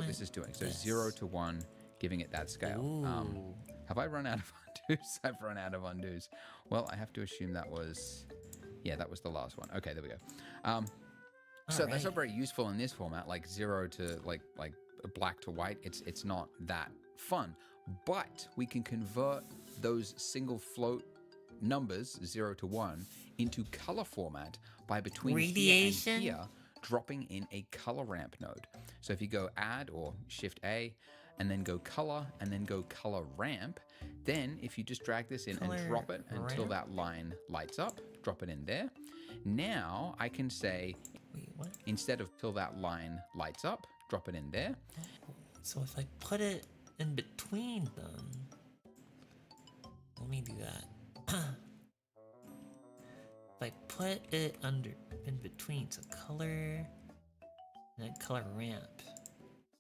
this is doing. So 0 to 1, giving it that scale. Have I run out of undos? I've run out of undos. Well, I have to assume that was the last one. Okay, there we go. So that's not very useful in this format, like 0 to like black to white. It's not that fun. But we can convert those single float numbers 0 to 1 into color format by between here and here, dropping in a color ramp node. So if you go add or Shift A and then go color and then go color ramp, then if you just drag this in and drop it until that line lights up, drop it in there. Now I can say, instead of till that line lights up, drop it in there. So if I put it in between them, let me do that. If I put it in between, so color and then color ramp.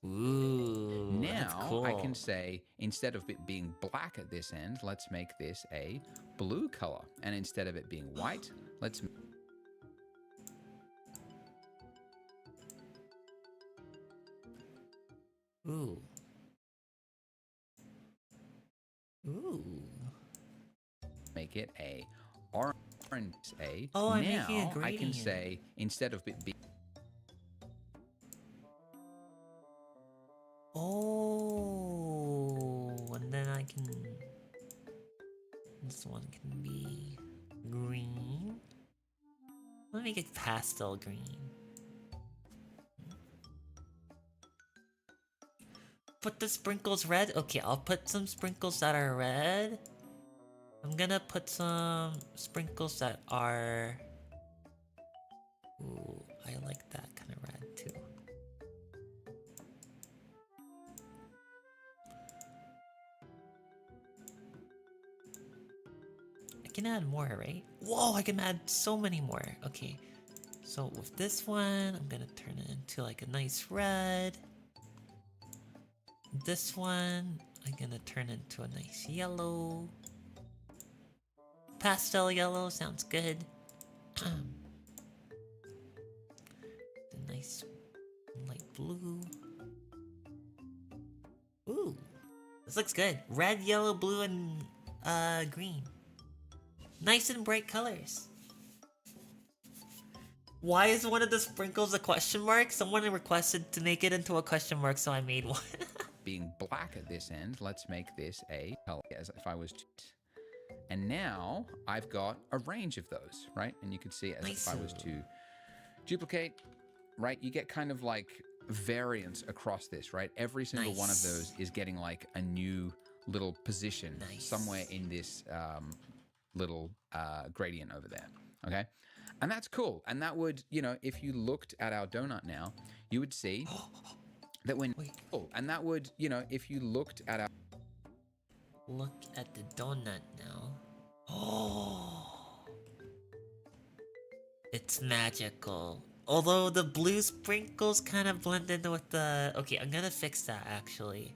Ooh, now cool. I can say, instead of it being black at this end, let's make this a blue color. And instead of it being white, let's Ooh. make it a orange. I'm now making a gradient. I can say, instead of it being and then I can. This one can be green. Let me get pastel green. Put the sprinkles red. Okay, I'll put some sprinkles that are red. I'm gonna put some sprinkles that are. Ooh, I like that kind of red too. I can add more, right? Whoa, I can add so many more. Okay, so with this one, I'm gonna turn it into like a nice red. This one, I'm gonna turn into a nice yellow. Pastel yellow sounds good. The nice light blue. Ooh, this looks good. Red, yellow, blue, and green. Nice and bright colors. Why is one of the sprinkles a question mark? Someone requested to make it into a question mark, so I made one. being black at this end, let's make this a color as if I was to. And now I've got a range of those, right? And you can see as if I was to duplicate, right? You get kind of like variance across this, right? Every single one of those is getting like a new little position somewhere in this little gradient over there, okay? And that's cool. And that would, you know, if you looked at our donut now, you would see that when, and that would, you know, if you looked at our... Look at the donut now. Oh, it's magical. Although the blue sprinkles kind of blend in with the... Okay, I'm gonna fix that actually.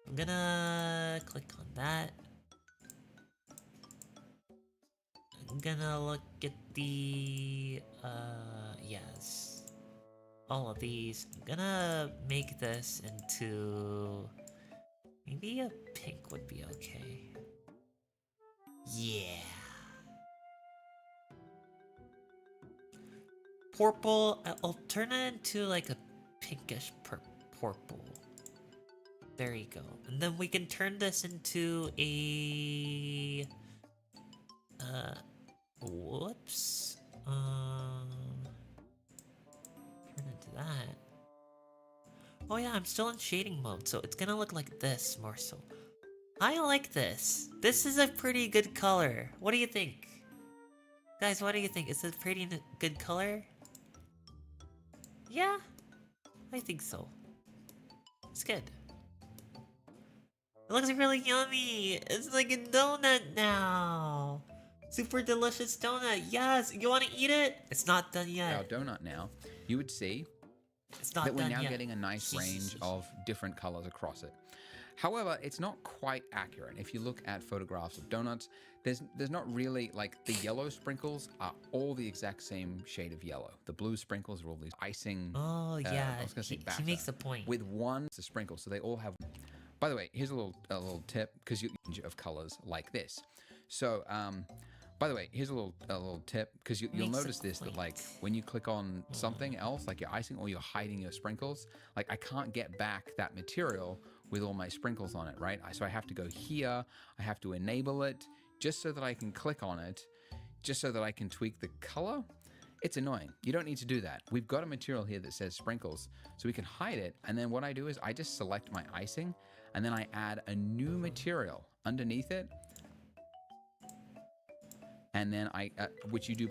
I'm gonna click on that. I'm gonna look at the... yes. All of these. I'm gonna make this into... Maybe a pink would be okay. Yeah. Purple, I'll turn it into like a pinkish purple. There you go. And then we can turn this into a... whoops. Turn into that. Oh yeah, I'm still in shading mode, so it's gonna look like this more so. I like this. This is a pretty good color. What do you think? Guys, what do you think? Is it a pretty good color? Yeah, I think so. It's good. It looks really yummy. It's like a donut now. Super delicious donut. Yes, you want to eat it? It's not done yet. Our donut now, you would see It's not that we're done now yet. getting a nice range of different colors across it. However, it's not quite accurate. If you look at photographs of donuts, there's not really, like, the yellow sprinkles are all the exact same shade of yellow. The blue sprinkles are all these icing. Oh yeah, I was gonna say he batter, makes a point. with one to sprinkle, so they all have. By the way, here's a little tip, because you of colors like this. So, by the way, here's a little tip, because you'll Makes a notice this, that like point. when you click on something else, like your icing, or you're hiding your sprinkles, like I can't get back that material with all my sprinkles on it, right? So I have to go here, I have to enable it, just so that I can click on it, just so that I can tweak the color. It's annoying. You don't need to do that. We've got a material here that says sprinkles, so we can hide it, and then what I do is I just select my icing, and then I add a new material underneath it, and then which you do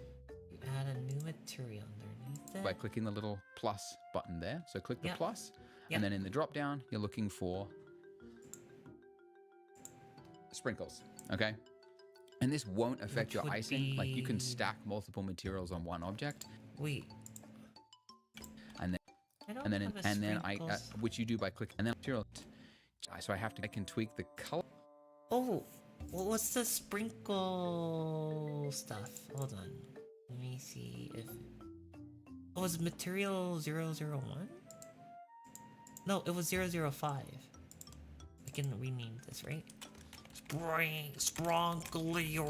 Add a new material underneath it. by clicking the little plus button there. So click the Yep. plus, Yep. and then in the drop down, you're looking for sprinkles, okay? And this won't affect Which your would icing. Like, you can be- stack multiple materials on one object, Wait. and then I don't and then have a and then sprinkles. which you do by clicking, and then material. So I can tweak the color. Oh, well, what's the sprinkle stuff? Hold on. Let me see if... Oh, was material 001? No, it was 005. I can rename this, right? Spronklier.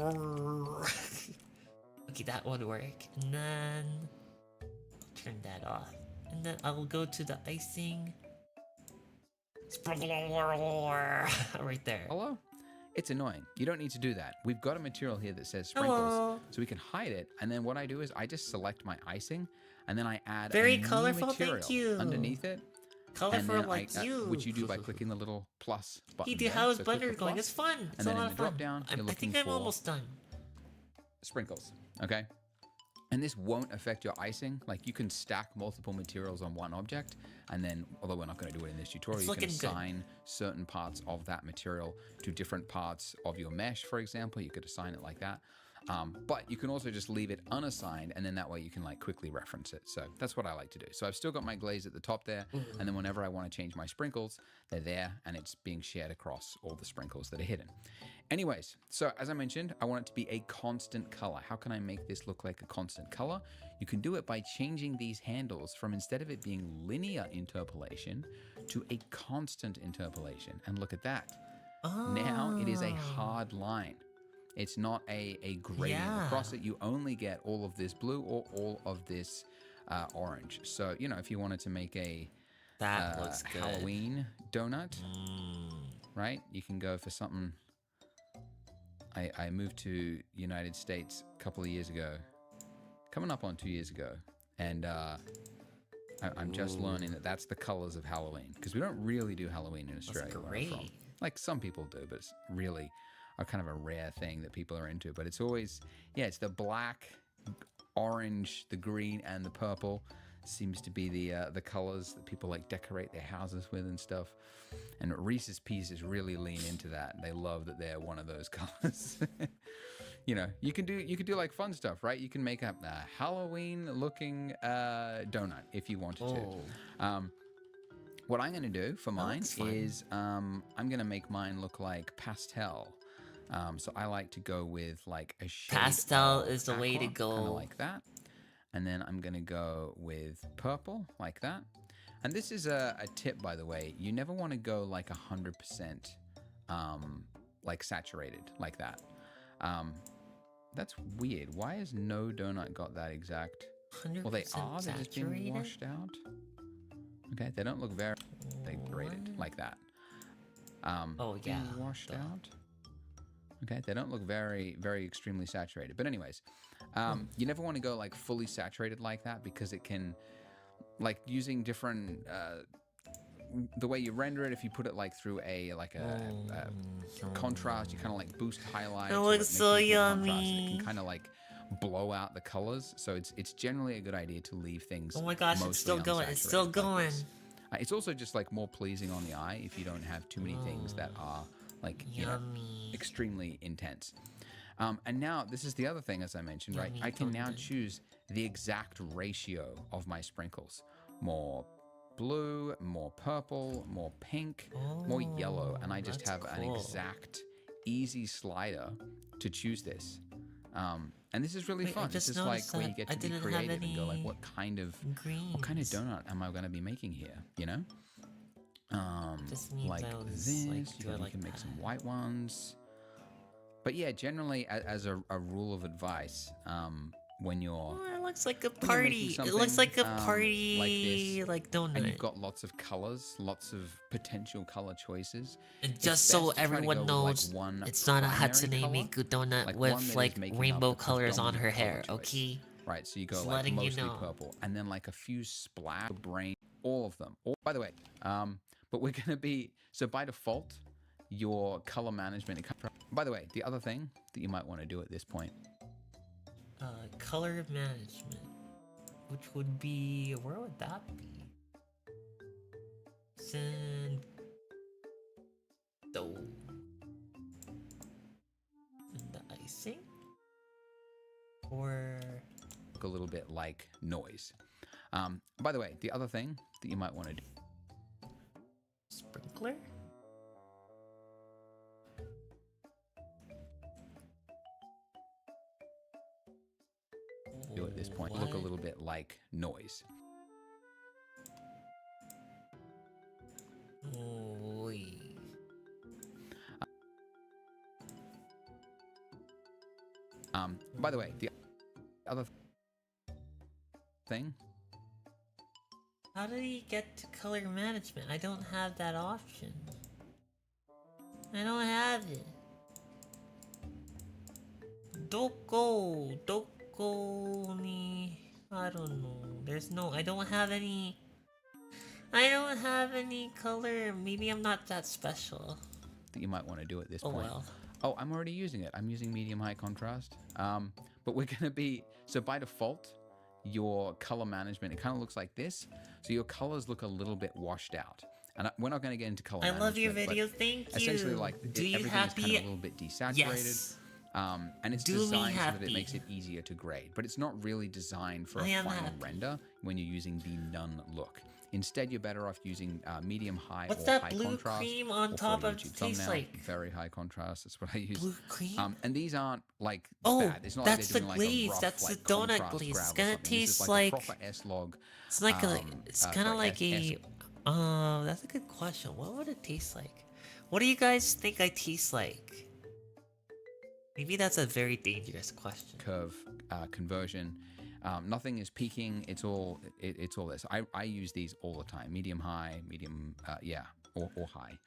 Okay, that would work. And then... I'll turn that off. And then I'll go to the icing. Spronklier. Right there. Hello? It's annoying. You don't need to do that. We've got a material here that says sprinkles, Hello. so we can hide it. And then what I do is I just select my icing, and then I add Very a new colorful, material thank you. underneath it. Colorful and then like you. which you do by clicking the little plus button. Hey dude, there. how is So click the Blender going? plus, It's fun. It's and a then lot in of the fun. drop down, you're I think looking I'm for almost done. sprinkles, okay? And this won't affect your icing. Like, you can stack multiple materials on one object, and then, although we're not going to do it in this tutorial, It's you can looking good. assign certain parts of that material to different parts of your mesh, for example. You could assign it like that. But you can also just leave it unassigned, and then that way you can like quickly reference it. So that's what I like to do. So I've still got my glaze at the top there, and then whenever I want to change my sprinkles, they're there, and it's being shared across all the sprinkles that are hidden. Anyways, so as I mentioned, I want it to be a constant color. How can I make this look like a constant color? You can do it by changing these handles from, instead of it being linear interpolation, to a constant interpolation. And look at that. Now it is a hard line. It's not a gradient across it. You only get all of this blue or all of this orange. So, you know, if you wanted to make a That looks good. Halloween donut, right? You can go for something. I moved to United States a couple of years ago, coming up on 2 years ago, and I'm just learning that that's the colors of Halloween, because we don't really do Halloween in Australia. Where I'm from. great. Like, some people do, but it's really a kind of a rare thing that people are into. But it's always, yeah, it's the black, orange, the green, and the purple seems to be the colors that people like decorate their houses with and stuff. And Reese's Pieces really lean into that. They love that they're one of those colors. you know, you can do like fun stuff, right? You can make up a Halloween looking donut if you wanted to. What I'm going to do for mine is I'm going to make mine look like pastel. So I like to go with like a shade Pastel of is the way to aqua, go. kind of like that. And then I'm going to go with purple like that. And this is a tip, by the way. You never want to go like 100% like saturated like that. That's weird. Why has no donut got that exact? Well, they are. They're just being washed out. Okay, they don't look very saturated like that. Being washed out. Okay, they don't look very, very extremely saturated. But anyways, you never want to go like fully saturated like that because it can, like using different, the way you render it, if you put it like through a contrast, you kind of like boost highlights. It looks so yummy. It can kind of like blow out the colors. So it's generally a good idea to leave things. Oh my gosh, it's still going. It's still going. Like it's also just like more pleasing on the eye if you don't have too many things that are like, you know, extremely intense. And now this is the other thing, as I mentioned, right? I can now choose the exact ratio of my sprinkles. More blue, more purple, more pink, more yellow. And I just have an exact easy slider to choose this. And this is really fun. This is like where you get to be creative and go like, what kind of donut am I going to be making here? You know? Like this, you can make some white ones. But yeah, generally as a rule of advice, when you're it looks like a party. It looks like a party like donut. And you've got lots of colors, lots of potential color choices. And just so everyone knows, like it's not a Hatsune Miku donut with like rainbow colors on her hair, okay? Right, so you go like mostly purple, and then like a few splash brain, all of them. By the way, but we're gonna be so by default, your color management. By the way, the other thing that you might want to do at this point. Color management, which would be, where would that be? Send the icing, or look a little bit like noise. By the way, the other thing that you might want to do. Sprinkler. Do at this point look a little bit like noise. By the way, the other thing. How did he get to color management? I don't have that option. I don't have it. Doko ni, I don't know. I don't have any color. Maybe I'm not that special. That you might want to do at this point. Well. Oh, I'm already using it. I'm using medium high contrast. But we're gonna be, so by default, your color management, it kind of looks like this. So your colors look a little bit washed out. And we're not going to get into color management. I love your video, thank you. Essentially, like, everything is kind of a little bit desaturated. Yes. And it's designed so that it makes it easier to grade. But it's not really designed for a final render when you're using the none look. Instead, you're better off using medium high or high contrast. What's that blue cream on top of taste like? Very high contrast. That's what I use. Blue cream? And these aren't like bad. It's not that's like they're doing glaze. Like a rough, that's like, the donut glaze. It's gonna taste like a proper S-log. It's like it's kind of like a. That's a good question. What would it taste like? What do you guys think I taste like? Maybe that's a very dangerous question. Curve conversion. Nothing is peaking. It's all this. I use these all the time. Medium high, medium or high.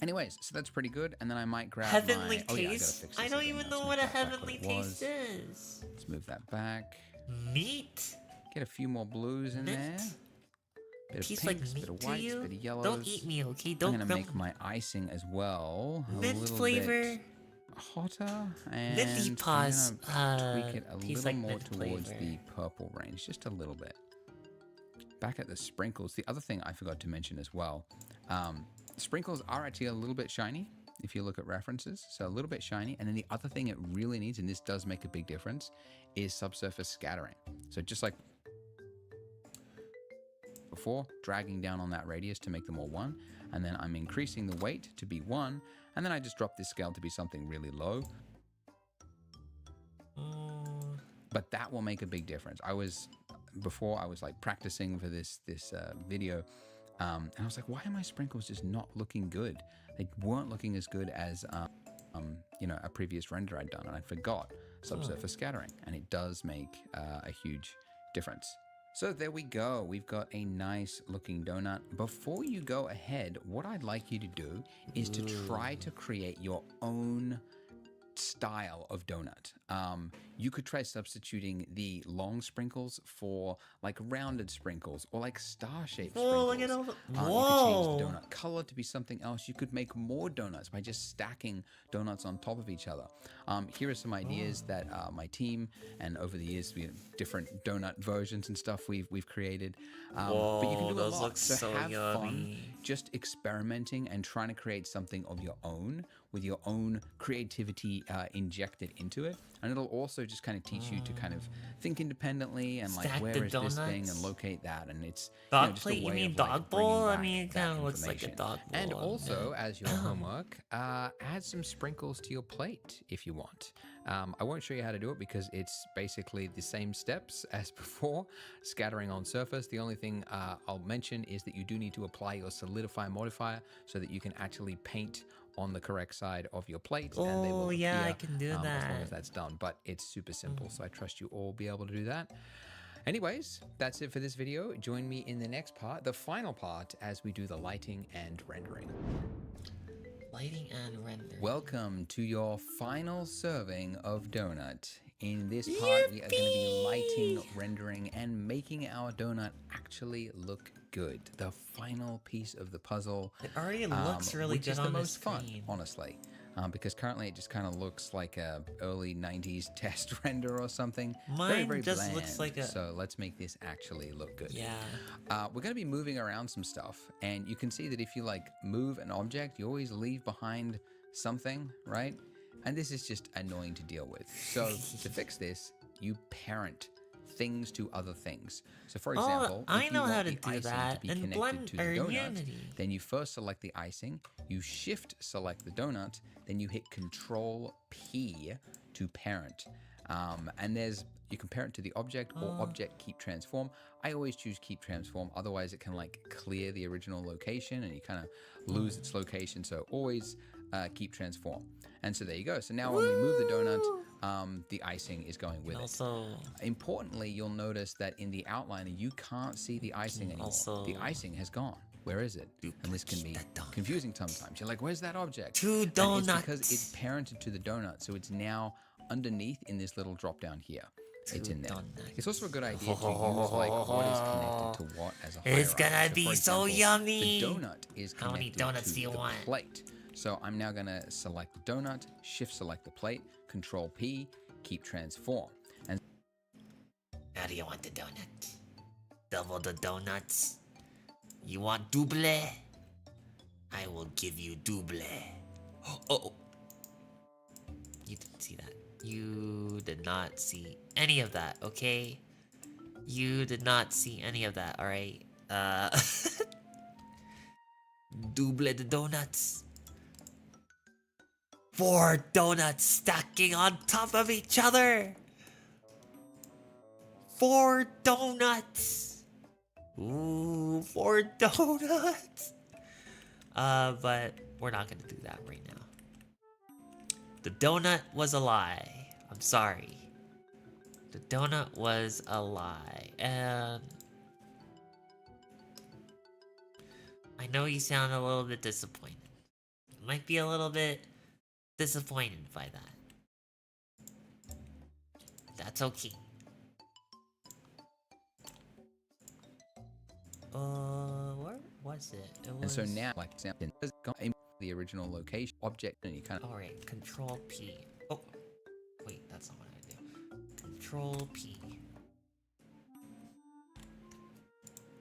Anyways, so that's pretty good. And then I might grab heavenly my... taste. I don't even know what a heavenly taste is. Let's move that back. Meat. Get a few more blues in there. Bit of pinks, like meat bit of whites, to you? bit of yellows. Don't eat me, okay? Don't. I'm gonna make my icing as well. Mint flavor. Bit hotter, and Minty paws. I'm gonna tweak it a little like more towards flavor. the purple range, just a little bit. Back at the sprinkles, the other thing I forgot to mention as well, sprinkles are actually a little bit shiny. if you look at references. So a little bit shiny. And then the other thing it really needs, and this does make a big difference, is subsurface scattering. So just like before, dragging down on that radius to make them all 1, and then I'm increasing the weight to be 1, and then I just drop this scale to be something really low. But that will make a big difference. Before I was like practicing for this video, and I was like, why are my sprinkles just not looking good? They weren't looking as good as a previous render I'd done, and I forgot subsurface scattering, and it does make a huge difference. So there we go. We've got a nice looking donut. Before you go ahead, what I'd like you to do is to try to create your own style of donut. You could try substituting the long sprinkles for like rounded sprinkles or like star-shaped sprinkles. Oh, look at all the... You could change the donut color to be something else. You could make more donuts by just stacking donuts on top of each other. Here are some ideas that my team, and over the years, we have different donut versions and stuff we've created. But you can do a lot. Look so have yummy. fun just experimenting and trying to create something of your own with your own creativity injected into it. And it'll also just kind of teach you to kind of think independently and like, Stack where the is this thing, donuts. and locate that. And it's Dog just a plate? You way mean of, like, dog bringing bowl? I back mean, it that kind of looks like a information. dog bowl. And also, as your homework, add some sprinkles to your plate if you want. I won't show you how to do it because it's basically the same steps as before, scattering on surface. The only thing I'll mention is that you do need to apply your solidify modifier so that you can actually paint on the correct side of your plate. And they will yeah, appear, I can do as long that. as that's done. But it's super simple, so I trust you all be able to do that. Anyways, that's it for this video. Join me in the next part, the final part, as we do the lighting and rendering. Lighting and render. Welcome to your final serving of donut. In this part, we are going to be lighting, rendering, and making our donut actually look good. The final piece of the puzzle. It already looks really which good is on the the most fun, screen. honestly. Because currently it just kind of looks like a early 90s test render or something. Very, Mine very just bland. looks like a... So let's make this actually look good. Yeah. We're going to be moving around some stuff, and you can see that if you like move an object, you always leave behind something, right? And this is just annoying to deal with. So to fix this, you parent things to other things. So for example, I if you know want how to the do icing that to be in connected Blend to the or donut, Unity. then you first select the icing, you shift select the donut, then you hit Control P to parent. And you can parent to the object or object keep transform. I always choose keep transform, otherwise it can like clear the original location and you kind of lose its location. So always keep transform. And so there you go. So now when we move the donut, the icing is going with it. Importantly, you'll notice that in the outliner, you can't see the icing anymore. The icing has gone. Where is it? And this can be confusing sometimes. You're like, where's that object? Two donuts. And it's because it's parented to the donut. So it's now underneath in this little drop down here. It's in there. It's also a good idea to use like what is connected to what as a hierarchy. It's gonna be so yummy. The donut is connected How many donuts to do you the want? plate. So I'm now gonna select the donut, shift select the plate, Control P, keep transform. And How do you want the donut? Double the donuts? You want double? I will give you double. Oh. You didn't see that. You did not see any of that, okay? You did not see any of that, alright? Double the donuts. 4 donuts stacking on top of each other. 4 donuts. Ooh, 4 donuts. But we're not gonna do that right now. The donut was a lie. I'm sorry. The donut was a lie. And I know you sound a little bit disappointed. You might be a little bit disappointed by that. That's okay. Where was it? and so now, like example, it's got the original location object, and you kind of Alright, Control P. Oh, wait, that's not what I do. Control P.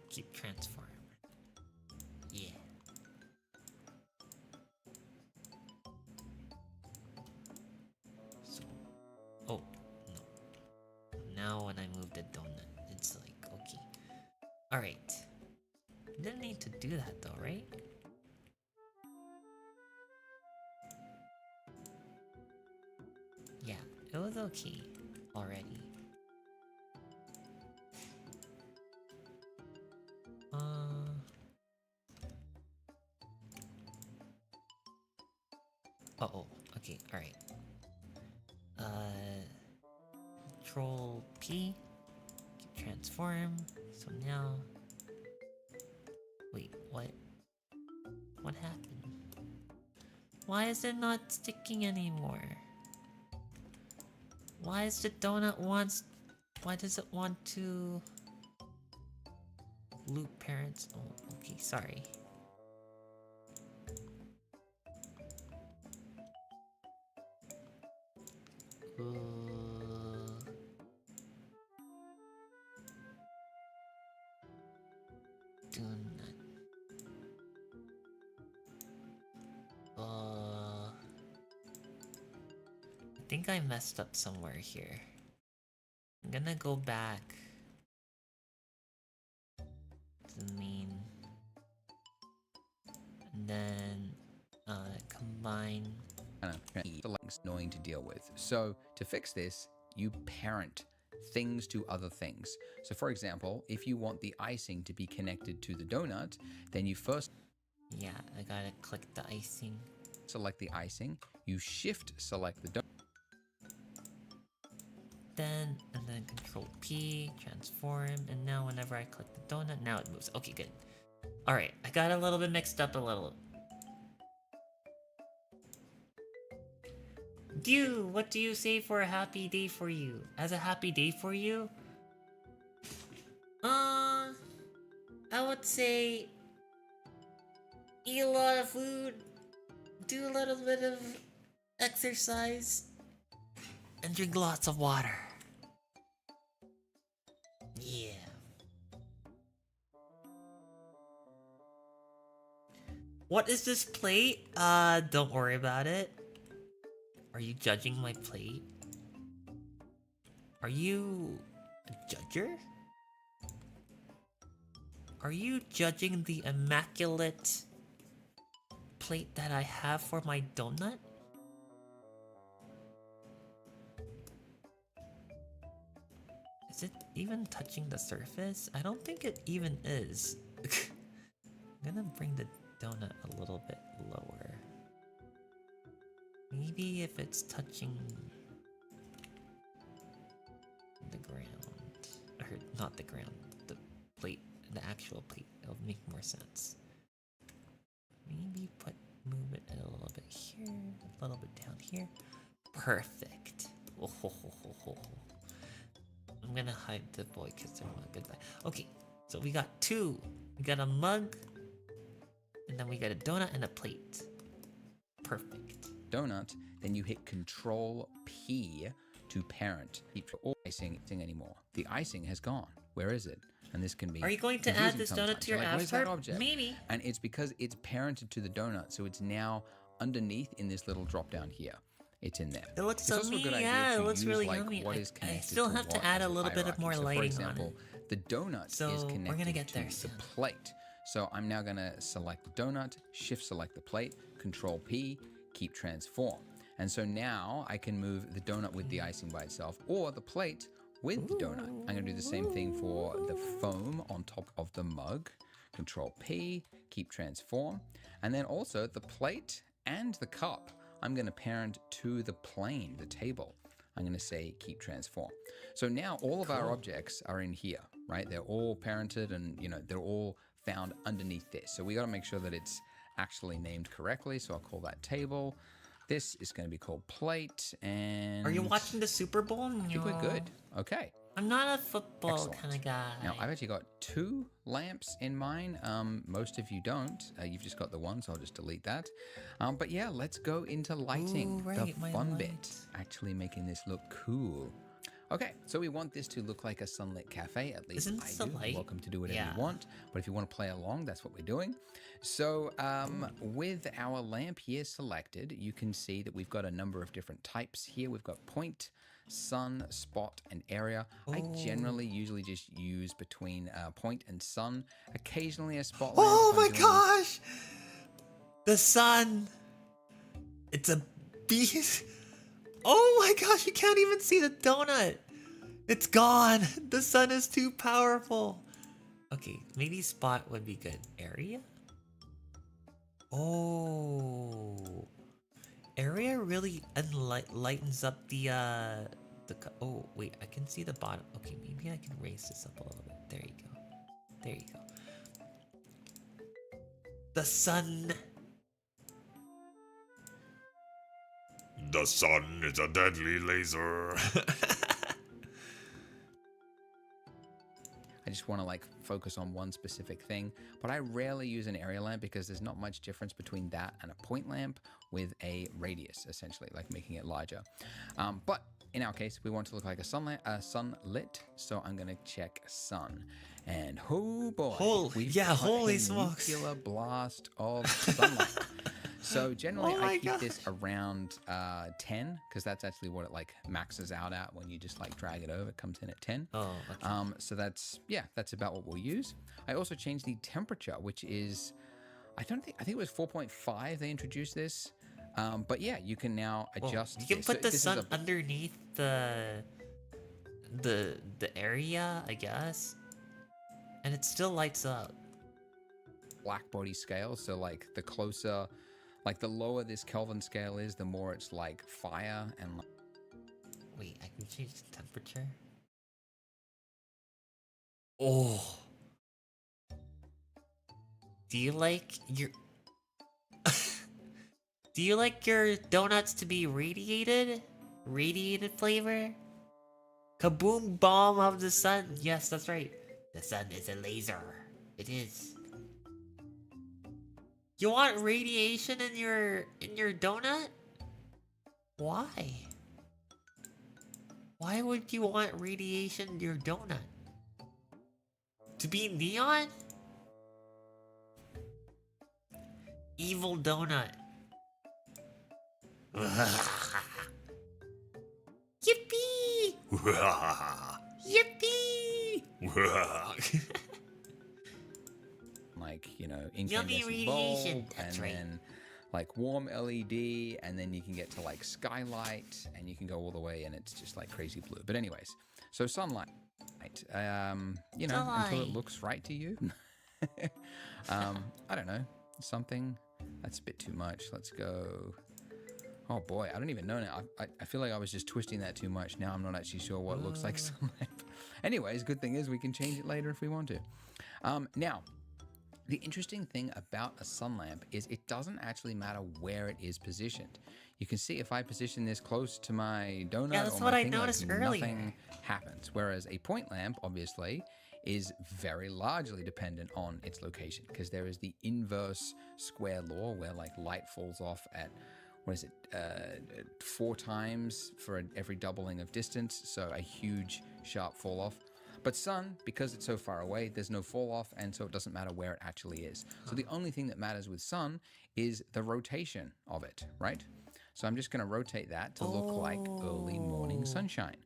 Keep transform. Yeah. now when I move the donut, it's like, okay. Alright. Didn't need to do that though, right? Yeah, it was okay already. Uh-oh. Okay, alright. Control P. Transform. So now... Wait, what? What happened? Why is it not sticking anymore? Why is the donut wants... Why does it want to... Loop parents? Oh, okay, sorry. Donut. I think I messed up somewhere here. I'm gonna go back to the main. And then combine. Select's annoying to deal with. So to fix this, you parent things to other things. So for example, if you want the icing to be connected to the donut, then you first Yeah, I gotta click the icing. select the icing, you shift select the donut. And then Control P, transform, and now whenever I click the donut, now it moves. Okay, good. Alright, I got a little bit mixed up a little. Dew, what do you say for a happy day for you? As a happy day for you? I would say eat a lot of food, do a little bit of exercise, and drink lots of water. Yeah. What is this plate? Don't worry about it. Are you judging my plate? Are you a judger? Are you judging the immaculate plate that I have for my donut? Is it even touching the surface? I don't think it even is. I'm gonna bring the donut a little bit lower. Maybe if it's touching the ground, or not the ground, the plate, the actual plate, it'll make more sense. Maybe move it a little bit here, a little bit down here. Perfect. Oh, ho, ho, ho, ho, ho. I'm gonna hide the boy because they're not good. Okay, so we got two. We got a mug, and then we got a donut and a plate. Perfect. Donut, then you hit Control P to parent. Keep all icing anymore. The icing has gone. Where is it? And this can be. Are you going to add this donut to your avatar? Maybe. And it's because it's parented to the donut, so it's now underneath in this little drop down here. It's in there. It looks yummy. Yeah, it looks really yummy. I still have to add a little bit of more lighting on it. The donut is connected to the plate. So I'm now going to select the donut, shift select the plate, Control P, keep transform. And so now I can move the donut with the icing by itself or the plate with the donut. I'm going to do the same thing for the foam on top of the mug. Control P, keep transform. And then also the plate and the cup, I'm going to parent to the plane, the table. I'm going to say keep transform. So now all of our objects are in here, right? They're all parented and, you know, they're all found underneath this. So we got to make sure that it's actually named correctly. So I'll call that table. This is going to be called plate. And are you watching the Super Bowl? No. I think we're good. Okay. I'm not a football kind of guy. Now, I've actually got two lamps in mine. Most of you don't. You've just got the one, so I'll just delete that. But yeah, let's go into lighting. Ooh, right, the fun bit. Actually making this look cool. Okay, so we want this to look like a sunlit cafe. At least Isn't I do. Light? You're welcome to do whatever you want. But if you want to play along, that's what we're doing. So with our lamp here selected, you can see that we've got a number of different types here. We've got point, sun, spot, and area. I generally usually just use between point and sun. Occasionally a spot lamp. Oh my gosh! The sun! It's a beast. Oh my gosh, you can't even see the donut. It's gone. The sun is too powerful. Okay, maybe spot would be good. Area? Oh. Area really lightens up the oh, wait, I can see the bottom. Okay, maybe I can raise this up a little bit. There you go. There you go. The sun. The sun is a deadly laser. I just want to like focus on one specific thing, but I rarely use an area lamp because there's not much difference between that and a point lamp with a radius, essentially, like making it larger. But in our case, we want to look like a sunlit, so I'm going to check sun. And oh boy, we've got holy a smokes. nuclear blast of sunlight. So generally I keep this gosh. around 10 because that's actually what it like maxes out at when you just like drag it over. It comes in at 10. Oh, okay. So that's about what we'll use. I also changed the temperature, which is, I think it was 4.5 they introduced this. But yeah, you can now adjust. You can put the sun underneath the area, I guess. And it still lights up. Black body scale, so like the closer, like the lower this Kelvin scale is, the more it's like fire and like... Wait, I can change the temperature? Oh. Do you like your... Do you like your donuts to be radiated? Radiated flavor? Kaboom bomb of the sun. Yes, that's right. The sun is a laser. It is. You want radiation in your donut? Why? Why would you want radiation in your donut? To be neon? Evil donut. Yippee! Yippee! like, Yummy incandescent radiation. bulb, That's and right. then like warm LED, and then you can get to like skylight, and you can go all the way, and it's just like crazy blue. But anyways, so sunlight, until it looks right to you. I don't know, something that's a bit too much. Let's go. Oh boy, I don't even know now. I feel like I was just twisting that too much. Now I'm not actually sure what looks like sunlight. Anyways, good thing is we can change it later if we want to. Now, the interesting thing about a sun lamp is it doesn't actually matter where it is positioned. You can see if I position this close to my donut, Yeah, that's or what my I thing, noticed like, earlier. nothing happens. Whereas a point lamp, obviously, is very largely dependent on its location, because there is the inverse square law where like light falls off at, 4 times for every doubling of distance, so a huge sharp fall off. But sun, because it's so far away, there's no fall off, and so it doesn't matter where it actually is. So the only thing that matters with sun is the rotation of it, right? So I'm just going to rotate that to look like early morning sunshine,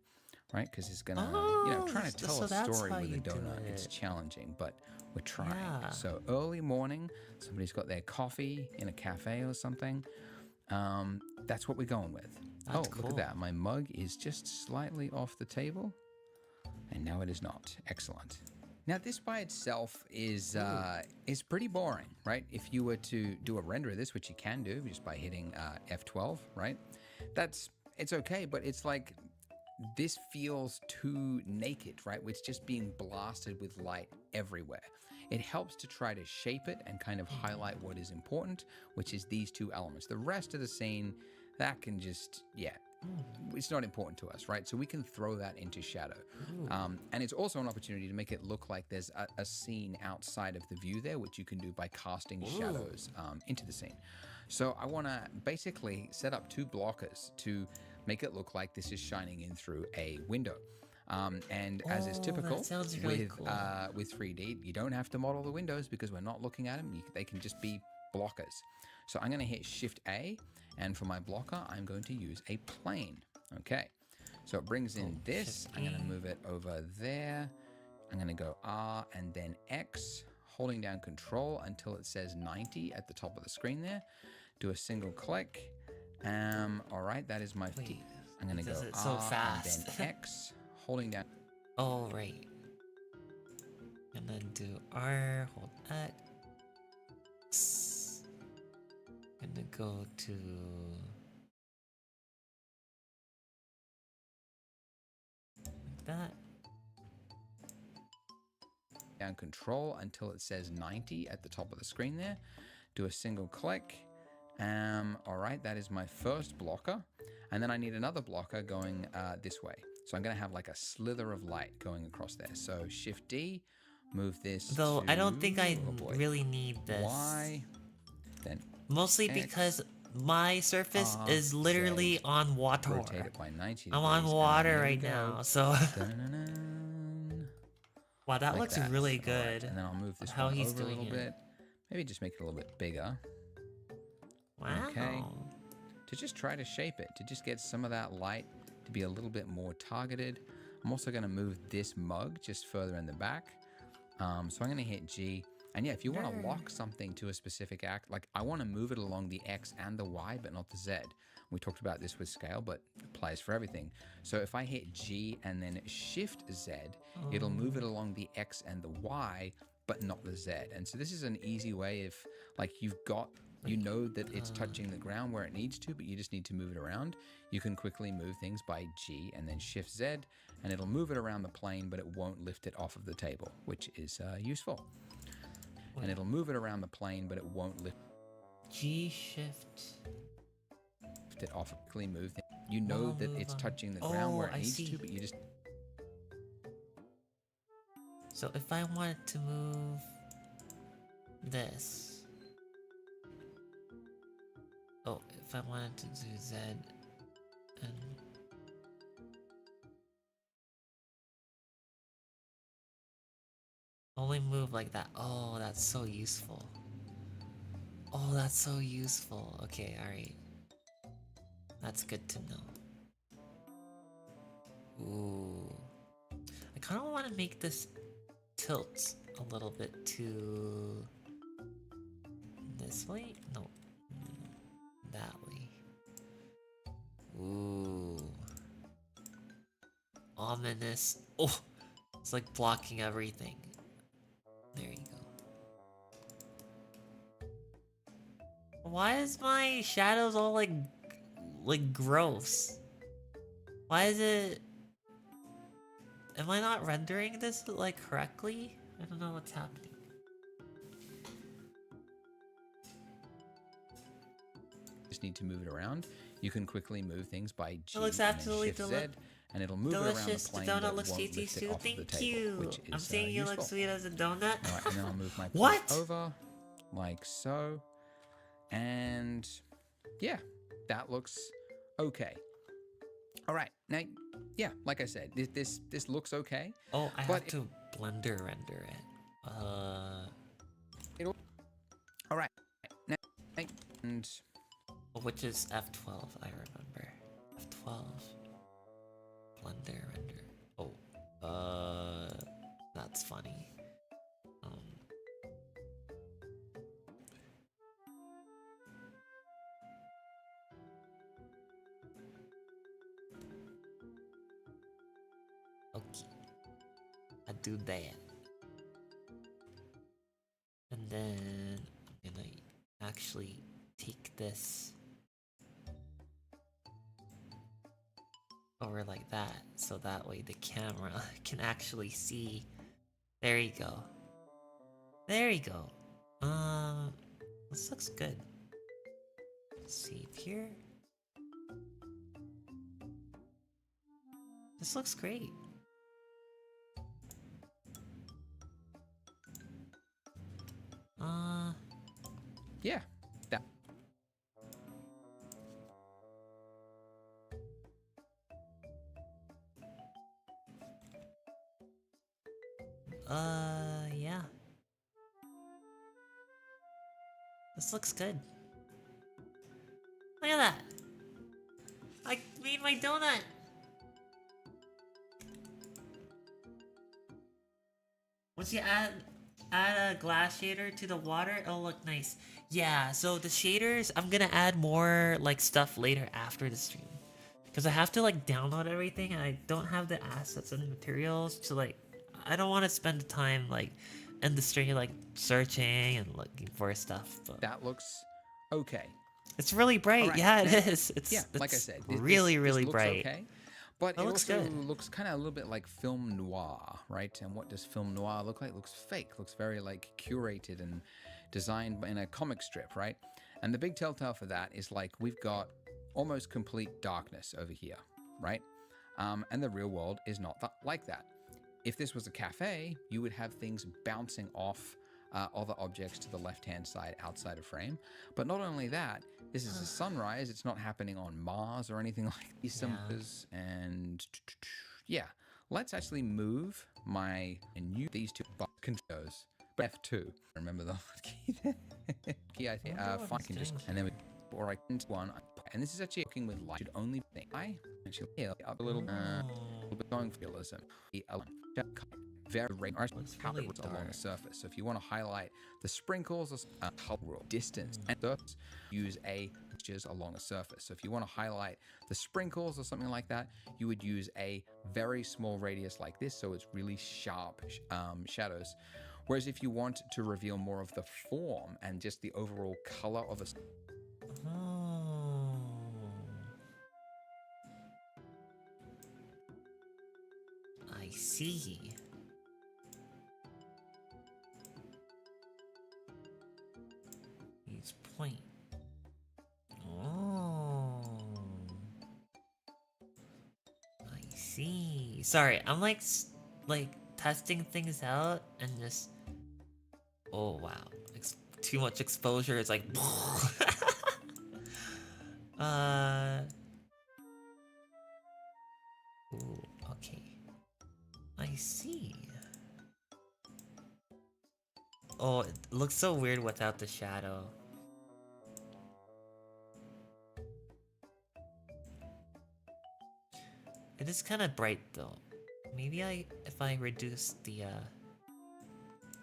right? Because it's going to, trying to tell so a that's story how with a you do donut, it's it. challenging, but we're trying. Yeah. So early morning, somebody's got their coffee in a cafe or something. That's what we're going with. That's Look cool. at that. My mug is just slightly off the table. And now it is not. Excellent. Now this by itself is pretty boring, right? If you were to do a render of this, which you can do just by hitting F12, right? It's okay, but it's like this feels too naked, right? It's just being blasted with light everywhere. It helps to try to shape it and kind of highlight what is important, which is these two elements. The rest of the scene, that can just, it's not important to us, right? So we can throw that into shadow. And it's also an opportunity to make it look like there's a scene outside of the view there, which you can do by casting shadows into the scene. So I want to basically set up 2 blockers to make it look like this is shining in through a window. And as is typical that sounds really with cool. with 3D, you don't have to model the windows because we're not looking at them. They can just be blockers. So I'm going to hit Shift A, and for my blocker, I'm going to use a plane. Okay. So it brings in Oh, this. I'm going to move it over there. I'm going to go R and then X, holding down Control until it says 90 at the top of the screen there. Do a single click. All right, that is my. Wait, I'm going to go it so R fast. and then X, holding down. Oh, right. And then do R, hold X. And then go to... like that. Down Control until it says 90 at the top of the screen there. Do a single click. All right, that is my first blocker. And then I need another blocker going this way. So I'm going to have like a slither of light going across there. So Shift D, move this. Though to, I don't think I really need this. Y, then Mostly X, because my surface R, is literally Z, on water. rotate it by 90 I'm on degrees, water and then right there we go. now, so... Dun-dun-dun. Wow, that Like looks that. really All right, good. and then I'll move this How one he's over a doing little it. bit. Maybe just make it a little bit bigger. Wow. Okay. To just try to shape it, to just get some of that light to be a little bit more targeted. I'm also going to move this mug just further in the back. So I'm going to hit G. And yeah, if you want to lock something to a specific act, like I want to move it along the X and the Y, but not the Z. We talked about this with scale, but it applies for everything. So if I hit G and then Shift Z, it'll move it along the X and the Y, but not the Z. And so this is an easy way if like you know that it's touching the ground where it needs to, but you just need to move it around. You can quickly move things by G and then Shift Z, and it'll move it around the plane, but it won't lift it off of the table, which is useful. And it'll move it around the plane, but it won't lift G shift. it off. Quickly move it. You know that it's touching the ground where it needs to, but you just... So if I wanted to move this. Oh, if I wanted to do Z and only move like that. Oh, that's so useful. Oh, that's so useful. Okay, alright. That's good to know. Ooh. I kind of want to make this tilt a little bit to this way? No. That way. Ooh. Ominous. Oh! It's like blocking everything. There you go. Why is my shadows all like gross? Why is it... Am I not rendering this like correctly? I don't know what's happening. Just need to move it around. You can quickly move things by G It looks and then absolutely Shift Z, and it'll move it around the delicious. The plane, but donut it looks won't tasty lift it too. off of the Thank table, you. which is I'm saying you look useful. sweet as a donut. All right, and then I'll move my plate What? over, like so, and yeah, that looks okay. All right, now, yeah, like I said, this looks okay. Oh, I but have to blender render it. All right, now, and Which is F12, I remember. F12. Blender render. Oh, that's funny. Okay. I do that. And then I'm gonna actually take this over like that, so that way the camera can actually see. There you go. There you go. This looks good. Save here. This looks great. yeah, that. Yeah. This looks good. Look at that! I made my donut! Once you add a glass shader to the water, it'll look nice. Yeah, so the shaders, I'm gonna add more like stuff later after the stream. Because I have to like download everything and I don't have the assets and the materials to like, I don't want to spend the time like in the stream like searching and looking for stuff. But That looks okay. it's really bright. Right, yeah, now, it is. It's like I said, really this looks bright. okay. But it looks also good. looks kind of a little bit like film noir, right? And what does film noir look like? It looks fake. Looks very like curated and designed in a comic strip, right? And the big telltale for that is like we've got almost complete darkness over here, right? And the real world is not like that. If this was a cafe, you would have things bouncing off other objects to the left-hand side outside of frame. But not only that, this is a sunrise. It's not happening on Mars or anything like these symbols. And yeah, let's actually move these two controls. F2. Remember the key. I think. Fine. Can just and then we or I can one. And this is actually working with light. Should only think I actually up a little bit going for realism. Very color along the surface. So if you want to highlight the sprinkles, color distance and surface, use a just along a surface. So if you want to highlight the sprinkles or something like that, you would use a very small radius like this, so it's really sharp shadows. Whereas if you want to reveal more of the form and just the overall color of a I see. Use point. Oh. I see. Sorry, I'm like testing things out and just. Oh wow, too much exposure. It's like. Ooh, okay. I see. Oh, it looks so weird without the shadow. It is kind of bright though. Maybe if I reduce the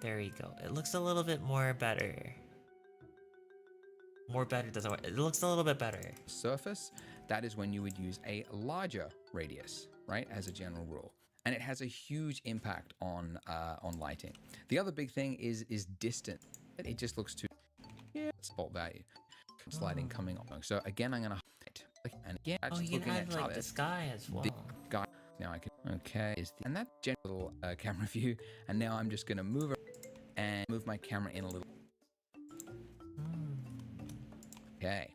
there you go. It looks a little bit more better. More better doesn't work. It looks a little bit better. Surface, that is when you would use a larger radius, right? As a general rule. And it has a huge impact on lighting. The other big thing is distance. It just looks too spot value. Sliding coming on. So again, I'm gonna hide. And again, oh, you can add like the sky as well. Now I can and that gentle camera view. And now I'm just gonna move my camera in a little. Okay.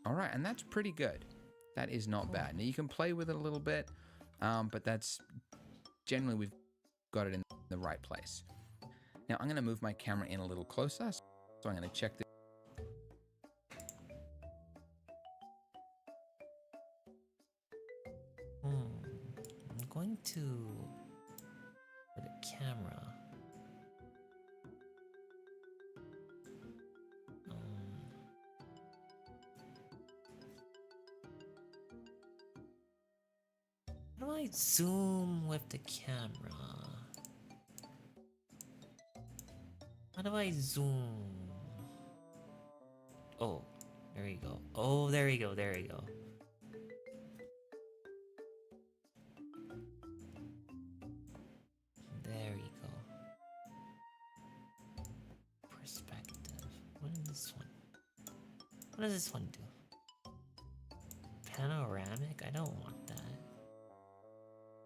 All right, and that's pretty good. That is not bad. Now you can play with it a little bit, but that's generally we've got it in the right place. Now I'm going to move my camera in a little closer, so I'm going to check this. I'm going to put a camera. How do I zoom with the camera? How do I zoom? Oh, there you go. Oh, there you go. There you go. There you go. Perspective. What is this one? What does this one do? Panoramic? I don't want that.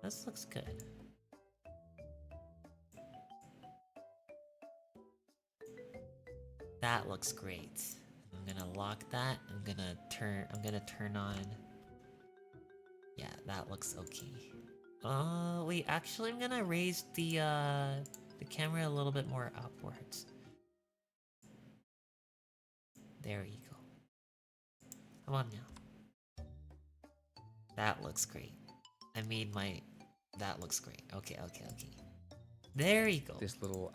This looks good. That looks great. I'm gonna lock that. I'm gonna turn on. Yeah, that looks okay. Wait, actually I'm gonna raise the camera a little bit more upwards. There you go. Come on now. That looks great. That looks great. Okay. There you go. This little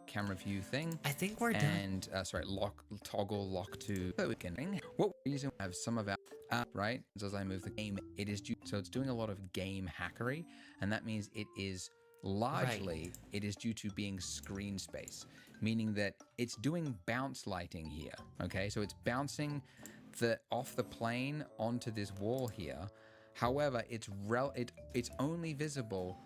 camera view thing. I think we're done. And sorry, toggle lock to so we can. What reason we have some of our right? So as I move the game, so it's doing a lot of game hackery, and that means it is Largely, it is due to being screen space, meaning that it's doing bounce lighting here, okay? So it's bouncing off the plane onto this wall here. However, it's only visible,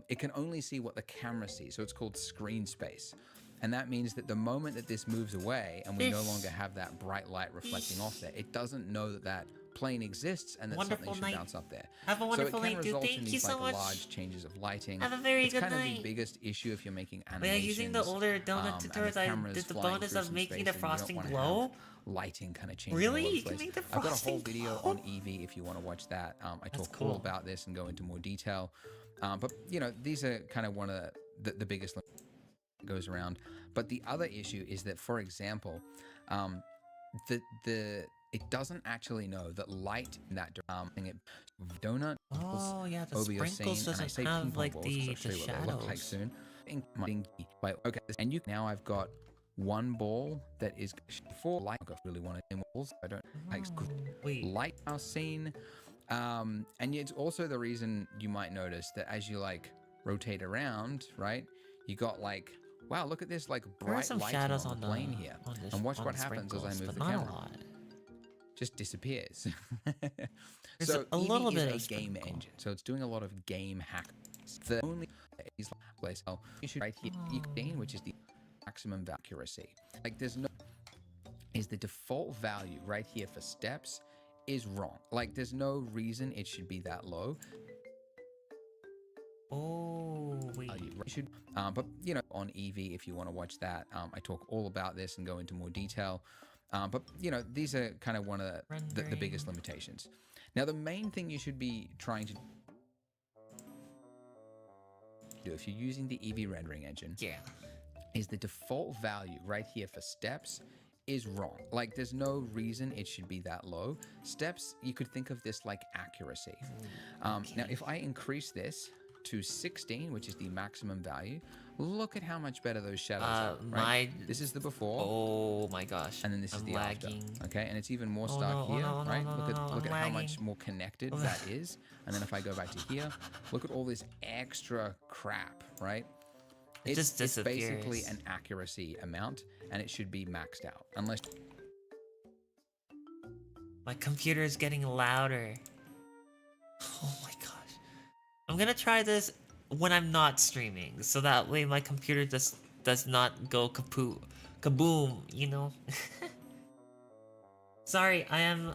it can only see what the camera sees, so it's called screen space. And that means that the moment that this moves away and we no longer have that bright light reflecting off there, it doesn't know that that plane exists and that something should bounce up there. Have a wonderful so it can night, dude. result in Thank these you so much. large changes of lighting. Have a very good night. It's kind of the night. biggest issue if you're making Yeah, animations. using the older donut tutorials, I did the bonus of making the frosting glow. Lighting kind of changing. Really? All over You the can place. make the I've got a whole frosting video glow? on Eevee if you want to watch that. I talk cool. all about this and go into more detail. But you know, these are kind of one of the biggest that goes around. But the other issue is that, for example, it doesn't actually know that light in that donut Oh yeah, the over your sprinkles scene, and I say doesn't have ping pong like balls 'cause the I'll show you what they look like shadows. soon. Okay, and now I've got one ball that is for light. I really want to balls. I don't like Wait, lighthouse scene. And it's also the reason you might notice that as you like rotate around, right? You got like, wow, look at this like there are bright some lighting shadows on the plane here. And watch what happens as I move but the not camera. a lot. Just disappears. There's So a little Eevee bit is of a game sprinkle. engine, so it's doing a lot of game hack. The only is place you should right here, E15, which is the maximum accuracy. Like there's no is the default value right here for steps is wrong. Like there's no reason it should be that low. Oh wait, You should, but you know, on Eevee, if you want to watch that, I talk all about this and go into more detail. But you know, these are kind of one of the biggest limitations. Now, the main thing you should be trying to do if you're using the Eevee rendering engine, yeah. is the default value right here for steps is wrong. Like there's no reason it should be that low. Steps, you could think of this like accuracy. Now, if I increase this to 16, which is the maximum value, look at how much better those shadows are. Right? This is the before. Oh my gosh. And then this is the lagging. after. Okay, and it's even more stark here, right? Look at how much more connected that is. And then if I go back to here, look at all this extra crap, right? It's basically an accuracy amount, and it should be maxed out. Unless My computer is getting louder. Oh my gosh. I'm gonna try this when I'm not streaming, so that way my computer just does not go kaboom, you know? Sorry, I'm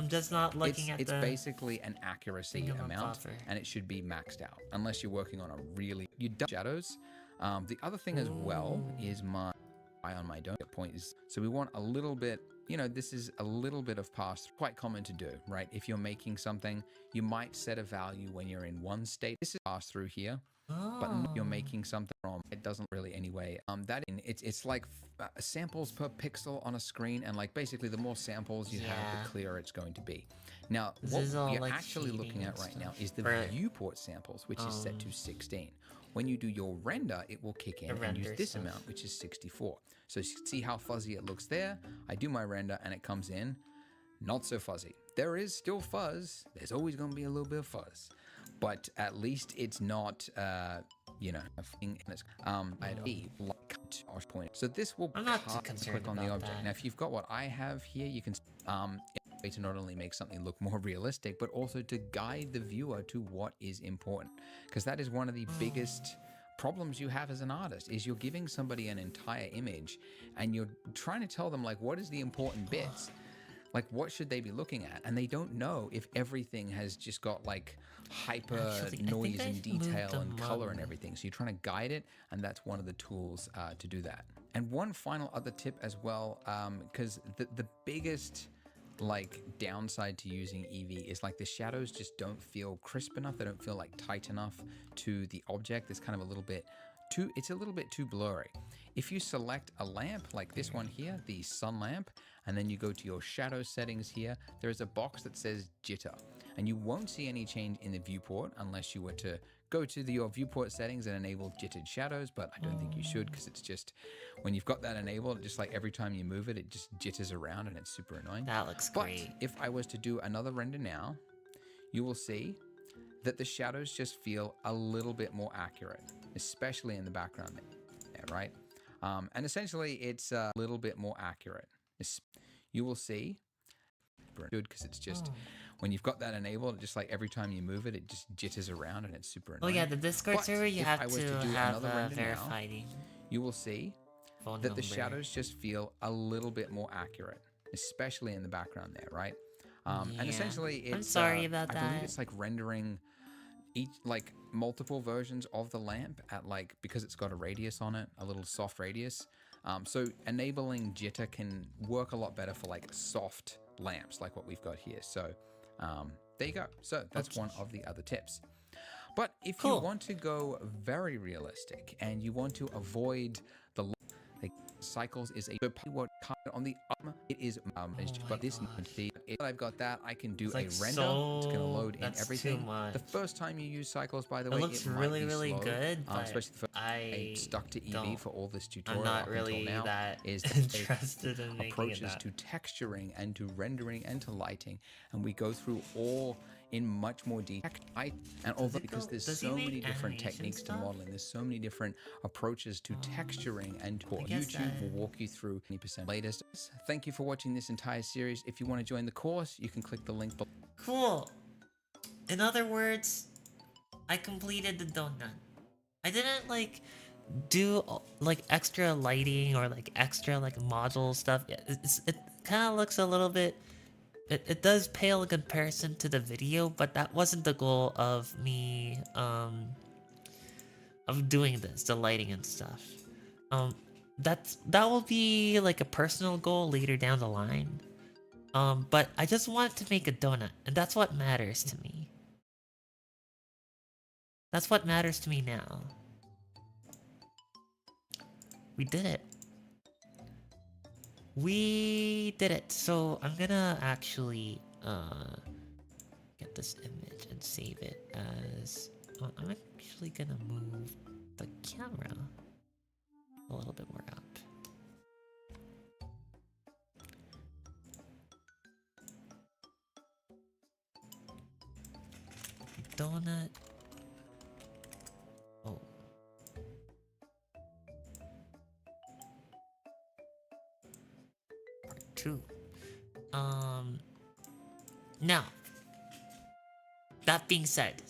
just not looking at it's the... basically an accuracy thing on the amount, buffer. and it should be maxed out. Unless you're working on a really... You don't shadows. The other thing as well is my eye on my donut point is... So we want a little bit... You know, this is a little bit of pass, quite common to do, right? If you're making something, you might set a value when you're in one state. This is pass through here, but you're making something from, it doesn't really anyway. It's like samples per pixel on a screen, and like basically the more samples you have, the clearer it's going to be. Now, what you're like actually looking at right now is the viewport samples, which is set to 16. When you do your render, it will kick in and use this amount, which is 64. So see how fuzzy it looks there? I do my render and it comes in not so fuzzy. There is still fuzz. There's always going to be a little bit of fuzz, but at least it's not, you know, a thing. I'd be like point. So this will click on the object. Now, if you've got what I have here, you can way to not only make something look more realistic, but also to guide the viewer to what is important, because that is one of the biggest problems you have as an artist is you're giving somebody an entire image and you're trying to tell them like what is the important bits, like what should they be looking at, and they don't know if everything has just got like hyper noise and detail and color and everything. So you're trying to guide it, and that's one of the tools to do that. And one final other tip as well, because the biggest like downside to using Eevee is like the shadows just don't feel crisp enough. They don't feel like tight enough to the object. It's kind of a little bit too blurry. If you select a lamp like this one here, the sun lamp, and then you go to your shadow settings here, there is a box that says jitter, and you won't see any change in the viewport unless you were to go to your viewport settings and enable jittered shadows, but I don't think you should, because it's just, when you've got that enabled, just like every time you move it, it just jitters around and it's super annoying. That looks great. But if I was to do another render now, you will see that the shadows just feel a little bit more accurate, especially in the background there, right? And essentially, it's a little bit more accurate. You will see, good, because it's just, when you've got that enabled, just like every time you move it, it just jitters around and it's super annoying. Oh yeah, the Discord But server you if have I was to do have another render now, verified you will see phone that number. the shadows just feel a little bit more accurate, especially in the background there, right? And Yeah. essentially, it's I'm sorry about I believe that. it's like rendering each, like, multiple versions of the lamp at, like, because it's got a radius on it, a little soft radius. So enabling jitter can work a lot better for like soft lamps like what we've got here. So there you go. So that's one of the other tips. But if you want to go very realistic and you want to avoid the cycles is a what on the it is but this I've got that I can do It's a like render. It's going to load in that's everything. too much. The first time you use cycles, by the It way, looks it really, might be really slow, good, but especially the first I stuck to EV for all this tutorial I'm not up really until now that is interested in making approaches it to texturing and to rendering and to lighting, and we go through all in much more detail. And although because there's so many different techniques to modeling, there's so many different approaches to texturing and YouTube will walk you through 20% latest. Thank you for watching this entire series. If you want to join the course, you can click the link below. Cool. In other words, I completed the donut. I didn't like do like extra lighting or like extra like module stuff. It kind of looks a little bit. It does pale in comparison to the video, but that wasn't the goal of me of doing this, the lighting and stuff. That will be like a personal goal later down the line. But I just wanted to make a donut, and that's what matters to me. That's what matters to me now. We did it. We did it. So I'm gonna actually get this image and save it as I'm actually gonna move the camera a little bit more up. Donut. Oh. Part 2. Now, that being said,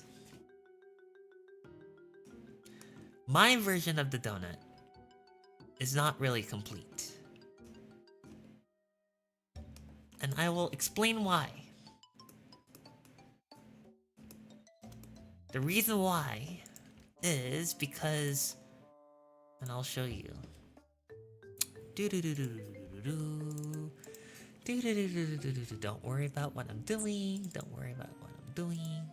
my version of the donut is not really complete. And I will explain why. The reason why is because, and I'll show you. Don't worry about what I'm doing. Don't worry about what I'm doing.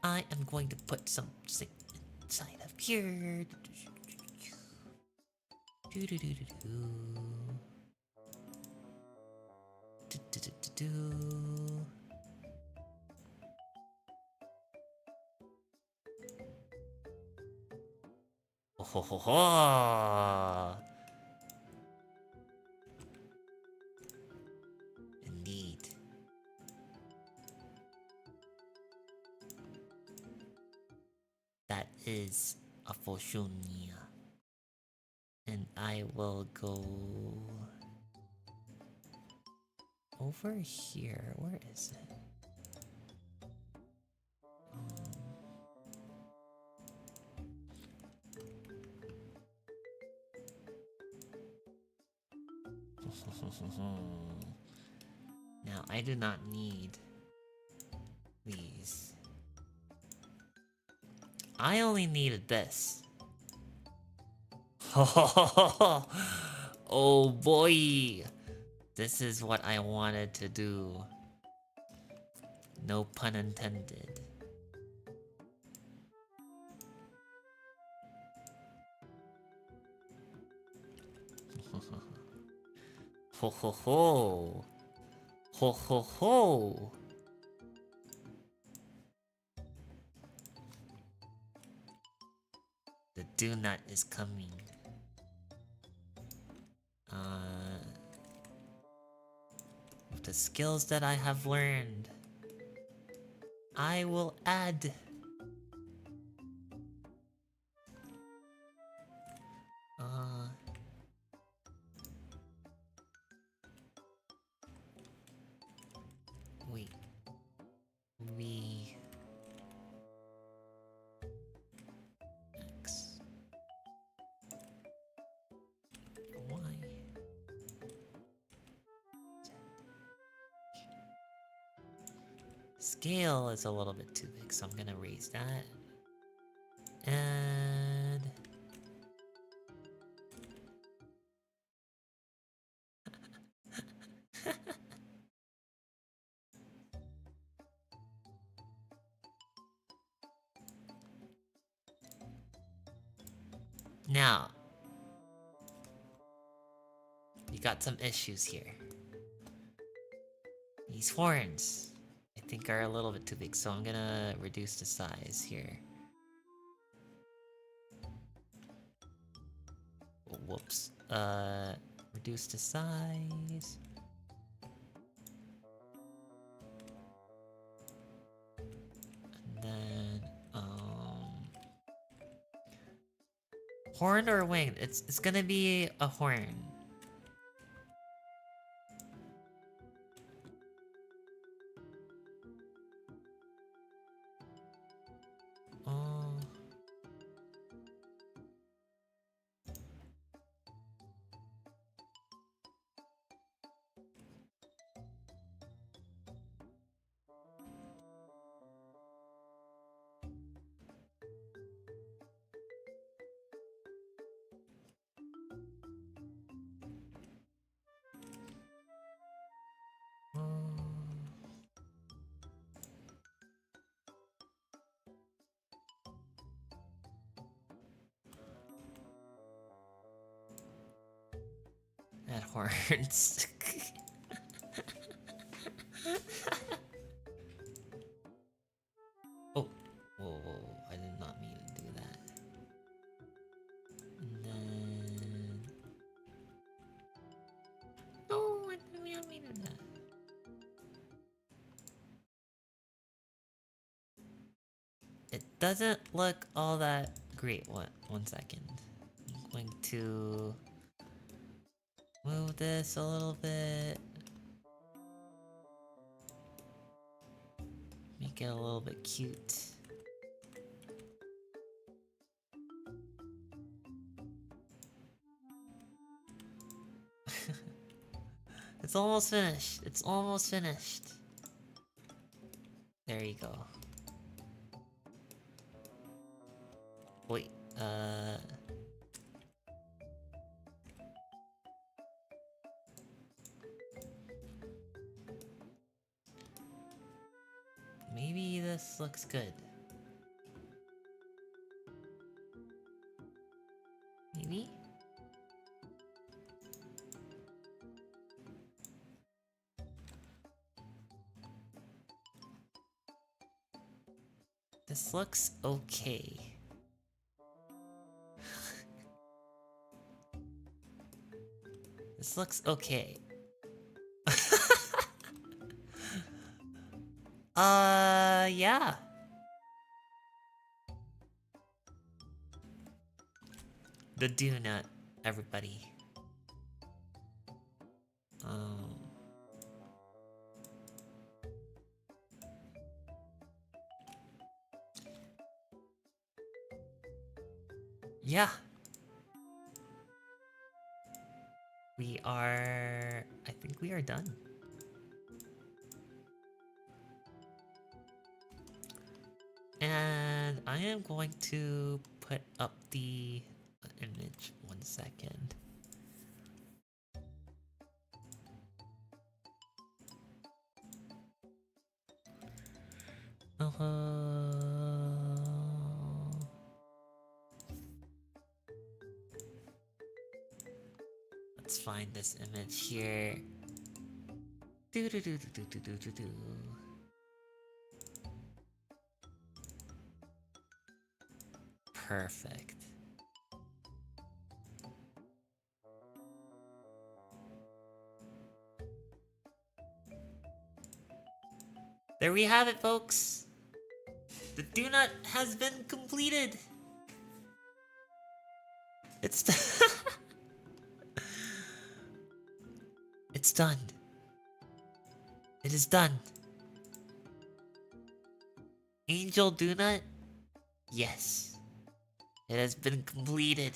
I am going to put something inside of here. Oh ho ho ho! Indeed. That is a Fortunia. And I will go over here. Where is it? Now, I do not need these. I only needed this. Oh boy! This is what I wanted to do. No pun intended. Ho ho ho! Ho ho ho! The donut is coming. With the skills that I have learned, I will add. Wait. V X Y Z. Scale is a little bit too big, so I'm gonna raise that. And now we got some issues here. These horns, I think, are a little bit too big, so I'm gonna reduce the size here. Oh, whoops. Reduce the size. And then, horn or wing? It's gonna be a horn. Oh. That horns. Oh, whoa, I did not mean to do that. And then... No, I didn't mean to do that. It doesn't look all that great. One second. I'm going to move this a little bit. Make it a little bit cute. It's almost finished. It's almost finished. There you go. Wait, maybe this looks good. Maybe? This looks okay. This looks okay. Yeah. The donut, everybody. Yeah. I think we are done. And I am going to put up the image. 1 second. Let's find this image here. Perfect. There we have it, folks. The donut has been completed. It's it's done. It is done. Angel donut? Yes. It has been completed.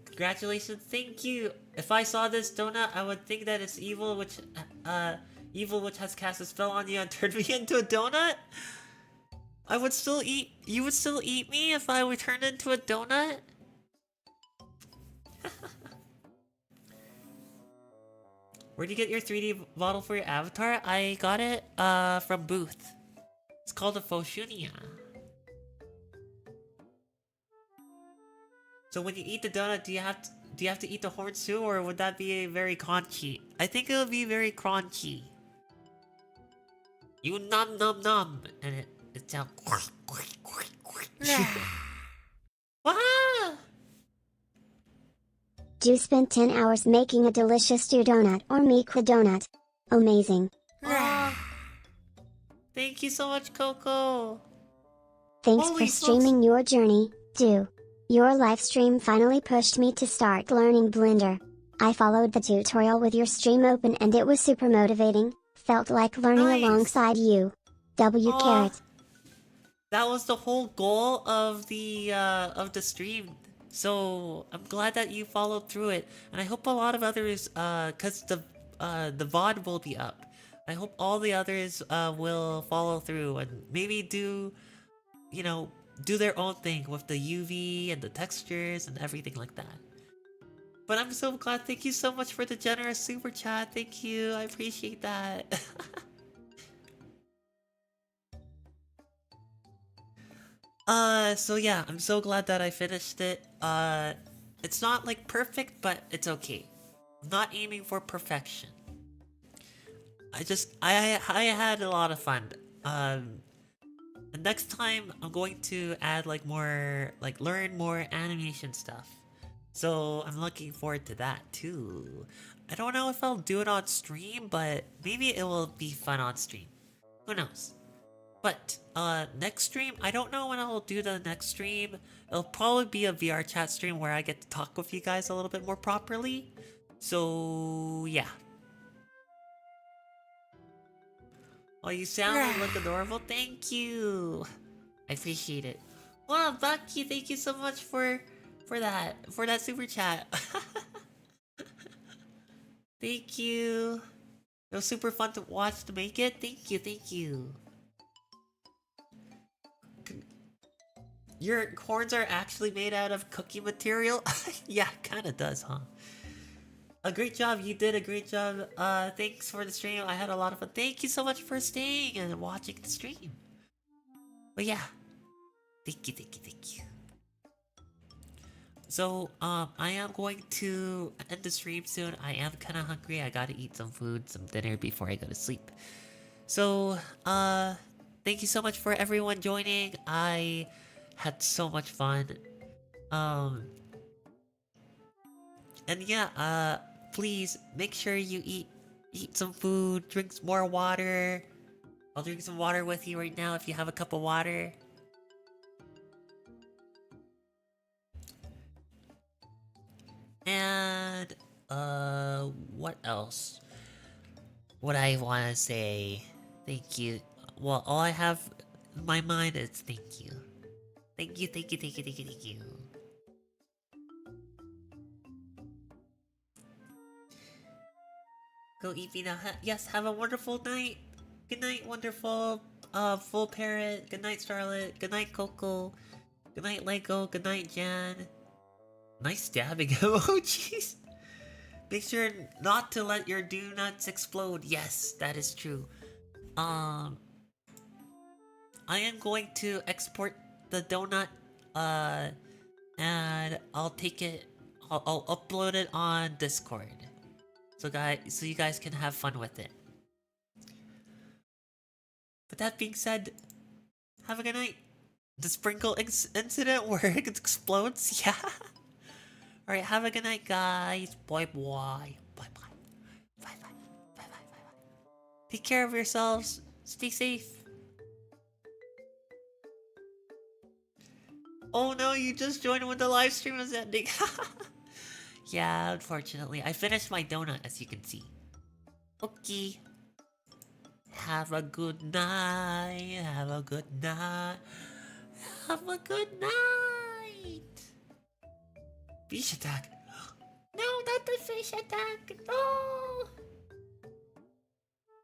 Congratulations, thank you. If I saw this donut, I would think that it's evil, which has cast a spell on you and turned me into a donut. I would still eat. You would still eat me if I were turned into a donut. Where'd you get your 3D model for your avatar? I got it from Booth. It's called a Foshunia. So when you eat the donut, do you have to eat the horns too, or would that be very crunchy? I think it would be very crunchy. You nom nom nom, and it sounds. Ah! You spent 10 hours making a delicious stew donut or meek the donut. Amazing. Thank you so much, Coco. Thanks Holy for streaming your journey, do. Your live stream finally pushed me to start learning Blender. I followed the tutorial with your stream open and it was super motivating, felt like learning alongside you. Carrot. That was the whole goal of the stream. So I'm glad that you followed through it, and I hope a lot of others, cause the VOD will be up. I hope all the others will follow through and maybe do their own thing with the UV and the textures and everything like that. But I'm so glad. Thank you so much for the generous super chat. Thank you. I appreciate that. So yeah, I'm so glad that I finished it. It's not like perfect, but it's okay. I'm not aiming for perfection. I had a lot of fun. And next time I'm going to add learn more animation stuff. So I'm looking forward to that too. I don't know if I'll do it on stream, but maybe it will be fun on stream. Who knows? But next stream, I don't know when I'll do the next stream. It'll probably be a VR chat stream where I get to talk with you guys a little bit more properly. So yeah. Oh, you sound and look adorable. Thank you. I appreciate it. Wow, Bucky, thank you so much for that super chat. Thank you. It was super fun to watch to make it. Thank you. Your horns are actually made out of cookie material? Yeah, kinda does, huh? A great job, you did a great job. Thanks for the stream. I had a lot of fun. Thank you so much for staying and watching the stream. But yeah, thank you. So, I am going to end the stream soon. I am kind of hungry. I gotta eat some food, some dinner before I go to sleep. So, thank you so much for everyone joining. I had so much fun. And yeah, please make sure you eat some food, drink some more water. I'll drink some water with you right now if you have a cup of water. And what else would I want to say? Thank you. Well, all I have in my mind is thank you. Thank you. Go eat me now. Yes, have a wonderful night. Good night, wonderful full parrot. Good night, Starlet. Good night, Coco. Good night, Lego. Good night, Jan. Nice stabbing emojis. Make sure not to let your donuts explode. Yes, that is true. I am going to export the donut, and I'll take it. I'll upload it on Discord, so you guys can have fun with it. But that being said, have a good night. The sprinkle incident where it explodes, yeah. All right, have a good night, guys. Bye. Take care of yourselves. Stay safe. Oh no, you just joined when the live stream was ending. Yeah, unfortunately. I finished my donut, as you can see. Okay. Have a good night. Have a good night. Have a good night. Fish attack. No, not the fish attack. No.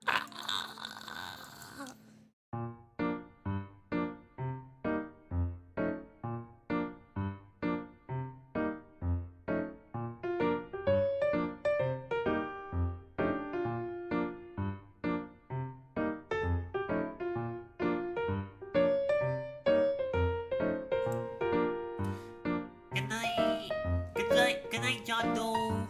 Ah. Good night. Good night. Good night, John Doe.